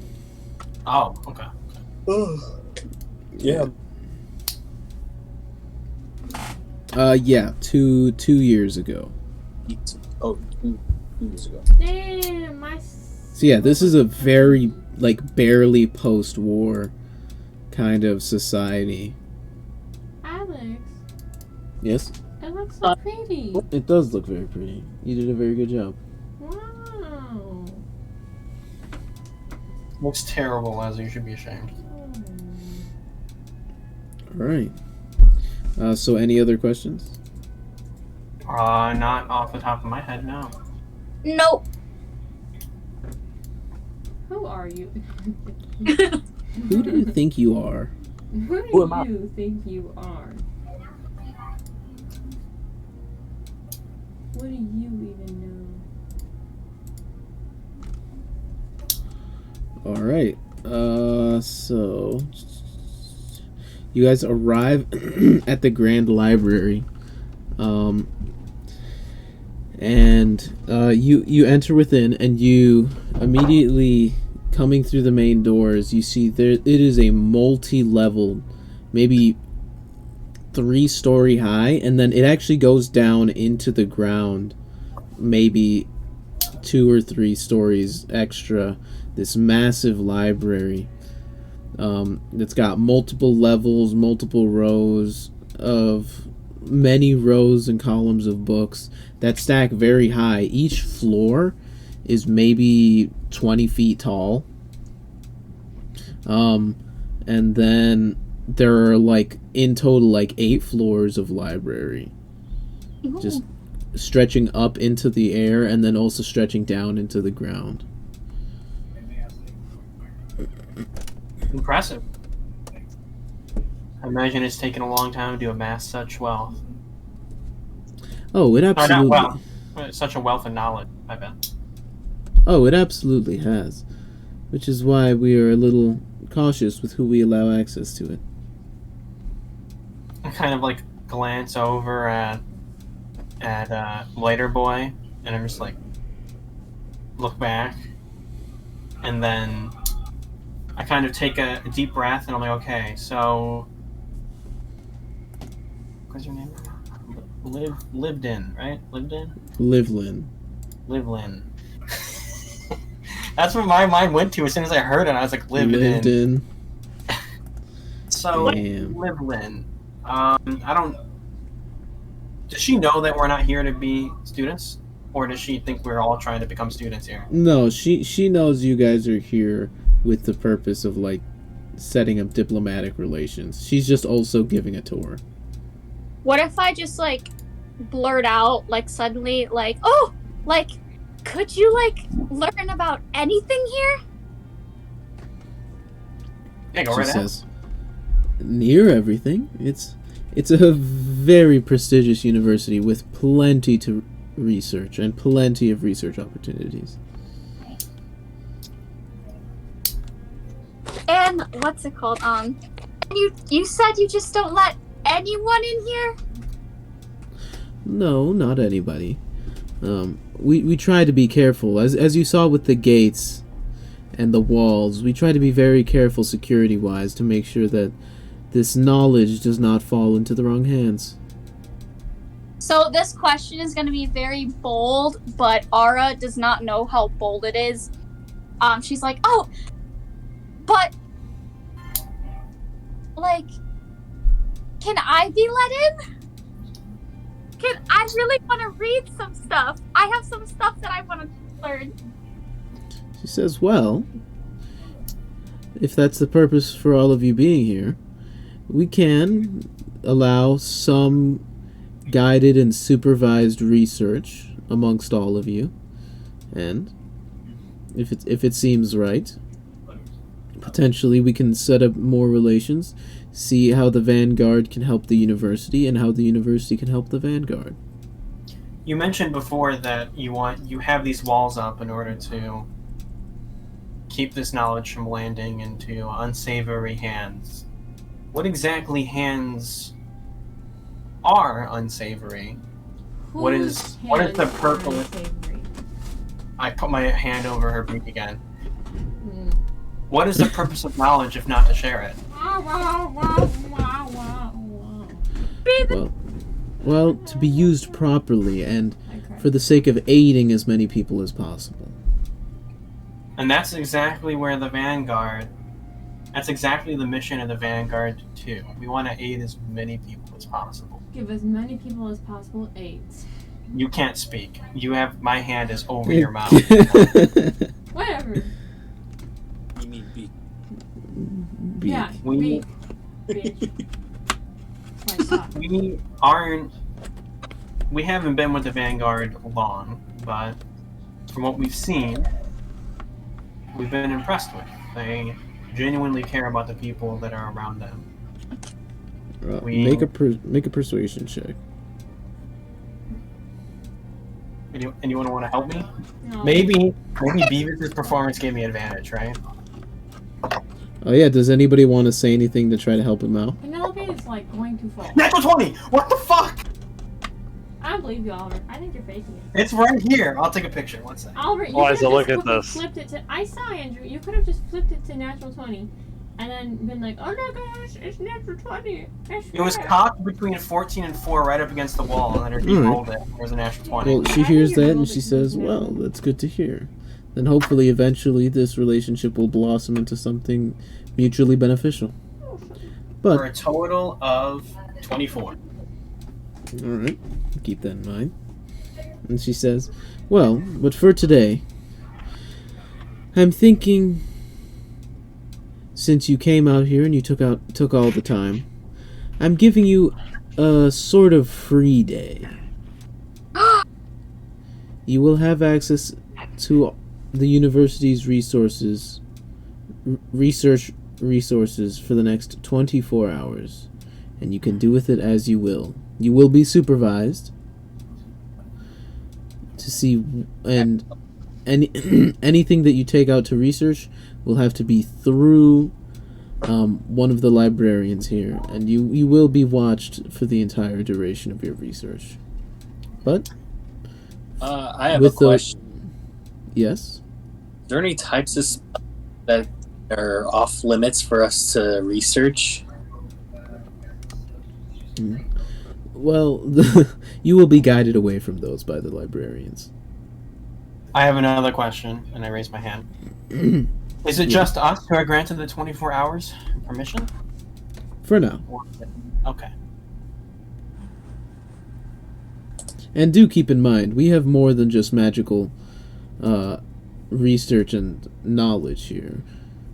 Oh, okay. Yeah. Yeah, 2 years ago. Oh, 2 years ago. Damn, So yeah, this is a very, like, barely post-war kind of society. Alex, Yes? it looks so pretty. It does look very pretty. You did a very good job. Wow. Looks terrible, Leslie. You should be ashamed. Alright. So any other questions? Not off the top of my head, no. Nope. Who are you? Who do you think you are? Who Who am I? do you think you are? What do you even know? Alright. So you guys arrive at the Grand Library. And you enter within, and you immediately, coming through the main doors, you see it is a multi-level, maybe 3-story high, and then it actually goes down into the ground, maybe 2 or 3 stories extra. This massive library. It's got multiple levels, multiple rows of many rows and columns of books that stack very high. Each floor is maybe 20 feet tall. And then there are, like, in total, like, 8 floors of library. Ooh. Just stretching up into the air and then also stretching down into the ground. Impressive. I imagine it's taken a long time to amass such wealth. Oh, it absolutely... Not wealth. Such a wealth of knowledge, I bet. Oh, it absolutely has. Which is why we are a little cautious with who we allow access to it. I kind of, like, glance over at Lighter Boy, and I'm just like, look back, and then I kind of take a deep breath, and I'm like, okay, so what's your name? Lived in, right? Lived in? Livlin. Livlin. That's what my mind went to as soon as I heard it. I was like, lived in. So, Damn. Livlin. I don't... Does she know that we're not here to be students? Or does she think we're all trying to become students here? No, she knows you guys are here with the purpose of, like, setting up diplomatic relations. She's just also giving a tour. What if I just, like, blurt out, like, suddenly, like, oh, like, could you, like, learn about anything here? Yeah, go She right ahead. says, near everything. It's a very prestigious university with plenty to research and plenty of research opportunities. And what's it called? You said you just don't let anyone in here? No, not anybody. We try to be careful. As you saw with the gates and the walls, we try to be very careful security-wise to make sure that this knowledge does not fall into the wrong hands. So this question is going to be very bold, but Ara does not know how bold it is. She's like, oh, but, like, can I be let in? I really want to read some stuff. I have some stuff that I want to learn. She says, well, if that's the purpose for all of you being here, we can allow some guided and supervised research amongst all of you, and if it seems right, potentially we can set up more relations, see how the Vanguard can help the university and how the university can help the Vanguard. You mentioned before that you have these walls up in order to keep this knowledge from landing into unsavory hands. What exactly hands are unsavory? What is the purpose? I put my hand over her beak again. What is the purpose of knowledge if not to share it? Well, to be used properly and for the sake of aiding as many people as possible. And that's exactly where the Vanguard... That's exactly the mission of the Vanguard, too. We want to aid as many people as possible. Give as many people as possible AIDS. You can't speak. My hand is over your mouth. Whatever. You mean beak. Beak. Yeah, We- beak. Bitch. Like that. We haven't been with the Vanguard long, but from what we've seen, we've been impressed with. They genuinely care about the people that are around them. Make a persuasion check. Anyone want to help me? No. Maybe Beavis' performance gave me advantage, right? Oh yeah, does anybody want to say anything to try to help him out? Penelope is like going too far. Natural 20! What the fuck? I don't believe you, Oliver. I think you're faking it. It's right here. I'll take a picture. One second. Oliver, you Eliza, could've look just at this. flipped it to. I saw Andrew. You could have just flipped it to natural 20, and then been like, "Oh no, gosh, it's natural 20." It was cocked between 14 and 4 right up against the wall, and then her Alright. rolled it. It was a natural 20. Well, she I hears think you're that a and little she bit says, confused well, now. that's good to hear. Then hopefully eventually this relationship will blossom into something mutually beneficial. For But, a total of 24. alright, keep that in mind. And she says, well, but for today, I'm thinking, since you came out here and you took all the time, I'm giving you a sort of free day. You will have access to the university's research resources for the next 24 hours, and you can do with it as you will. You will be supervised to see, and anything that you take out to research will have to be through one of the librarians here, and you will be watched for the entire duration of your research. But I have a with the- question. yes. Is there any types of spells that are off limits for us to research? Well, you will be guided away from those by the librarians. I have another question, and I raise my hand. Is it Yeah. just us who are granted the 24 hours permission? For now. Okay. And do keep in mind, we have more than just magical research and knowledge here.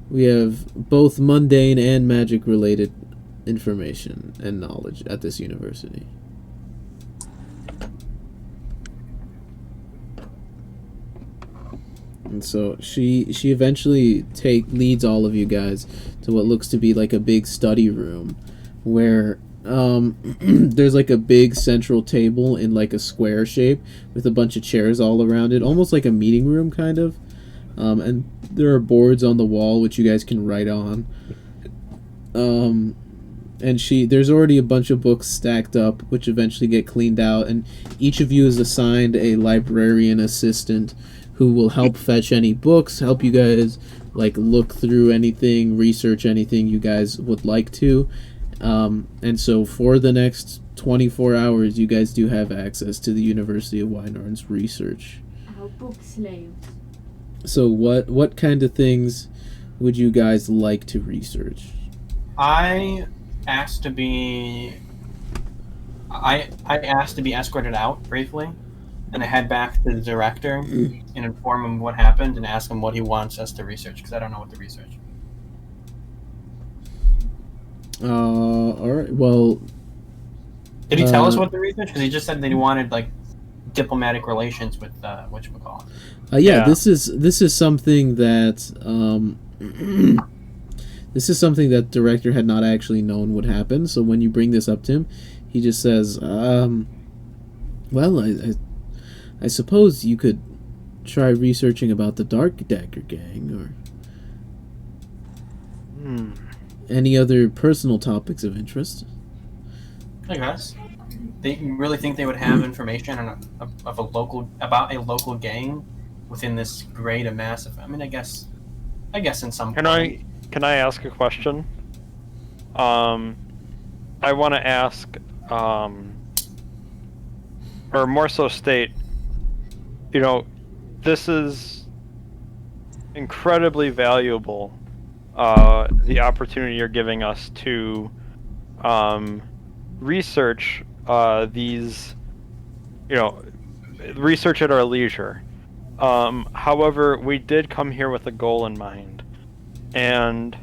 We have both mundane and magic-related information and knowledge at this university. And so she eventually leads all of you guys to what looks to be like a big study room, where there's like a big central table in like a square shape with a bunch of chairs all around it, almost like a meeting room kind of. And there are boards on the wall which you guys can write on. And there's already a bunch of books stacked up which eventually get cleaned out, and each of you is assigned a librarian assistant who will help fetch any books, help you guys like look through anything, research anything you guys would like to, And so for the next 24 hours, you guys do have access to the University of Wynarn's research. Our book slaves. So what kind of things would you guys like to research? I asked to be escorted out briefly, and I head back to the director and inform him what happened and ask him what he wants us to research, because I don't know what to research. All right. Well, did he tell us what to research? Because he just said that he wanted like diplomatic relations with whatchamacallit. Yeah. This is something that this is something that director had not actually known would happen. So when you bring this up to him, he just says, "Well, I suppose you could try researching about the Dark Dagger Gang or any other personal topics of interest." I guess. They really think they would have information on about a local gang within this great and massive. I mean, I guess in some. Can I ask a question? I want to ask, or more so state, this is incredibly valuable. The opportunity you're giving us to research these, research at our leisure. However, we did come here with a goal in mind, and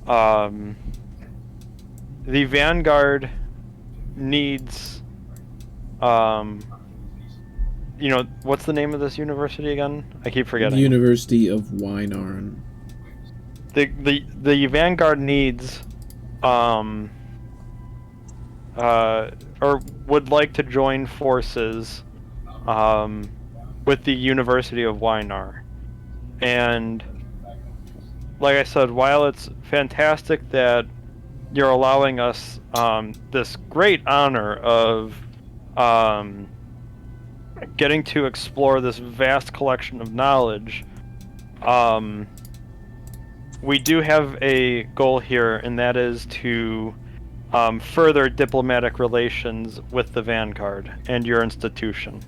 the Vanguard needs, what's the name of this university again? I keep forgetting. The University of Wynarn. The Vanguard needs, or would like to join forces, with the University of Wynarn. And like I said, while it's fantastic that you're allowing us this great honor of getting to explore this vast collection of knowledge, we do have a goal here, and that is to further diplomatic relations with the Vanguard and your institution.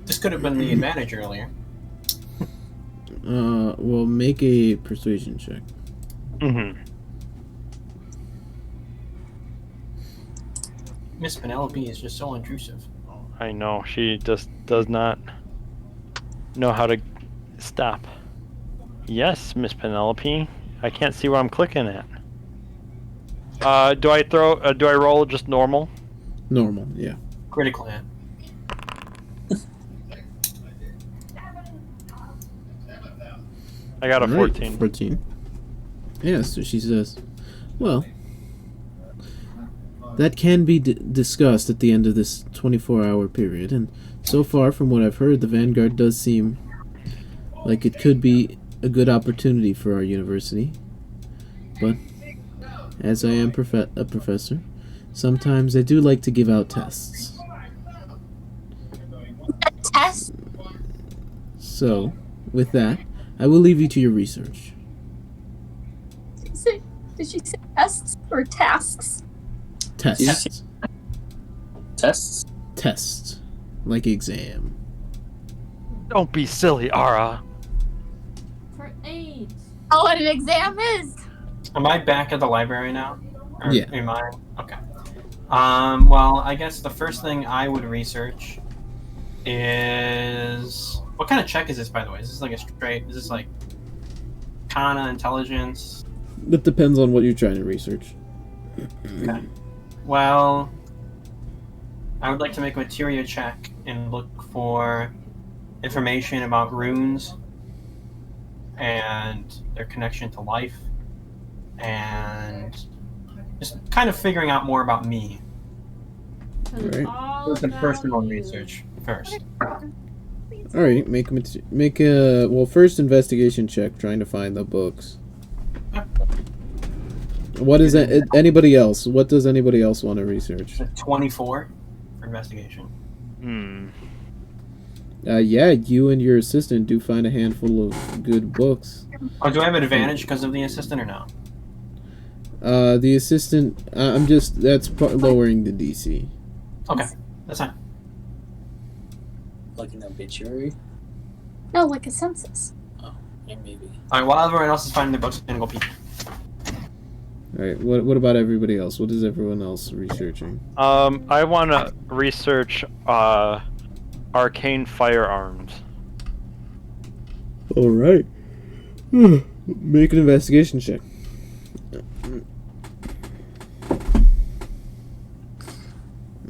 This could have been the advantage earlier. Well, make a persuasion check. Mm-hmm. Miss Penelope is just so intrusive. I know, she just does not know how to stop. Yes, Miss Penelope. I can't see where I'm clicking at. Do I roll just normal? Normal, yeah. Critical hit. I got a 14. 14. Yeah, so she says, well, that can be discussed at the end of this 24-hour period, and so far from what I've heard, the Vanguard does seem like it could be a good opportunity for our university. But as I am a professor, sometimes I do like to give out tests. Tests? So, with that, I will leave you to your research. Did she say tests or tasks? Tests. Tests? Tests. Like exam. Don't be silly, Ara. For AIDS. Oh, what an exam is! Am I back at the library now? Or Yeah. Am I? Okay. Well, I guess the first thing I would research is... What kind of check is this, by the way? Is this like a straight... Is this like... Kana, intelligence? It depends on what you're trying to research. Okay. Well... I would like to make a materia check and look for information about runes and their connection to life, and just kind of figuring out more about me. Alright. All Some about personal you. research first. Alright, make a first investigation check trying to find the books. What is that? Anybody else? What does anybody else want to research? It's a 24 for investigation. Yeah, you and your assistant do find a handful of good books. Oh, do I have an advantage because of the assistant or no? The assistant, that's lowering the DC. Okay, that's fine. Like an obituary? No, like a census. Oh, yeah, maybe. Alright, while everyone else is finding their books, I'm gonna go peek. Alright, what about everybody else? What is everyone else researching? I want to research arcane firearms. Alright. Make an investigation check.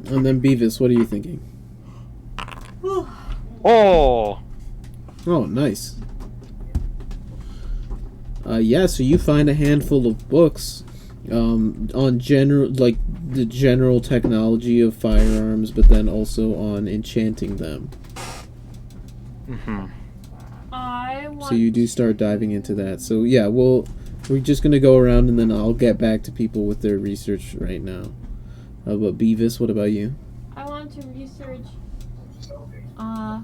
And then Beavis, what are you thinking? Oh! Oh, nice. Yeah, so you find a handful of books on the general technology of firearms, but then also on enchanting them. Mm-hmm. So you do start diving into that. So yeah, we're just gonna go around and then I'll get back to people with their research right now. But Beavis, what about you? I want to research. I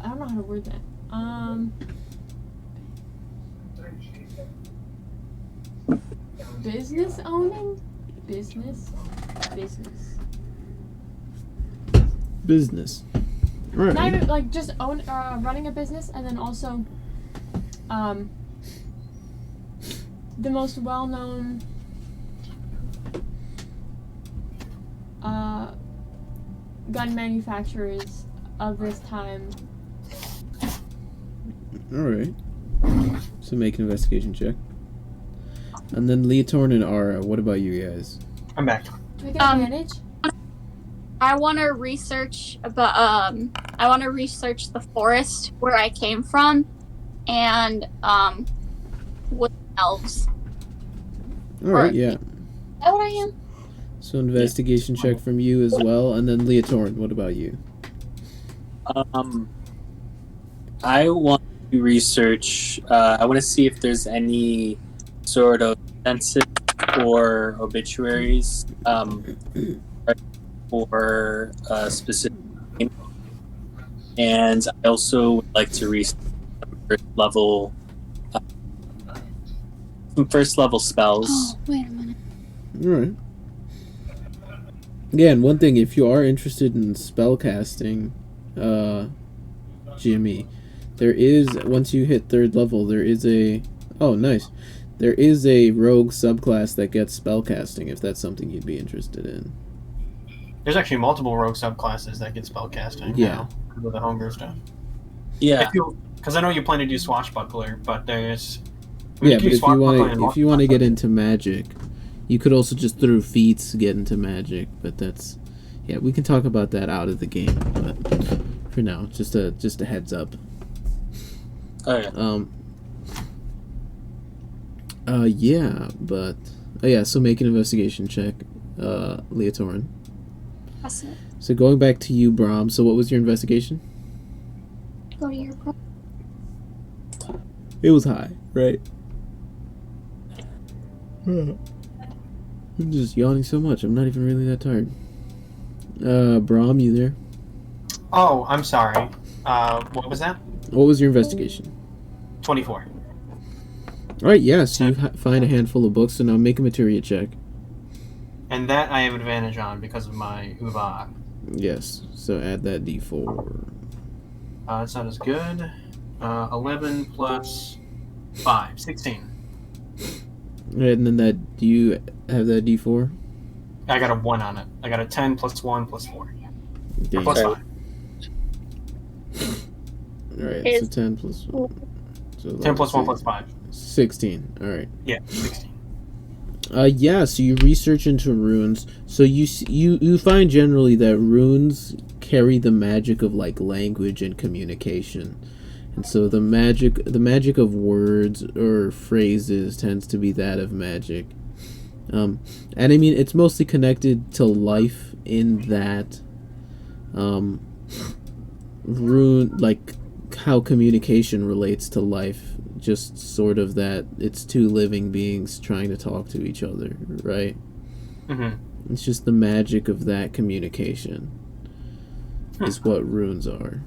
don't know how to word that. Business owning? Business. Alright. Not even, like, just running a business, and then also, the most well-known, gun manufacturers of this time. Alright. So make an investigation check. And then Leotorin and Ara, what about you guys? I'm back. Do we get advantage? I want to research about the forest where I came from, and wood elves. Alright, yeah. Is that what I am? So investigation check from you as well, and then Leotorin, what about you? I want to research. I want to see if there's any sort of census or obituaries for a specific name. And I also would like to research some first level spells. Oh, wait a minute. Alright. Yeah, and one thing, if you are interested in spellcasting, Jimmy, there is, once you hit 3rd level, there is a... Oh, nice. There is a rogue subclass that gets spellcasting, if that's something you'd be interested in. There's actually multiple rogue subclasses that get spellcasting now with the homebrew stuff. Yeah. Because I know you plan to do Swashbuckler, but there's... Yeah, but if you want to get into magic, you could also just through feats get into magic, but that's... Yeah, we can talk about that out of the game, but for now, just a heads up. Oh, yeah. Yeah, but... Oh, yeah, so make an investigation check, Leotorin. That's it. So going back to you, Brom, so what was your investigation? Go to your book. It was high, right? I'm just yawning so much, I'm not even really that tired. Brom, you there? Oh, I'm sorry. What was that? What was your investigation? 24. Alright, yeah, so you find a handful of books, so now make a materia check. And that I have advantage on because of my Uva. Yes, so add that d4. It's not as good. 11 plus 5. 16. Alright, and then do you have that d4? I got a 1 on it. I got a 10 plus 1 plus 4. Okay. Or plus 5. Alright, so 10 plus 1. So 10 plus 1 plus 5. 16, alright. Yeah, 16. Yeah, so you research into runes. So you find generally that runes carry the magic of like language and communication. And so the magic of words or phrases tends to be that of magic. And I mean it's mostly connected to life in that rune, like how communication relates to life, just sort of that it's two living beings trying to talk to each other, right? Mm-hmm. It's just the magic of that communication. is what runes are.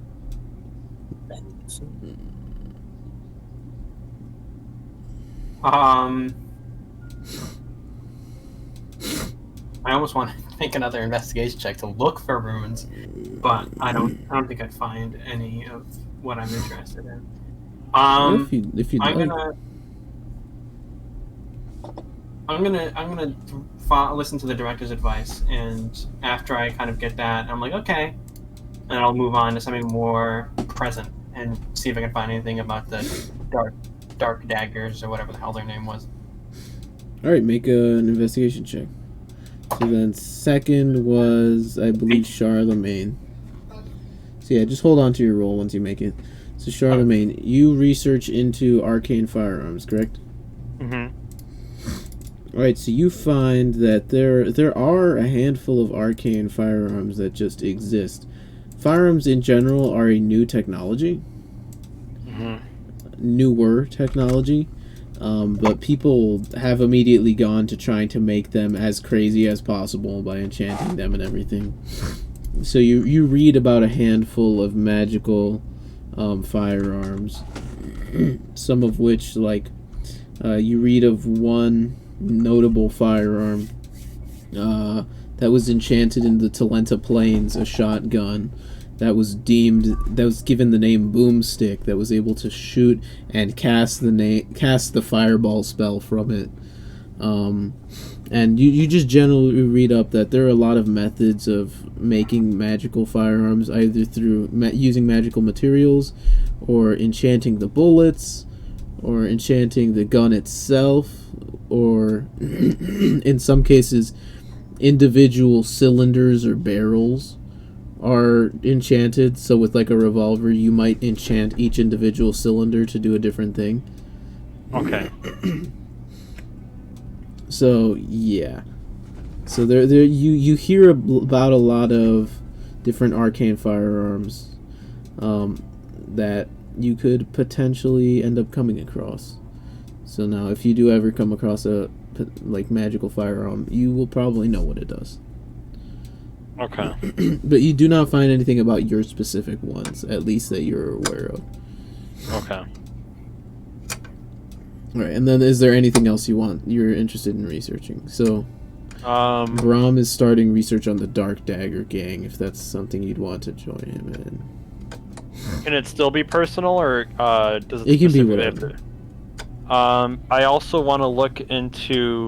I almost want to make another investigation check to look for runes, but I don't think I'd find any of what I'm interested in. If you I'm gonna listen to the director's advice, and after I kind of get that, I'm like, okay, and I'll move on to something more present and see if I can find anything about the dark daggers or whatever the hell their name was. All right, make an investigation check. So then second was, I believe, Charlemagne. So yeah, just hold on to your roll once you make it. So Charlemagne, you research into arcane firearms, correct? Mm-hmm. Alright, so you find that there are a handful of arcane firearms that just exist. Firearms in general are a new technology. Mm-hmm. Newer technology. But people have immediately gone to trying to make them as crazy as possible by enchanting them and everything. So you read about a handful of magical firearms. Some of which, like, you read of one notable firearm that was enchanted in the Talenta Plains, a shotgun that was given the name Boomstick, that was able to shoot and cast the fireball spell from it. And you just generally read up that there are a lot of methods of making magical firearms, either through using magical materials, or enchanting the bullets, or enchanting the gun itself, or in some cases individual cylinders or barrels are enchanted. So with like a revolver, you might enchant each individual cylinder to do a different thing. Okay. So yeah, so there you hear about a lot of different arcane firearms that you could potentially end up coming across. So now, if you do ever come across a magical firearm, you will probably know what it does. Okay. But you do not find anything about your specific ones, at least that you're aware of. Okay. All right, and then is there anything else you're interested in researching? So, Brom is starting research on the Dark Dagger Gang, if that's something you'd want to join him in. Can it still be personal, or does it? It can be whatever. I also want to look into,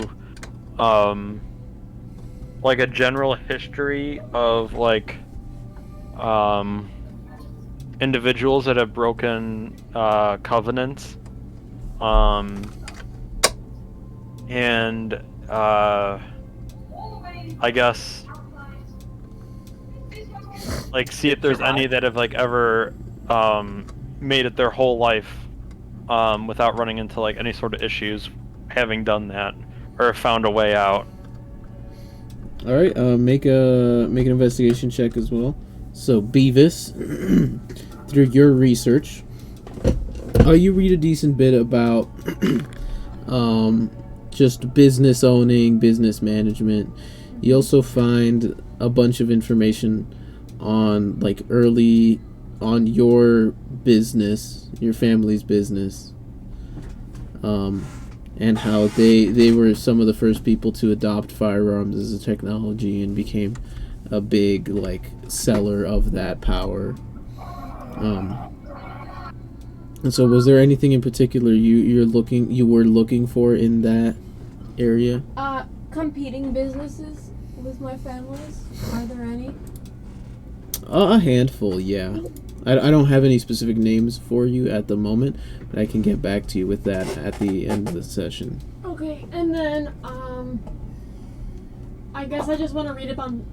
like a general history of like, individuals that have broken covenants, and I guess like see if there's any that have like ever made it their whole life without running into like any sort of issues having done that, or found a way out. All right, make an investigation check as well. So Beavis, through your research, you read a decent bit about just business owning, business management. You also find a bunch of information on on your business, your family's business, and how they were some of the first people to adopt firearms as a technology and became a big seller of that power. And so, was there anything in particular you were looking for in that area? Competing businesses with my families. Are there any? A handful, yeah. I don't have any specific names for you at the moment, but I can get back to you with that at the end of the session. Okay, and then, I guess I just want to read up on,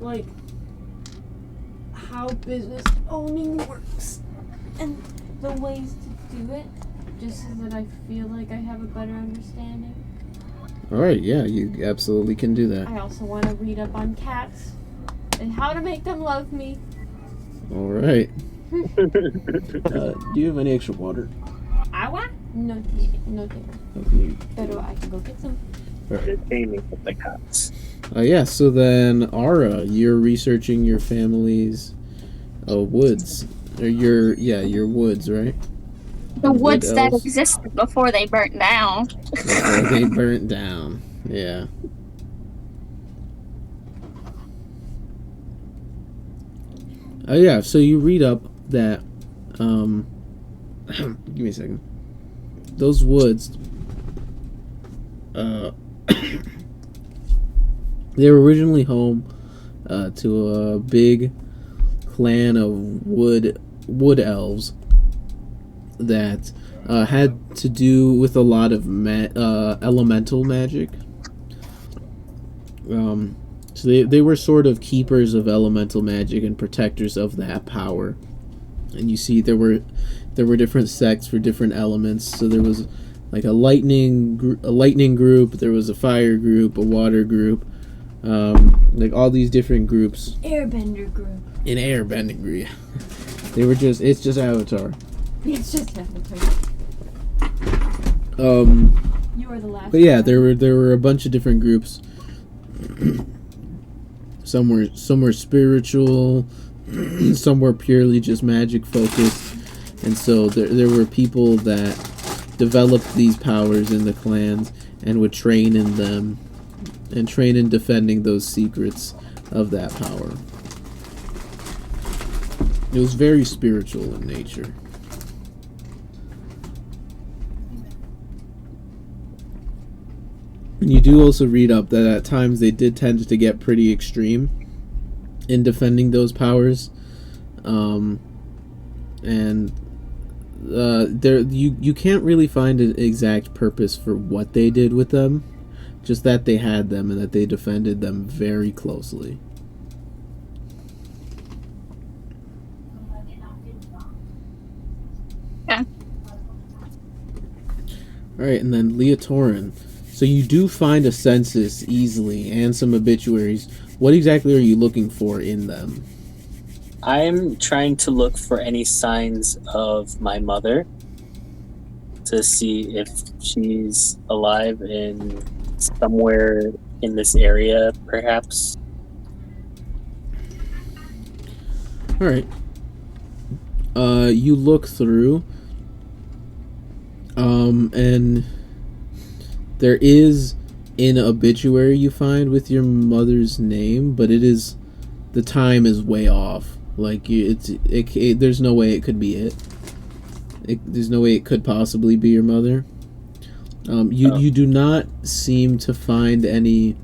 how business owning works and the ways to do it, just so that I feel like I have a better understanding. Alright, yeah, you absolutely can do that. I also want to read up on cats and how to make them love me. Alright. Do you have any extra water? Agua? No, no tengo. Okay. Pero I can go get some. Entertaining with the cats. Yeah, so then, Ara, you're researching your family's Oh, woods. Or your woods, right? The Wood woods that elves. existed before they burnt down. Before they burnt down. Yeah. Oh yeah, so you read up that give me a second. Those woods they were originally home to a big clan of wood elves that had to do with a lot of elemental magic. So they were sort of keepers of elemental magic and protectors of that power. And you see there were different sects for different elements. So there was like a lightning group, there was a fire group, a water group, like all these different groups. Airbender group. An airbending group. It's just Avatar. It's just Avatar. You are the last. But yeah, there were a bunch of different groups. Some were spiritual, some were purely just magic focused, and so there were people that developed these powers in the clans and would train in them and train in defending those secrets of that power. It was very spiritual in nature. And you do also read up that at times they did tend to get pretty extreme in defending those powers, and you can't really find an exact purpose for what they did with them, just that they had them and that they defended them very closely. Yeah. Alright, and then Leotorin. So you do find a census easily and some obituaries. What exactly are you looking for in them? I'm trying to look for any signs of my mother to see if she's alive in somewhere in this area, perhaps. Alright. You look through, and there is an obituary you find with your mother's name, but the time is way off. Like, there's no way it could be it. There's no way it could possibly be your mother. You do not seem to find any,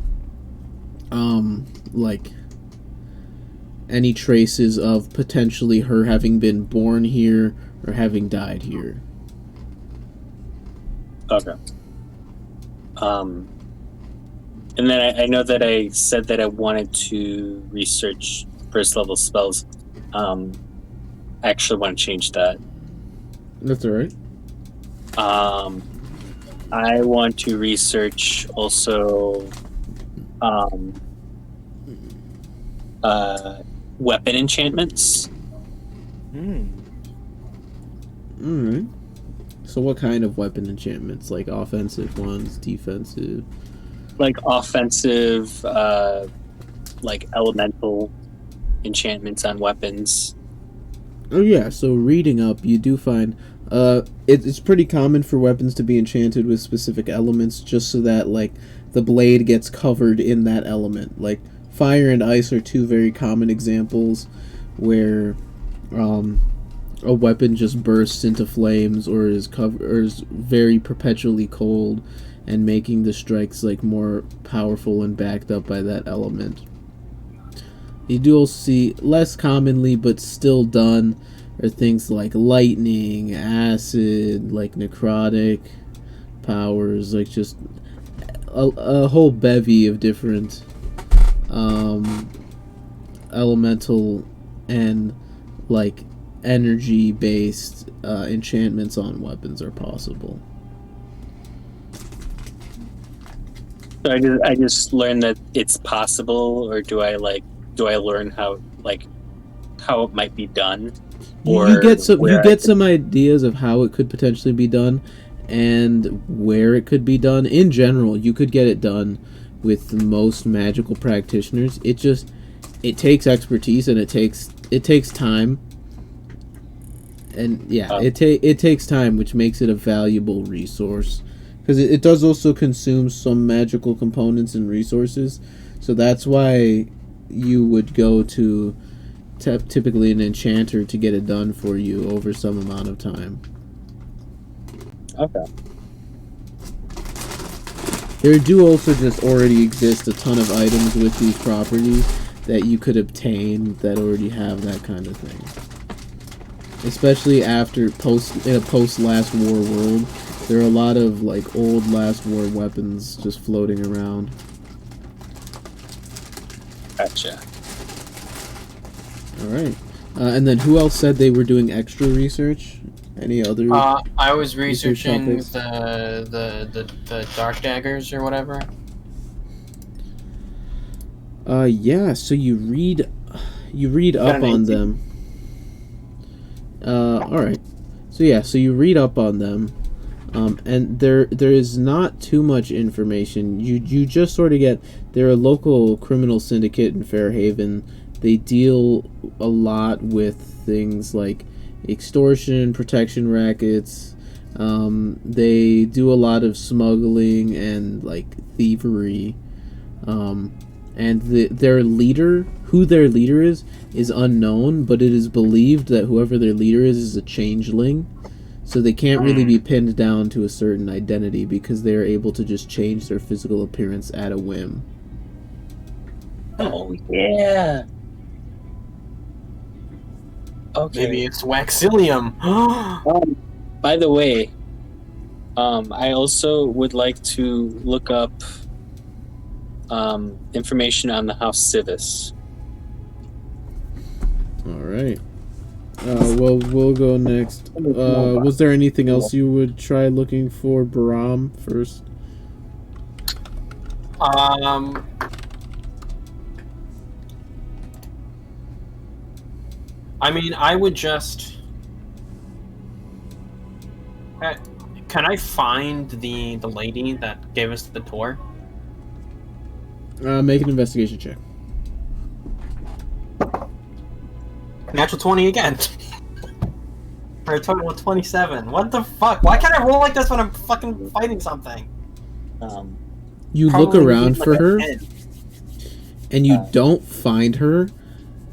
any traces of potentially her having been born here or having died here. Okay. And then I know that I said that I wanted to research first level spells. I actually want to change that. That's alright. I want to research also weapon enchantments. Alright. So what kind of weapon enchantments? Like offensive ones, defensive? Like offensive, like elemental enchantments on weapons. Oh yeah, so reading up, you do find it's pretty common for weapons to be enchanted with specific elements, just so that like the blade gets covered in that element. Like fire and ice are two very common examples where a weapon just bursts into flames or is very perpetually cold, and making the strikes like more powerful and backed up by that element. You do also see, less commonly but still done, are things like lightning, acid, like necrotic powers, like just a whole bevy of different elemental and like energy based enchantments on weapons are possible. So I just learned that it's possible, or do I learn how it might be done? Or you get some ideas of how it could potentially be done and where it could be done. In general, you could get it done with most magical practitioners. It takes expertise and it takes it takes time. And yeah, it takes time, which makes it a valuable resource. Because it does also consume some magical components and resources. So that's why you would go to typically an enchanter to get it done for you over some amount of time. Okay. There do also just already exist a ton of items with these properties that you could obtain that already have that kind of thing. Especially after in a post Last War world, there are a lot of like old Last War weapons just floating around. Gotcha. All right, and then who else said they were doing extra research? Any other? I was researching topics? the dark daggers or whatever. Yeah. So you read up on them. All right. So yeah. So you read up on them, and there is not too much information. You just sort of get they're a local criminal syndicate in Fairhaven. They deal a lot with things like extortion, protection rackets. They do a lot of smuggling and like thievery. And their leader, who their leader is unknown, but it is believed that whoever their leader is a changeling. So they can't really be pinned down to a certain identity because they are able to just change their physical appearance at a whim. Oh, yeah. Okay. Maybe it's Waxilium. By the way, I also would like to look up information on the House Civis. All right. Well, we'll go next. Was there anything else you would try looking for, Brom, first? I mean, I would just... Can I find the lady that gave us the tour? Make an investigation check. Natural 20 again. For a total of 27. What the fuck? Why can't I roll like this when I'm fucking fighting something? You look around for her, and you don't find her,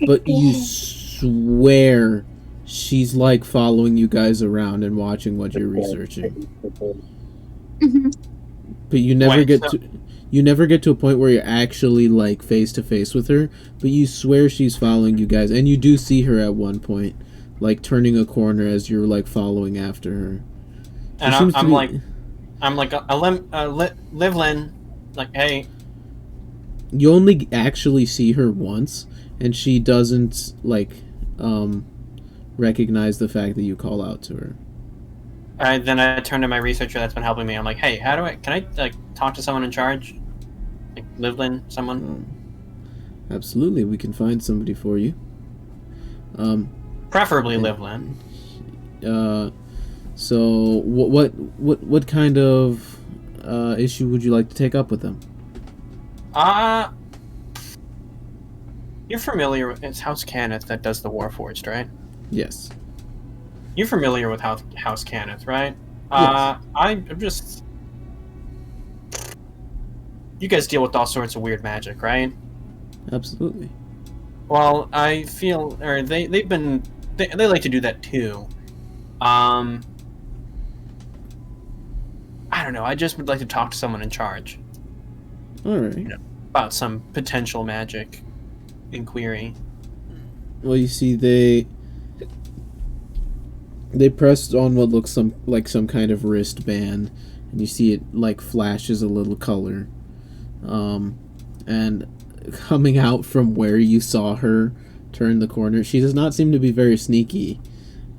but you swear she's like following you guys around and watching what you're researching. But you never get to a point where you're actually like face to face with her, but you swear she's following you guys, and you do see her at one point, like turning a corner as you're like following after her. And I'm like Livlin, like, hey. You only actually see her once, and she doesn't like recognize the fact that you call out to her. Then I turn to my researcher that's been helping me. I'm like, hey, can I like talk to someone in charge? Like Livlin, someone? Absolutely, we can find somebody for you. Preferably Livlin. So what kind of issue would you like to take up with them? You're familiar with it's House Cannith that does the Warforged, right? Yes. You're familiar with House Cannith, right? Yes. I'm just... You guys deal with all sorts of weird magic, right? Absolutely. Well, I feel... Or they like to do that too. I don't know, I just would like to talk to someone in charge. Alright. You know, about some potential magic inquiry. Well, you see, they pressed on what looks like some kind of wristband, and you see it like flashes a little color. And coming out from where you saw her turn the corner, she does not seem to be very sneaky.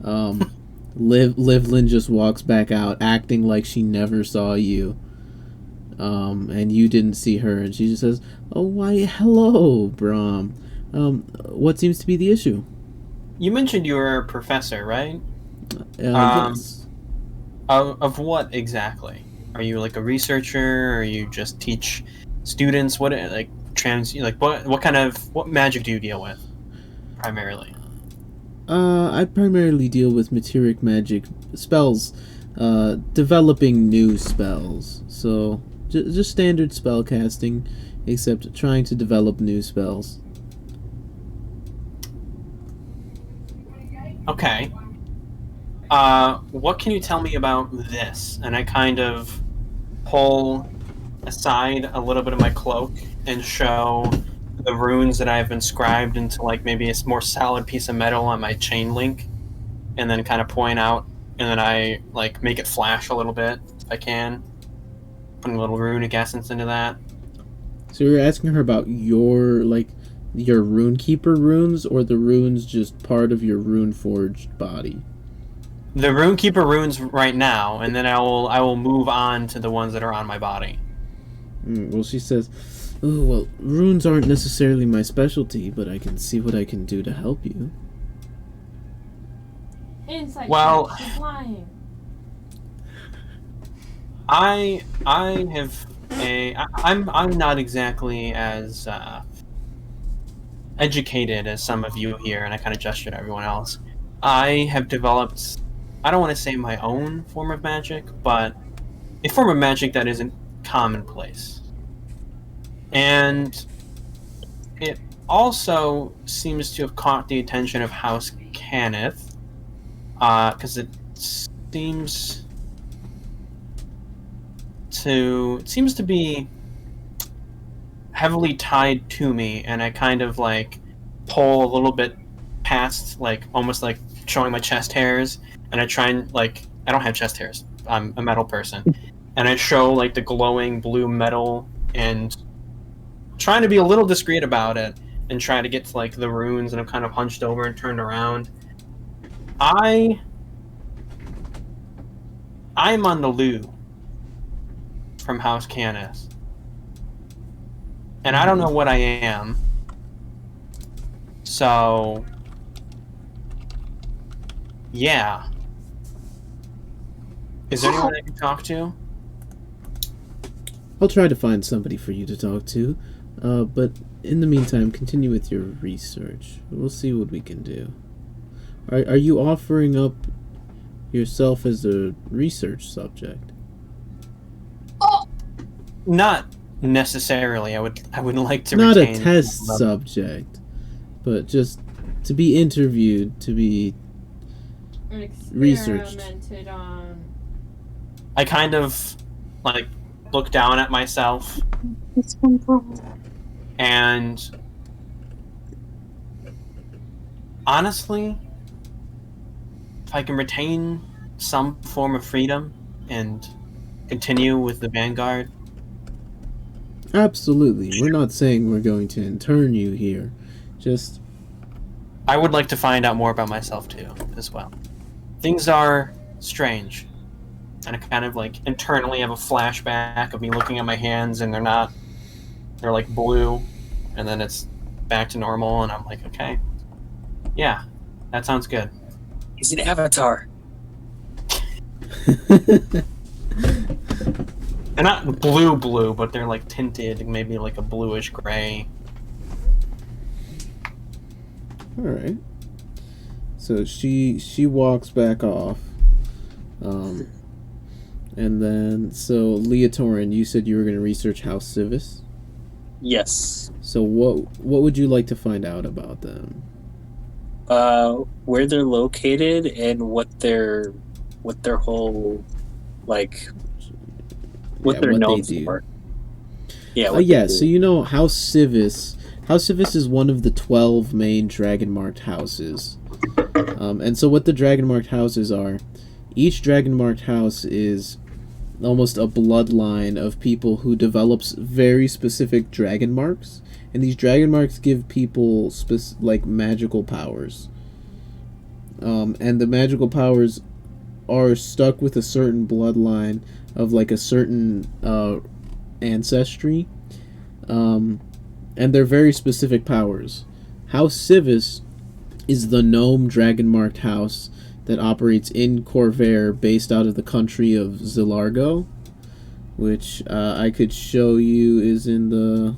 Livlin just walks back out, acting like she never saw you. And you didn't see her, and she just says, "Oh, why, hello, Brom. What seems to be the issue?" You mentioned you were a professor, right? Yes. Of what exactly? Are you like a researcher, or you just teach students? What kind of what magic do you deal with primarily? I primarily deal with materic magic spells, developing new spells. So, just standard spell casting, except trying to develop new spells. Okay. What can you tell me about this? And I kind of pull aside a little bit of my cloak and show the runes that I've inscribed into like maybe a more solid piece of metal on my chain link, and then kind of point out, and then I like make it flash a little bit if I can, putting a little runic essence into that. So you're asking her about your Runekeeper runes, or the runes just part of your Runeforged body? The Runekeeper runes right now, and then I will move on to the ones that are on my body. Well, she says, "Oh, well, runes aren't necessarily my specialty, but I can see what I can do to help you." Insight. Well, check. She's lying. I'm not exactly as educated as some of you here, and I kind of gesture to everyone else. I have developed, I don't want to say my own form of magic, but a form of magic that isn't commonplace. And it also seems to have caught the attention of House Cannith, because it seems to be heavily tied to me, and I kind of like pull a little bit past, like almost like showing my chest hairs, and I try and like, I don't have chest hairs, I'm a metal person, and I show like the glowing blue metal and trying to be a little discreet about it and try to get to like the runes, and I'm kind of hunched over and turned around. I'm on the loo from House Canis, and I don't know what I am, so yeah. Is there anyone I can talk to? I'll try to find somebody for you to talk to, but in the meantime, continue with your research. We'll see what we can do. Are you offering up yourself as a research subject? Not necessarily. I would like to Not a retain test some- subject, but just to be interviewed, to be Or researched. experimented on. I kind of like look down at myself and honestly, if I can retain some form of freedom and continue with the Vanguard. Absolutely. We're not saying we're going to intern you here. Just I would like to find out more about myself too, as well. Things are strange. And I kind of like internally have a flashback of me looking at my hands, and they're like blue, and then it's back to normal, and I'm like, okay. Yeah, that sounds good. He's an avatar. They're not blue, but they're like tinted, maybe like a bluish gray. Alright. So she walks back off. And then, so Leotorin, you said you were going to research House Civis? Yes. So what would you like to find out about them? Where they're located and what their whole, like, what they're what known they do. for. Yeah. What they Yeah. do. So you know House Civis. House Civis is one of the 12 main dragon-marked houses. And so what the dragon-marked houses are, each dragon-marked house is almost a bloodline of people who develops very specific dragon marks, and these dragon marks give people like magical powers. And the magical powers are stuck with a certain bloodline of like a certain ancestry. And they're very specific powers. House Civis is the gnome dragon-marked house that operates in Corvair, based out of the country of Zilargo, which I could show you is in the...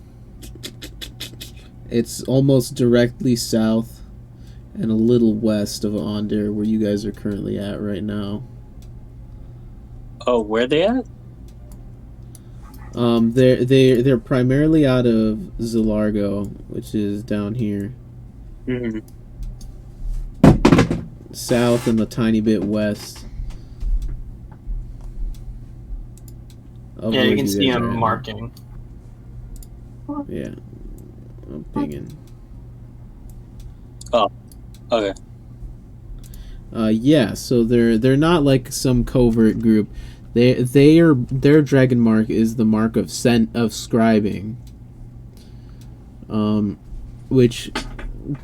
It's almost directly south and a little west of Onder, where you guys are currently at right now. Oh, where they at? They're primarily out of Zilargo, which is down here. Mm-hmm. South and a tiny bit west. Of Yeah, where you can see guys are him at. marking. Yeah. I'm pinging. Oh, okay. Yeah, so they're not like some covert group. Their dragon mark is the mark of scribing, which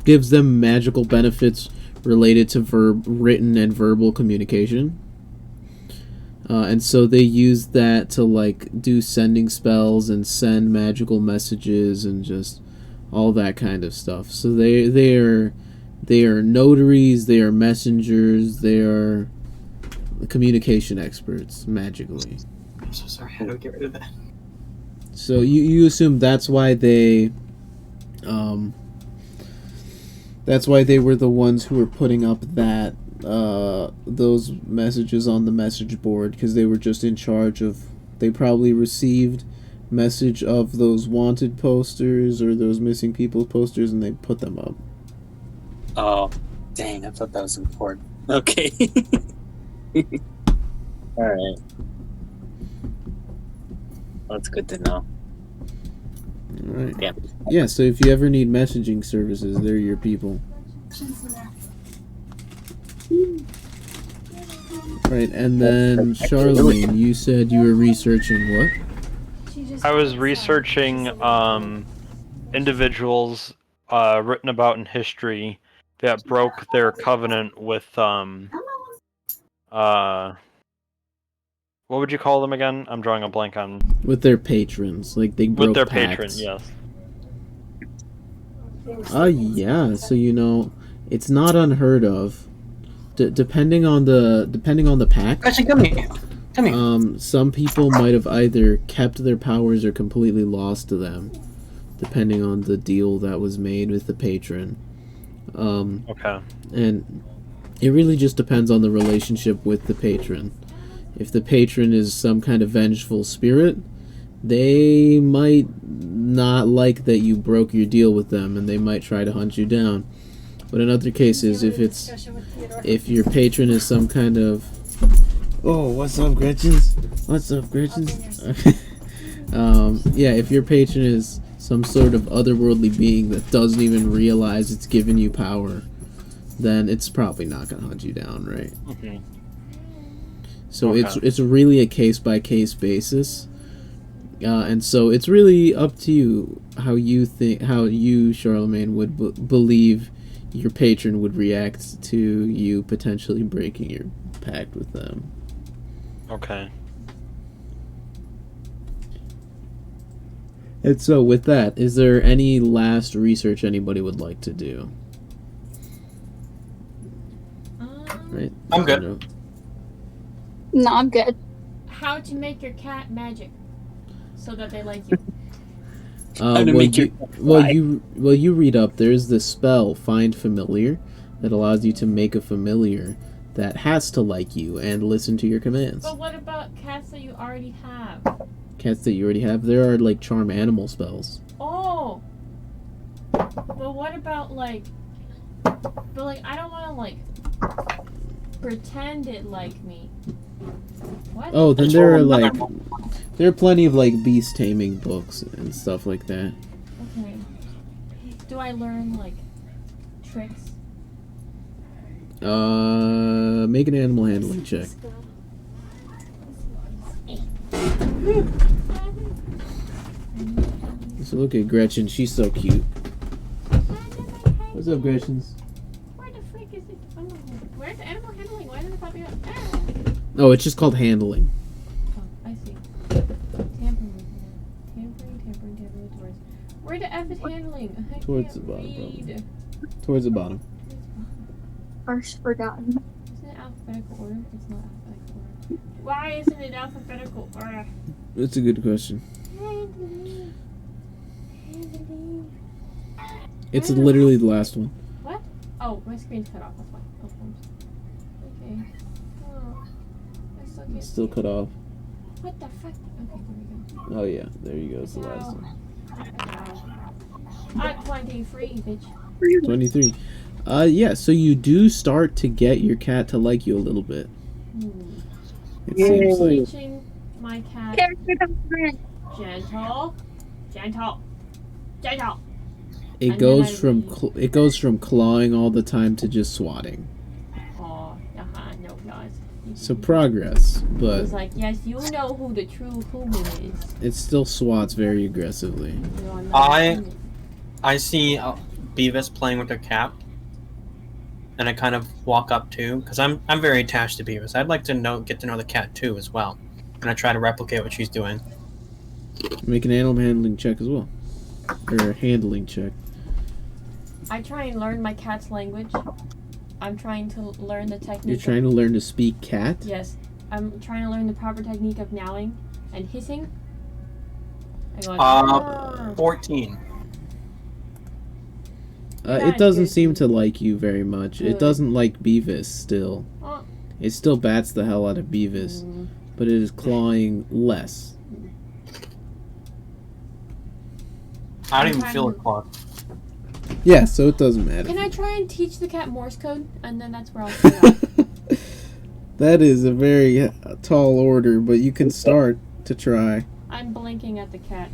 gives them magical benefits related to written and verbal communication. And so they use that to like do sending spells and send magical messages and just all that kind of stuff. So they are notaries, they are messengers, they are communication experts magically. I'm so sorry, how do we get rid of that? So you assume that's why they were the ones who were putting up that those messages on the message board, because they were just in charge of. They probably received message of those wanted posters or those missing people posters, and they put them up. Oh, dang! I thought that was important. Okay. All right. That's good to know. All right. Yeah. Yeah. So if you ever need messaging services, they're your people. Right, and then Charlemagne, you said you were researching what? I was researching individuals written about in history that broke their covenant with what would you call them again? I'm drawing a blank on. With their patrons, like they broke With their pacts. patron, yes. Yeah. So it's not unheard of. Depending on the pact. Gretchen, come here. Come here. Some people might have either kept their powers or completely lost to them, depending on the deal that was made with the patron. Okay. And it really just depends on the relationship with the patron. If the patron is some kind of vengeful spirit, they might not like that you broke your deal with them, and they might try to hunt you down. But in other cases, if your patron is some kind of... Oh, what's up, Gretchens? What's up, Gretchens? Yeah, if your patron is some sort of otherworldly being that doesn't even realize it's giving you power, then it's probably not going to hunt you down, right? Mm-hmm. So Okay. it's really a case-by-case basis. And so it's really up to you how you, Charlemagne, would believe your patron would react to you potentially breaking your pact with them. Okay. And so with that, is there any last research anybody would like to do? Right? I'm good. No, I'm good. How to make your cat magic so that they like you. How to make your you read up. There's this spell, Find Familiar, that allows you to make a familiar that has to like you and listen to your commands. But what about cats that you already have? Cats that you already have, there are like charm animal spells. Oh. But what about I don't want to pretend it like me. What? Oh, then there are plenty of beast taming books and stuff like that. Okay. Do I learn tricks? Make an animal handling check. So look at Gretchen, she's so cute. What's up, Gretchen? Where the freak is it? Oh, where's the animal handling? Why did it pop me up? Ah! Oh, it's just called handling. Oh, I see. Tampering towards. Where the F is handling? I Towards can't the bottom, read. Towards the bottom. First forgotten. Isn't it alphabetical order? It's not alphabetical order. Why isn't it alphabetical order? That's a good question. It's literally the last one. What? Oh. Oh, my screen's cut off. That's fine. Oh, oops. Okay. Oh, I still can't Still see cut it. off. What the fuck? Okay, there we go. Oh yeah, there you go. It's the last one. I'm 23, bitch. 23. Yeah. So you do start to get your cat to like you a little bit. It seems like Teaching my cat Character development. gentle, gentle, gentle. it And goes then I from leave. it goes from clawing all the time to just swatting. Oh, no claws. So progress, but It's like, yes, you know who the true human is. it still swats very aggressively. You are not human. I see Beavis playing with her cat, and I kind of walk up too, because I'm very attached to Beavis. I'd like to get to know the cat too as well, and I try to replicate what she's doing. Make an animal handling check as well, or a handling check. I try and learn my cat's language. I'm trying to learn the technique. You're trying to learn to speak cat. Yes. I'm trying to learn the proper technique of meowing and hissing. I go like, "Arr." 14. It doesn't good, seem good. to like you very much. It Good. doesn't like Beavis still. Oh. It still bats the hell out of Beavis, but it is clawing less. I don't I'm even feel a trying- claw. Yeah, so it doesn't matter. Can I try and teach the cat Morse code? And then that's where I'll start. That is a very tall order, but you can start to try. I'm blinking at the cat.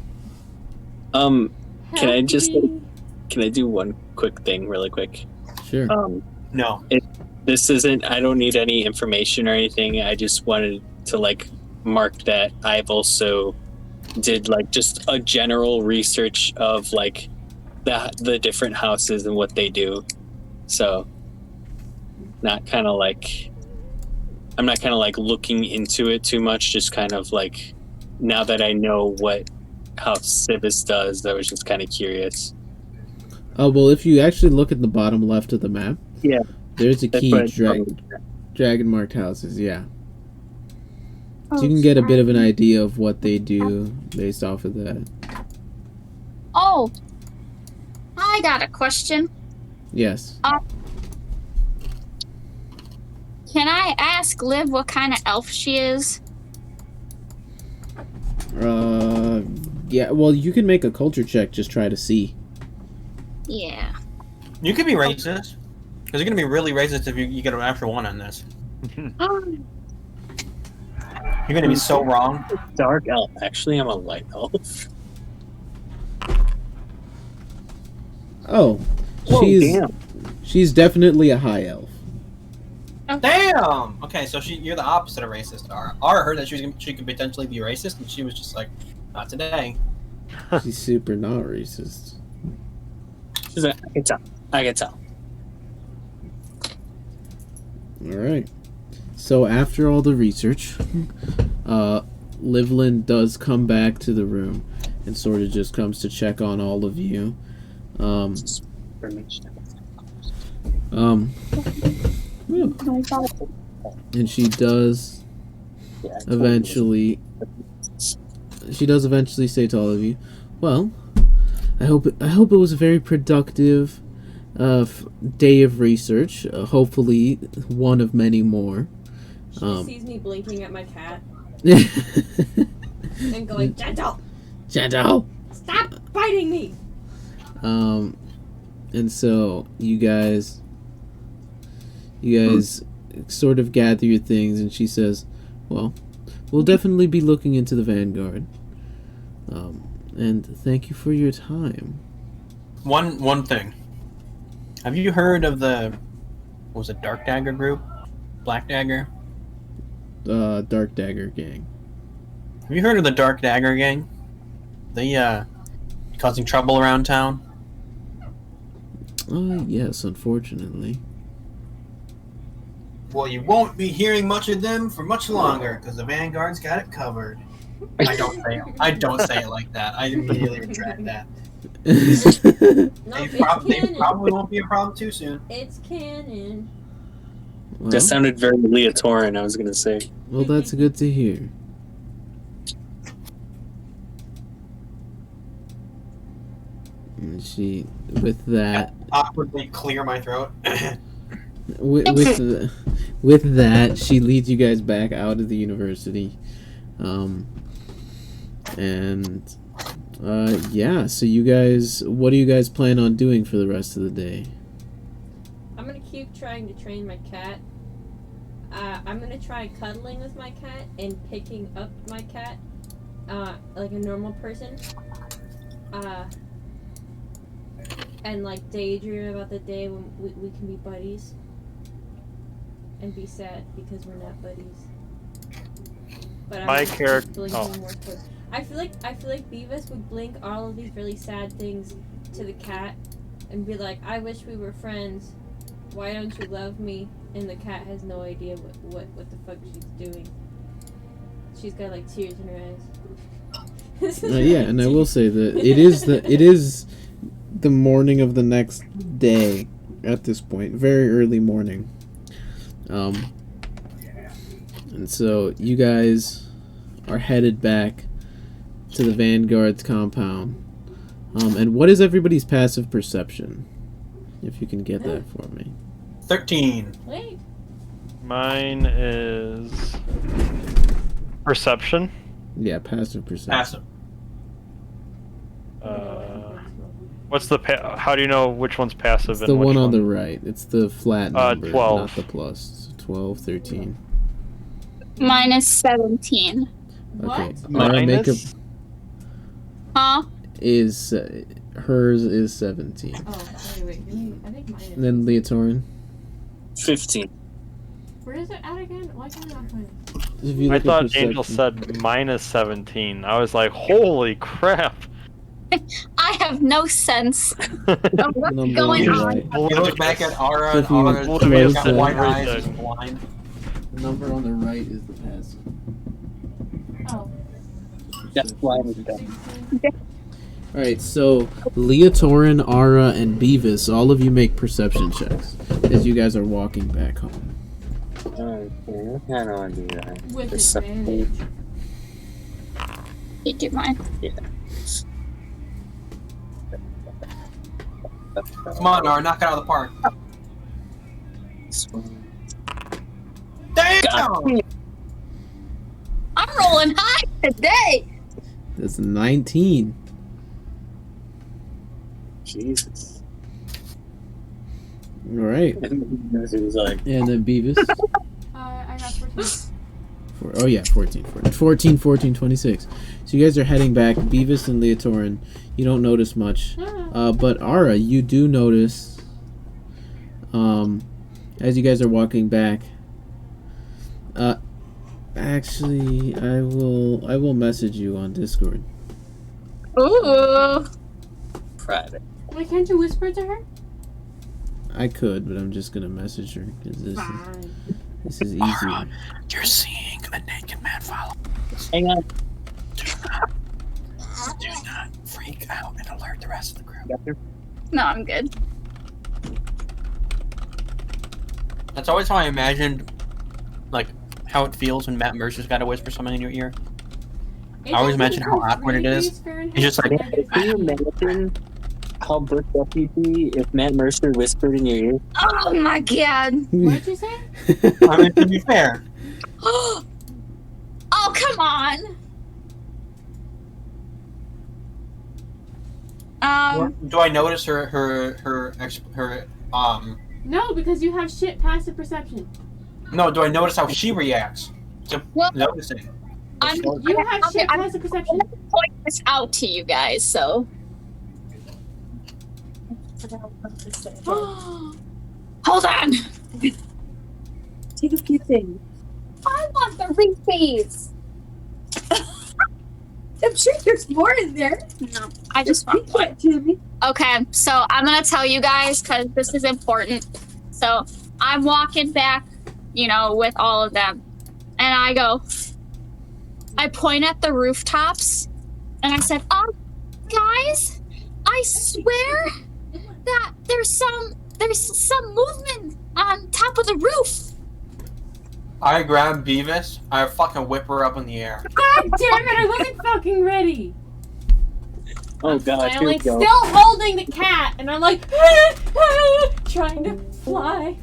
Can I Help just me. can I do one quick thing really quick? Sure. No. This isn't, I don't need any information or anything. I just wanted to like mark that I've also did like just a general research of like the different houses and what they do. So not kind of like, I'm not kind of like looking into it too much, just kind of like now that I know what House Civis does, I was just kind of curious. Oh, well, if you actually look at the bottom left of the map, Yeah. there's a That's key what I- dragon marked houses, yeah. So you can get a bit of an idea of what they do based off of that. Oh, I got a question. Yes. Can I ask Liv what kind of elf she is? Yeah, well, you can make a culture check, just try to see. Yeah. You could be racist. Because you're going to be really racist if you get an extra one on this. You're going to be so wrong. Dark elf. Actually, I'm a light elf. Oh, Whoa, damn. she's definitely a high elf. Damn! Okay, so you're the opposite of racist. Ara heard that she could potentially be racist, and she was just like, not today. She's super not racist. She's like, I can tell. Alright. So after all the research, Livlin does come back to the room and sort of just comes to check on all of you. And she does eventually say to all of you, well, I hope it was a very productive day of research. Hopefully one of many more. She sees me blinking at my cat and going, gentle! Gentle! Stop biting me! And so you guys sort of gather your things, and she says, well, we'll definitely be looking into the Vanguard. And thank you for your time. One thing. Have you heard of what was it, Dark Dagger group? Black Dagger? Dark Dagger Gang. Have you heard of the Dark Dagger Gang? They, causing trouble around town? Yes, unfortunately. Well, you won't be hearing much of them for much longer, because the Vanguard's got it covered. I don't say it like that. I immediately retract that. No, They it's probably canon. won't be a problem too soon. It's canon. Well, That sounded very Leotorin, I was gonna say. well, that's good to hear. And she, with that, Awkwardly clear my throat. with that, she leads you guys back out of the university. Yeah, so you guys, what do you guys plan on doing for the rest of the day? I'm gonna keep trying to train my cat. I'm gonna try cuddling with my cat and picking up my cat, like a normal person. And like daydream about the day when we can be buddies. And be sad because we're not buddies. But My character. I feel like Beavis would blink all of these really sad things to the cat and be like, "I wish we were friends. Why don't you love me?" And the cat has no idea what the fuck she's doing. She's got like tears in her eyes. Yeah, and I will say that it is the morning of the next day at this point, very early morning. And so you guys are headed back to the Vanguard's compound. And what is everybody's passive perception? If you can get that for me. 13. Wait. Mine is perception. Yeah, passive perception. Passive. What's the how do you know which one's passive? It's and the which one on the right. It's the flat number, 12. not the plus. 12, 13. Mine is 17. Okay. What? Our makeup Huh? is hers is 17. Oh, wait. I think mine is. And then Leotorin. 15. Where is it at again? Why can't I not find it? If you I look at thought perception- Angel said minus 17. I was like, holy crap. I have no sense of what's Number going on the on. right. You look back at Aura, So and if you Aura's close got that- white eyes and blind. The number on the right is the passive. Oh. That's why I was done. Alright, so Leotorin, Aura, and Beavis, all of you make perception checks as you guys are walking back home. Okay, I don't want to do that. With Perception. advantage. You do mine. Come on, Aura, knock it out of the park. This one. Damn! I'm rolling high today. That's 19. Jesus. Alright. This is like, And then Beavis. I got 14. 14, 14, 26. So you guys are heading back. Beavis and Leotorin, you don't notice much. But Aura, you do notice, as you guys are walking back. Actually, I will message you on Discord. Ooh. private. Why can't you whisper to her? I could, but I'm just gonna message her because Fine. this is easier. Aura, you're seeing a naked man follow. Hang on. Do not freak out and alert the rest of the group. No, I'm good. That's always how I imagined, like, how it feels when Matt Mercer's got to whisper something in your ear. I always imagine how awkward it is. He's just like, Can you imagine how bricked up you'd be if Matt Mercer whispered in your ear? Oh my god. What'd you say? I mean, to be fair. Oh, come on. Do I notice her No, because you have shit passive perception. No, do I notice how she reacts to Well, noticing? You have shit passive perception. I'm gonna point this out to you guys, so. Hold on. Take a few things. I want the refeeds. I'm sure there's more in there. No, I just want one. To me. Okay, so I'm gonna tell you guys because this is important. So I'm walking back, with all of them, and I point at the rooftops, and I said, "Oh, guys, I swear that there's some movement on top of the roof." I grab Beavis, I fucking whip her up in the air. God damn it! I wasn't fucking ready. Oh I'm god, here we flailing, go. still holding the cat, and I'm like trying to fly.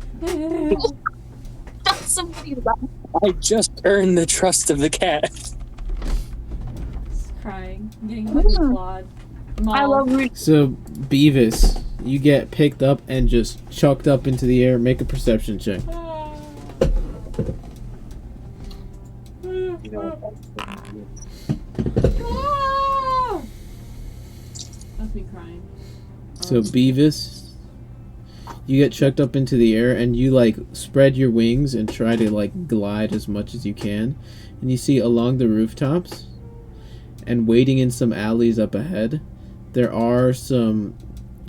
Somebody laugh. I just earned the trust of the cat. Just crying, getting fucking clawed. I love Rune. So, Beavis, you get picked up and just chucked up into the air. Make a perception check. You know, That's me crying. So, Beavis, you get chucked up into the air and you, like, spread your wings and try to, like, glide as much as you can. And you see along the rooftops and waiting in some alleys up ahead, there are some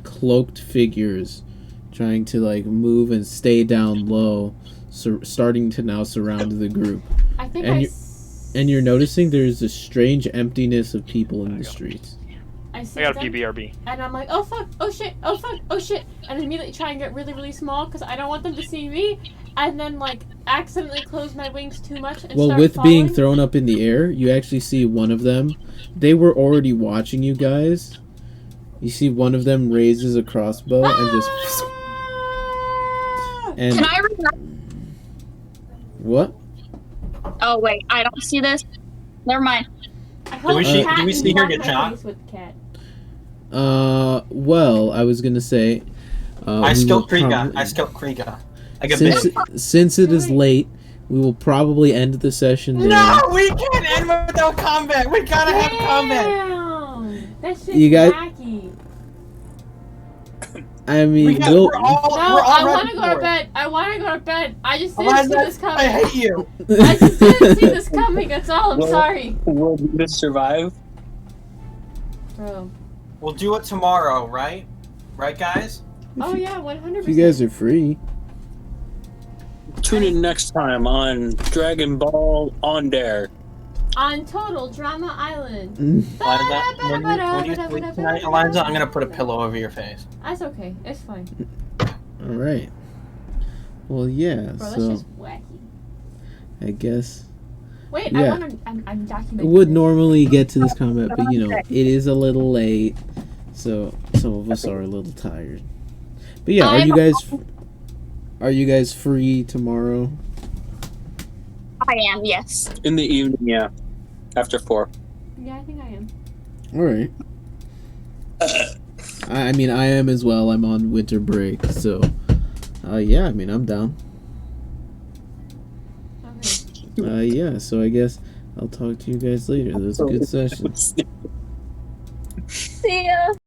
cloaked figures trying to, like, move and stay down low, starting to now surround the group. I think And And you're noticing there's a strange emptiness of people in the streets. I see I got a them, BBRB. and I'm like, oh fuck, oh shit, oh fuck, oh shit, and immediately try and get really, really small because I don't want them to see me, and then like accidentally close my wings too much and Well, start with falling. being thrown up in the air, you actually see one of them. They were already watching you guys. You see one of them raises a crossbow and just... And Can I read that? what? Oh wait, I don't see this. Never mind. I hope we see- Cat do we see her blocked get my shot? face with Cat. Well, I was gonna say... I we scalp will Kriega. probably- I scalp Kriega. I get Since, big. since it is late, we will probably end the session there. No, we can't end without combat. We gotta have combat. Damn! That shit's You guys- wacky. I mean, We're all, No, we're all I want ready to go for to it. bed. I want to go to bed. I just didn't Eliza, see this I coming. hate you. I just didn't see this coming. That's all. I'm Well- sorry. Will this survive? Bro. We'll do it tomorrow, right? Right, guys? Oh yeah, 100%. if you guys are free. Tune in next time on Dragon Ball On Dare. On Total Drama Island. Eliza, when you sleep tonight, Eliza, I'm gonna put a pillow over your face. That's okay. It's fine. All right. Well, yeah. Bro, that's So just wacky. I guess Wait, Yeah. I'm documenting. it would this. normally get to this combat, but you know it is a little late, so some of us are a little tired. But yeah, are you guys free tomorrow? I am, yes. In the evening, yeah. After 4. Yeah, I think I am. All right. I mean, I am as well. I'm on winter break, so yeah. I mean, I'm down. Okay. Yeah. So I guess I'll talk to you guys later. That was a good session. See ya.